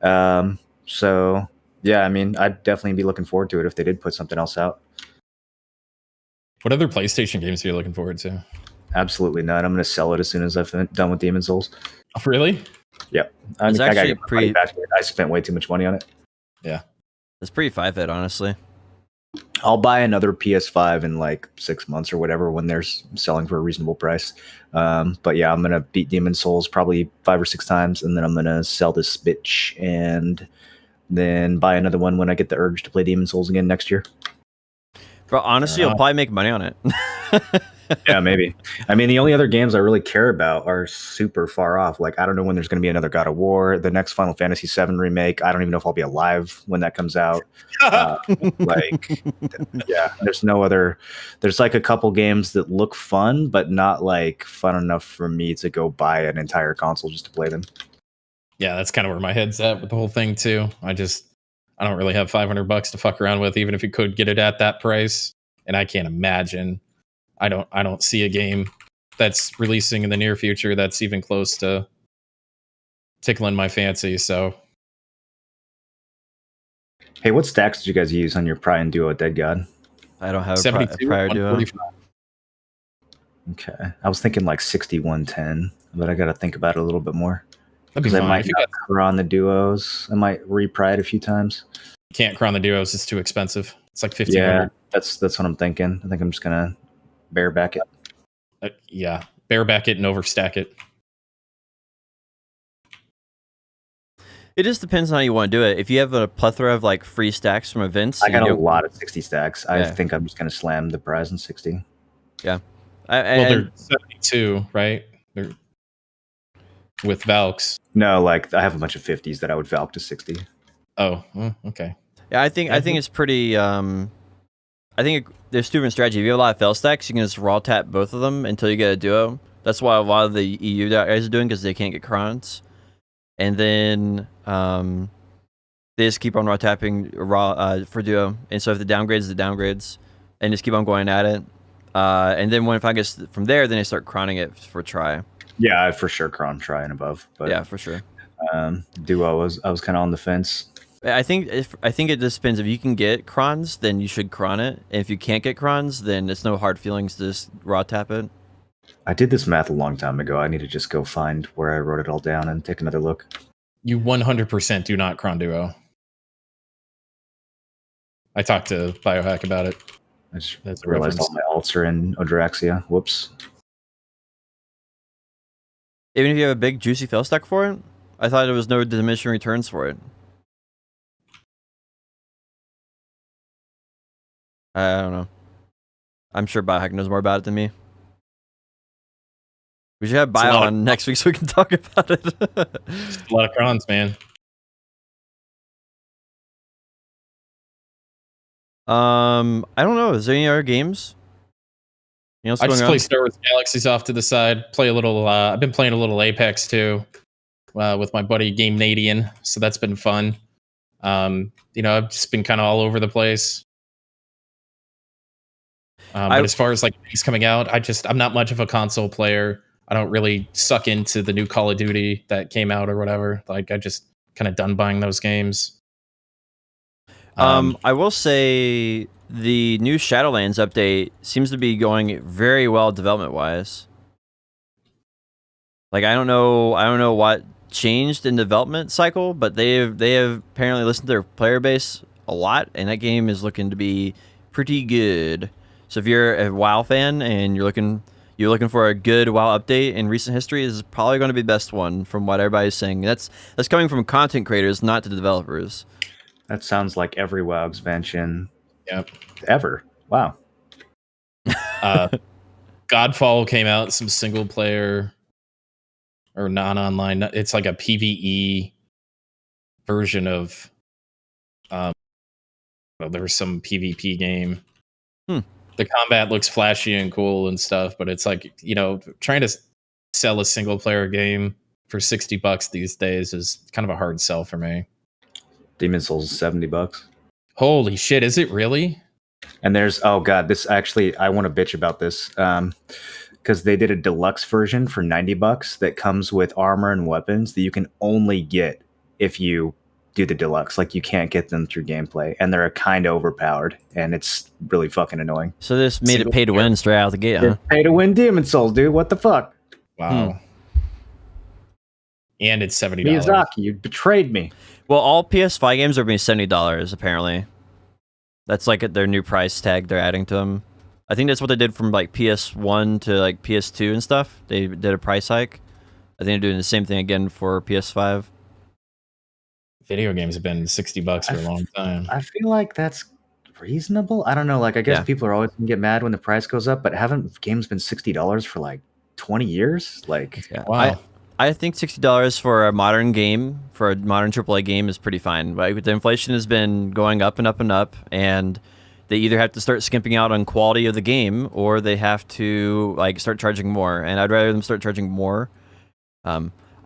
So, yeah, I mean, I'd definitely be looking forward to it if they did put something else out. What other PlayStation games are you looking forward to? Absolutely none. I'm going to sell it as soon as I'm done with Demon's Souls. Oh, really? Yep. I got to get my money back. I spent way too much money on it. Yeah. It's pretty 5-hit, honestly. I'll buy another PS5 in like 6 months or whatever when they're selling for a reasonable price. But yeah, I'm going to beat Demon's Souls probably 5 or 6 times, and then I'm going to sell this bitch and then buy another one when I get the urge to play Demon's Souls again next year. Bro, honestly, you'll probably make money on it. Yeah, maybe. I mean, the only other games I really care about are super far off. Like, I don't know when there's going to be another God of War, the next Final Fantasy VII remake. I don't even know if I'll be alive when that comes out. Yeah, there's no other. There's like a couple games that look fun, but not like fun enough for me to go buy an entire console just to play them. Yeah, that's kind of where my head's at with the whole thing too. I don't really have $500 to fuck around with, even if you could get it at that price. And I can't imagine. I don't see a game that's releasing in the near future that's even close to tickling my fancy. So, hey, what stacks did you guys use on your Pry and Duo at Dead God? I don't have 72, a prior Duo. Okay, I was thinking like 6110, but I got to think about it a little bit more. That'd be I fine. might not cron the duos. I might re-pry it a few times. You can't cron the duos; it's too expensive. It's like $1,500. Yeah, that's what I'm thinking. I think I'm just gonna bareback it. Yeah, bareback it and overstack it. It just depends on how you want to do it. If you have a plethora of like free stacks from events, I got a lot of 60 stacks. I think I'm just gonna slam the prize in 60. Yeah. They're 72, right? They're with Valks. No, like I have a bunch of 50s that I would Valk to 60. Oh, okay. Yeah, I think it's pretty. I think there's two different strategies. If you have a lot of fail stacks, you can just raw tap both of them until you get a duo. That's why a lot of the EU guys are doing, because they can't get crons. And then they just keep on raw tapping for duo. And so if the downgrades, the downgrades, and just keep on going at it. And then when if I get from there, then they start croning it for try. Yeah, I for sure cron try and above. But yeah, for sure. Duo I was kind of on the fence. I think it just depends. If you can get crons, then you should cron it. And if you can't get crons, then it's no hard feelings to just raw tap it. I did this math a long time ago. I need to just go find where I wrote it all down and take another look. You 100% do not cron duo. I talked to Biohack about it. I just realized all my alts are in Odraxia. Whoops. Even if you have a big juicy fail stack for it? I thought there was no diminishing returns for it. I don't know. I'm sure Biohack knows more about it than me. We should have Bio on next week so we can talk about it. It's a lot of crons, man. I don't know. Is there any other games? Anything else I going just on? play Star Wars Galaxies off to the side. Play a little. I've been playing a little Apex too, with my buddy Game Nadian. So that's been fun. I've just been kind of all over the place. But as far as like things coming out, I'm not much of a console player. I don't really suck into the new Call of Duty that came out or whatever. Like I just kind of done buying those games. I will say the new Shadowlands update seems to be going very well development wise. Like I don't know what changed in development cycle, but they have apparently listened to their player base a lot, and that game is looking to be pretty good. So if you're a WoW fan and you're looking for a good WoW update in recent history, this is probably going to be the best one from what everybody's saying. That's coming from content creators, not the developers. That sounds like every WoW expansion ever. Wow. Godfall came out, some single player or non-online. It's like a PvE version of there's some PvP game. The combat looks flashy and cool and stuff, but it's like, trying to sell a single player game for $60 these days is kind of a hard sell for me. Demon's Souls is $70. Holy shit, is it really? And there's I want to bitch about this because they did a deluxe version for $90 that comes with armor and weapons that you can only get if you do the deluxe. Like you can't get them through gameplay, and they're kind of overpowered, and it's really fucking annoying. So this made it pay to win straight out of the gate, huh? Pay to win Demon's Souls, dude. What the fuck? Wow. And it's $70. Miyazaki, you betrayed me. Well, all PS5 games are being $70 apparently. That's like their new price tag they're adding to them. I think that's what they did from like PS1 to like PS2 and stuff. They did a price hike. I think they're doing the same thing again for PS5. Video games have been $60 for a long time. I feel like that's reasonable. I don't know. Like, I guess people are always going to get mad when the price goes up, but haven't games been $60 for like 20 years? Like, wow. I think $60 for a modern game, for a modern AAA game, is pretty fine. Like, the inflation has been going up and up and up, and they either have to start skimping out on quality of the game, or they have to like start charging more. And I'd rather them start charging more.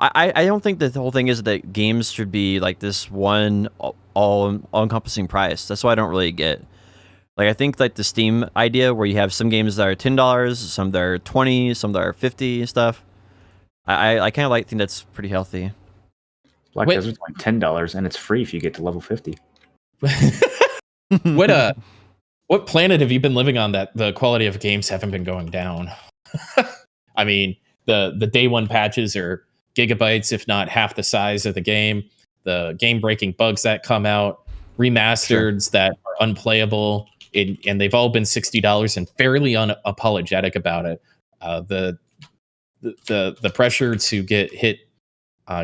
I don't think that the whole thing is that games should be like this one all-encompassing price. That's why I don't really get. Like, I think like the Steam idea where you have some games that are $10, some that are $20, some that are $50 and stuff. I kind of think that's pretty healthy. Black Desert's like $10, and it's free if you get to level 50. What planet have you been living on that the quality of games haven't been going down? I mean, the day one patches are gigabytes, if not half the size of the game. The game-breaking bugs that come out, remasters that are unplayable, and they've all been $60 and fairly unapologetic about it. The pressure to get hit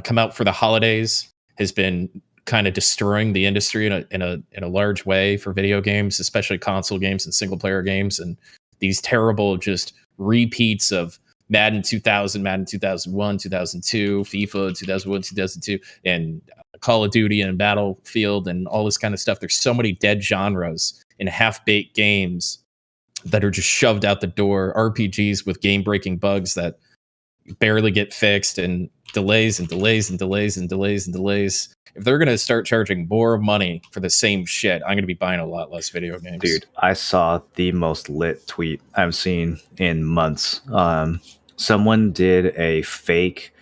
come out for the holidays has been kind of destroying the industry in a large way for video games, especially console games and single player games, and these terrible just repeats of Madden 2000, Madden 2001, 2002, FIFA 2001, 2002, and Call of Duty and Battlefield and all this kind of stuff. There's so many dead genres and half-baked games that are just shoved out the door. RPGs with game-breaking bugs that barely get fixed, and delays and delays and delays and delays and delays. If they're going to start charging more money for the same shit, I'm going to be buying a lot less video games. Dude, I saw the most lit tweet I've seen in months. Someone did a fake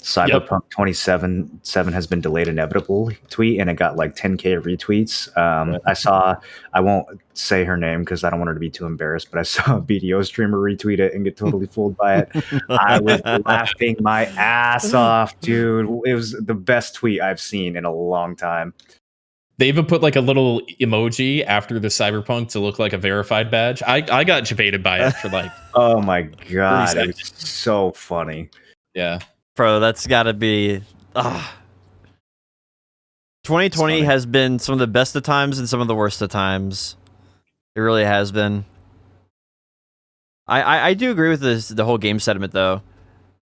Cyberpunk 2077 has been delayed inevitable tweet, and it got like 10K retweets. I won't say her name because I don't want her to be too embarrassed, but I saw a BDO streamer retweet it and get totally fooled by it. I was laughing my ass off, dude. It was the best tweet I've seen in a long time. They even put like a little emoji after the Cyberpunk to look like a verified badge. I got debated by it for like oh my god, it was so funny. Yeah. Bro, that's got to be... 2020 has been some of the best of times and some of the worst of times. It really has been. I do agree with the whole game sentiment, though.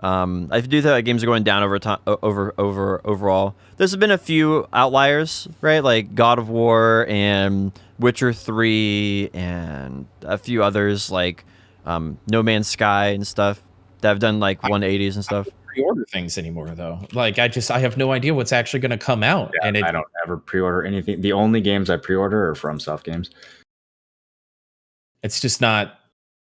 I do think that games are going down over time, overall. There's been a few outliers, right? Like God of War and Witcher 3 and a few others like No Man's Sky and stuff that have done like 180s and stuff. Pre-order things anymore though. Like I have no idea what's actually going to come out, Yeah, and I don't ever pre-order anything. The only games I pre-order are FromSoft games. it's just not.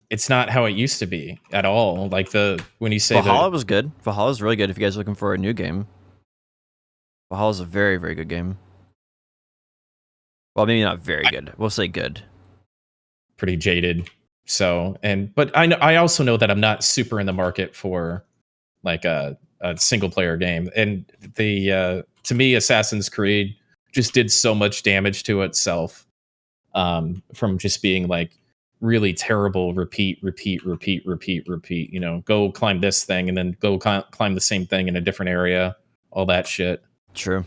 It's not how it used to be at all. Like when you say Valhalla was good. Valhalla's really good if you guys are looking for a new game. Valhalla's a very, very good game. Well, maybe not very good. We'll say good. pretty jaded. So but I also know that I'm not super in the market for like a single player game. And to me, Assassin's Creed just did so much damage to itself from just being like really terrible repeat, go climb this thing and then go climb the same thing in a different area, all that shit. True.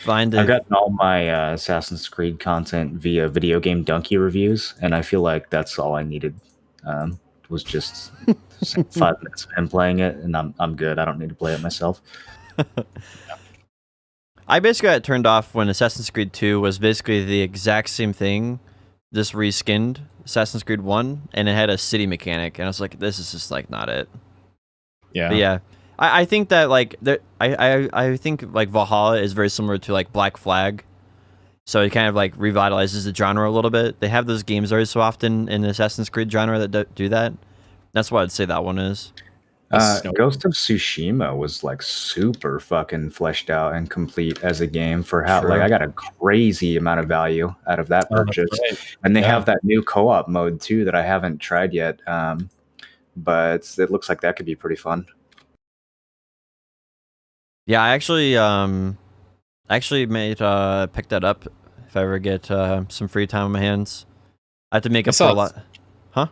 I've gotten all my Assassin's Creed content via video game donkey reviews, and I feel like that's all I needed. Was just 5 minutes of him playing it, and I'm good. I don't need to play it myself. I basically got turned off when Assassin's Creed 2 was basically the exact same thing, just reskinned Assassin's Creed 1, and it had a city mechanic, and I was like, this is just like not it. Yeah. But yeah. I think that like I think like Valhalla is very similar to like Black Flag, so it kind of like revitalizes the genre a little bit. They have those games every so often in the Assassin's Creed genre that do that. That's what I'd say that one is. Ghost of Tsushima was like super fucking fleshed out and complete as a game for how like I got a crazy amount of value out of that purchase. Right. And they have that new co-op mode too that I haven't tried yet, but it looks like that could be pretty fun. Yeah, I actually may pick that up if I ever get some free time on my hands. I have to make up for a lot. Huh?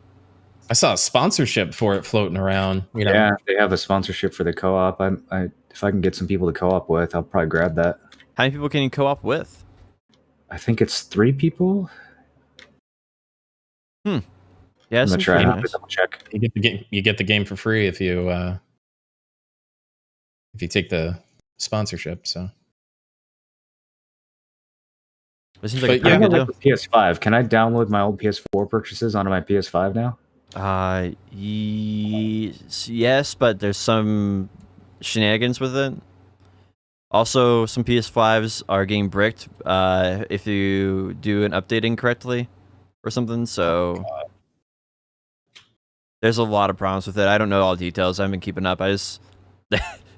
I saw a sponsorship for it floating around. Yeah, they have a sponsorship for the co-op. If I can get some people to co-op with, I'll probably grab that. How many people can you co-op with? I think it's 3 people. Yeah, I'm gonna try. Nice. Double check. You get the game for free if you take the sponsorship. So it seems like a good deal. PS5. Can I download my old PS4 purchases onto my PS5 now? Yes, but there's some shenanigans with it. Also, some PS5s are getting bricked if you do an update incorrectly or something. So there's a lot of problems with it. I don't know all the details. I haven't been keeping up.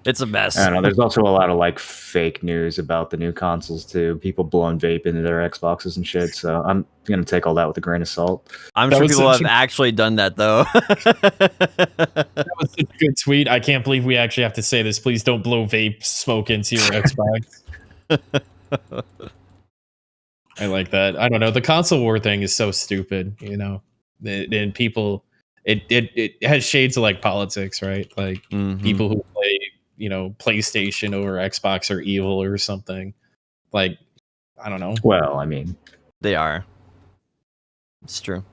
It's a mess. I don't know. There's also a lot of like fake news about the new consoles too. People blowing vape into their Xboxes and shit. So I'm gonna take all that with a grain of salt. I'm sure people have actually done that though. That was such a good tweet. I can't believe we actually have to say this. Please don't blow vape smoke into your Xbox. I like that. I don't know. The console war thing is so stupid, and people. It has shades of like politics, right? Like people who play, PlayStation over Xbox are evil or something. Like, I don't know. Well, I mean, they are. It's true.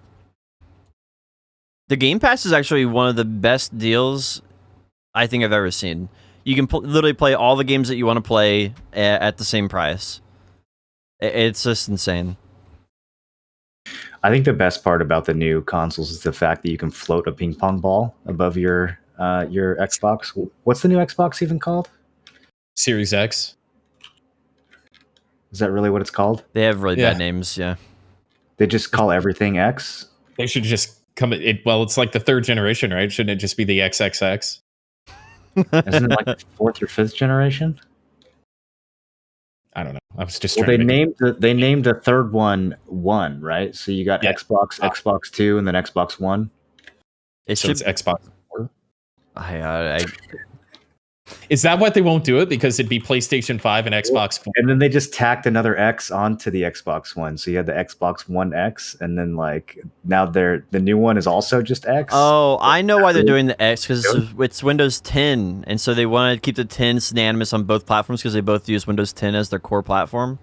The Game Pass is actually one of the best deals I think I've ever seen. You can literally play all the games that you want to play at the same price. It's just insane. I think the best part about the new consoles is the fact that you can float a ping pong ball above your Xbox. What's the new Xbox even called? Series X. Is that really what it's called? They have really bad names, yeah. They just call everything X? They should just it's like the 3rd generation, right? Shouldn't it just be the XXX? Isn't it like the 4th or 5th generation? I don't know. I was just they named the 3rd one, right? So you got Xbox, Xbox 2, and then Xbox One. It's Xbox 4. I Is that what they won't do it? Because it'd be PlayStation 5 and Xbox 4. And then they just tacked another X onto the Xbox One. So you had the Xbox One X, and then like now the new one is also just X. Oh, I know why they're doing the X, because it's Windows 10, and so they want to keep the 10 synonymous on both platforms because they both use Windows 10 as their core platform.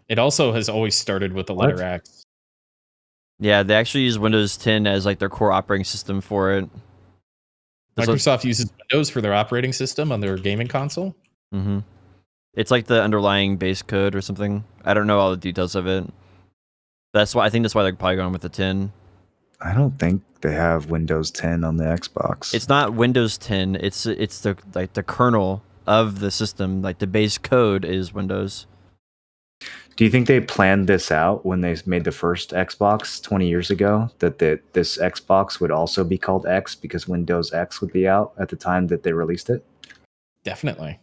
It also has always started with the letter X. Yeah, they actually use Windows 10 as like their core operating system for it. Microsoft uses Windows for their operating system on their gaming console. Mm-hmm. It's like the underlying base code or something. I don't know all the details of it. I think that's why they're probably going with the 10. I don't think they have Windows 10 on the Xbox. It's not Windows 10. It's the kernel of the system. Like the base code is Windows. Do you think they planned this out when they made the first Xbox 20 years ago, that this Xbox would also be called X because Windows X would be out at the time that they released it? Definitely.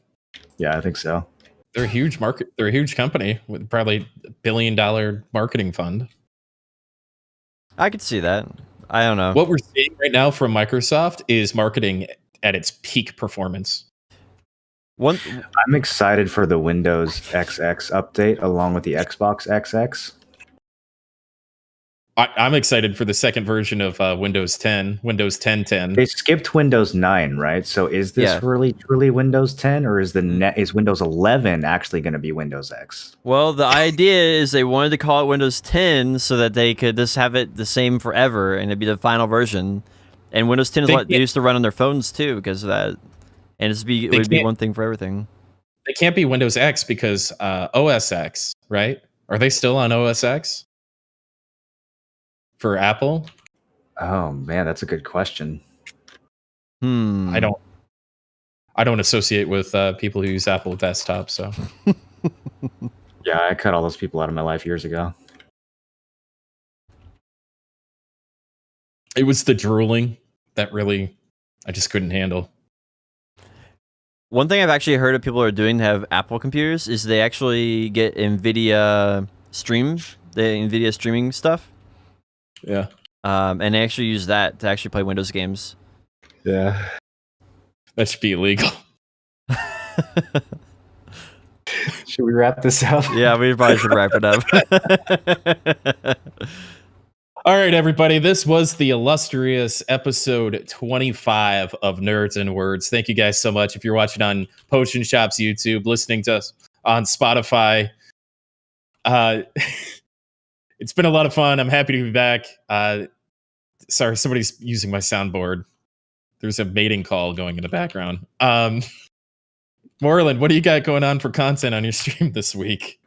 Yeah, I think so. They're a huge market. They're a huge company with probably $1 billion marketing fund. I could see that. I don't know. What we're seeing right now from Microsoft is marketing at its peak performance. I'm excited for the Windows XX update along with the Xbox XX. I'm excited for the second version of Windows 10, Windows 10.10. They skipped Windows 9, right? So is this really truly Windows 10, or is is Windows 11 actually going to be Windows X? Well, the idea is they wanted to call it Windows 10 so that they could just have it the same forever and it'd be the final version. And Windows 10 is what they used to run on their phones too because of that. And it would be one thing for everything. They can't be Windows X because OS X, right? Are they still on OS X for Apple? Oh man, that's a good question. I don't associate with people who use Apple desktops, so. Yeah, I cut all those people out of my life years ago. It was the drooling that really I just couldn't handle. One thing I've actually heard of people are doing to have Apple computers is they actually get NVIDIA streaming stuff. Yeah. And they actually use that to actually play Windows games. Yeah. That should be illegal. Should we wrap this up? Yeah, we probably should wrap it up. All right, everybody. This was the illustrious episode 25 of Nerds and Words. Thank you guys so much. If you're watching on Potion Shop's YouTube, listening to us on Spotify, it's been a lot of fun. I'm happy to be back. Sorry, somebody's using my soundboard. There's a mating call going in the background. Moreland, what do you got going on for content on your stream this week?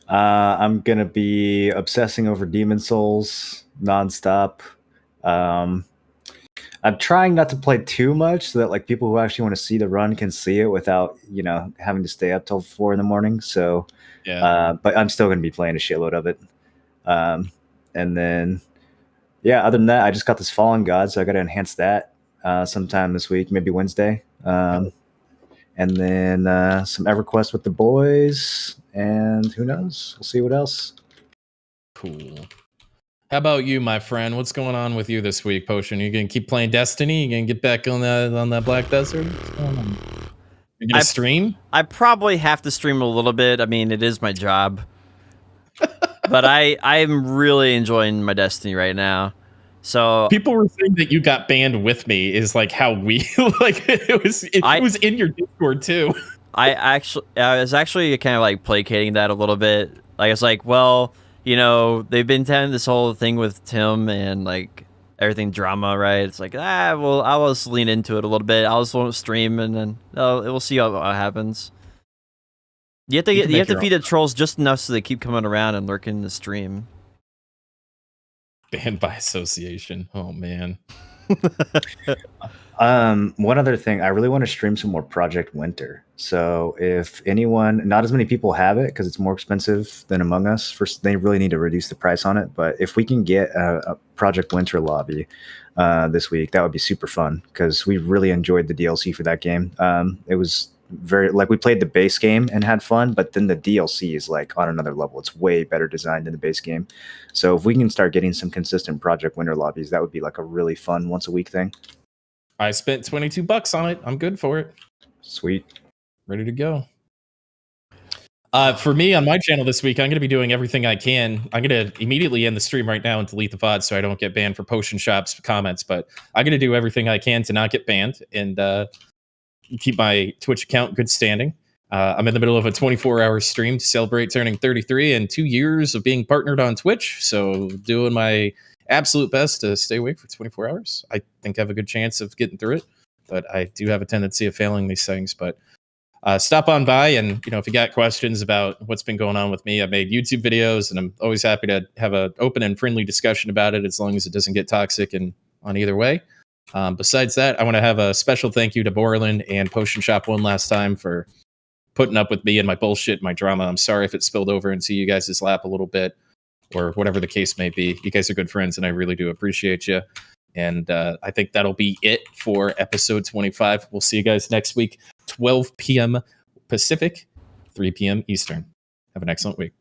I'm going to be obsessing over Demon Souls nonstop. I'm trying not to play too much so that like people who actually want to see the run can see it without, having to stay up till 4 a.m. So, yeah. But I'm still going to be playing a shitload of it. And then, other than that, I just got this Fallen God, so I got to enhance that sometime this week, maybe Wednesday. And then some EverQuest with the boys, and who knows? We'll see what else. Cool. How about you, my friend? What's going on with you this week, Potion? You gonna keep playing Destiny? You gonna get back on that Black Desert? What's going on? You gonna stream? I probably have to stream a little bit. I mean, it is my job. But I'm really enjoying my Destiny right now. So people were saying that you got banned with me is like how we like it was in your Discord too. I was actually kind of like placating that a little bit. Like it's like, well, they've been telling this whole thing with Tim and like everything drama, right? It's like, well, I'll just lean into it a little bit. I'll just stream and then we'll see what happens. You have to feed the trolls just enough so they keep coming around and lurking in the stream. Banned by association. Oh man. One other thing, I really want to stream some more Project Winter. So if anyone, not as many people have it because it's more expensive than Among Us. They really need to reduce the price on it. But if we can get a Project Winter lobby this week, that would be super fun because we really enjoyed the DLC for that game. It was we played the base game and had fun, but then the DLC is like on another level. It's way better designed than the base game. So if we can start getting some consistent Project Winter lobbies, that would be like a really fun once a week thing. I spent $22 on it. I'm good for it. Sweet. Ready to go. For me on my channel this week, I'm going to be doing everything I can. I'm going to immediately end the stream right now and delete the VOD so I don't get banned for Potion Shop's comments, but I'm going to do everything I can to not get banned and keep my Twitch account good standing. I'm in the middle of a 24-hour stream to celebrate turning 33 and 2 years of being partnered on Twitch. So doing my absolute best to stay awake for 24 hours. I think I have a good chance of getting through it. but I do have a tendency of failing these things. But stop on by, and if you got questions about what's been going on with me, I made YouTube videos, and I'm always happy to have an open and friendly discussion about it, as long as it doesn't get toxic and on either way. Besides that, I want to have a special thank you to Borland and Potion Shop one last time for putting up with me and my bullshit, my drama. I'm sorry if it spilled over into you guys' lap a little bit, or whatever the case may be. You guys are good friends, and I really do appreciate you. And I think that'll be it for episode 25. We'll see you guys next week, 12 p.m. Pacific, 3 p.m. Eastern. Have an excellent week.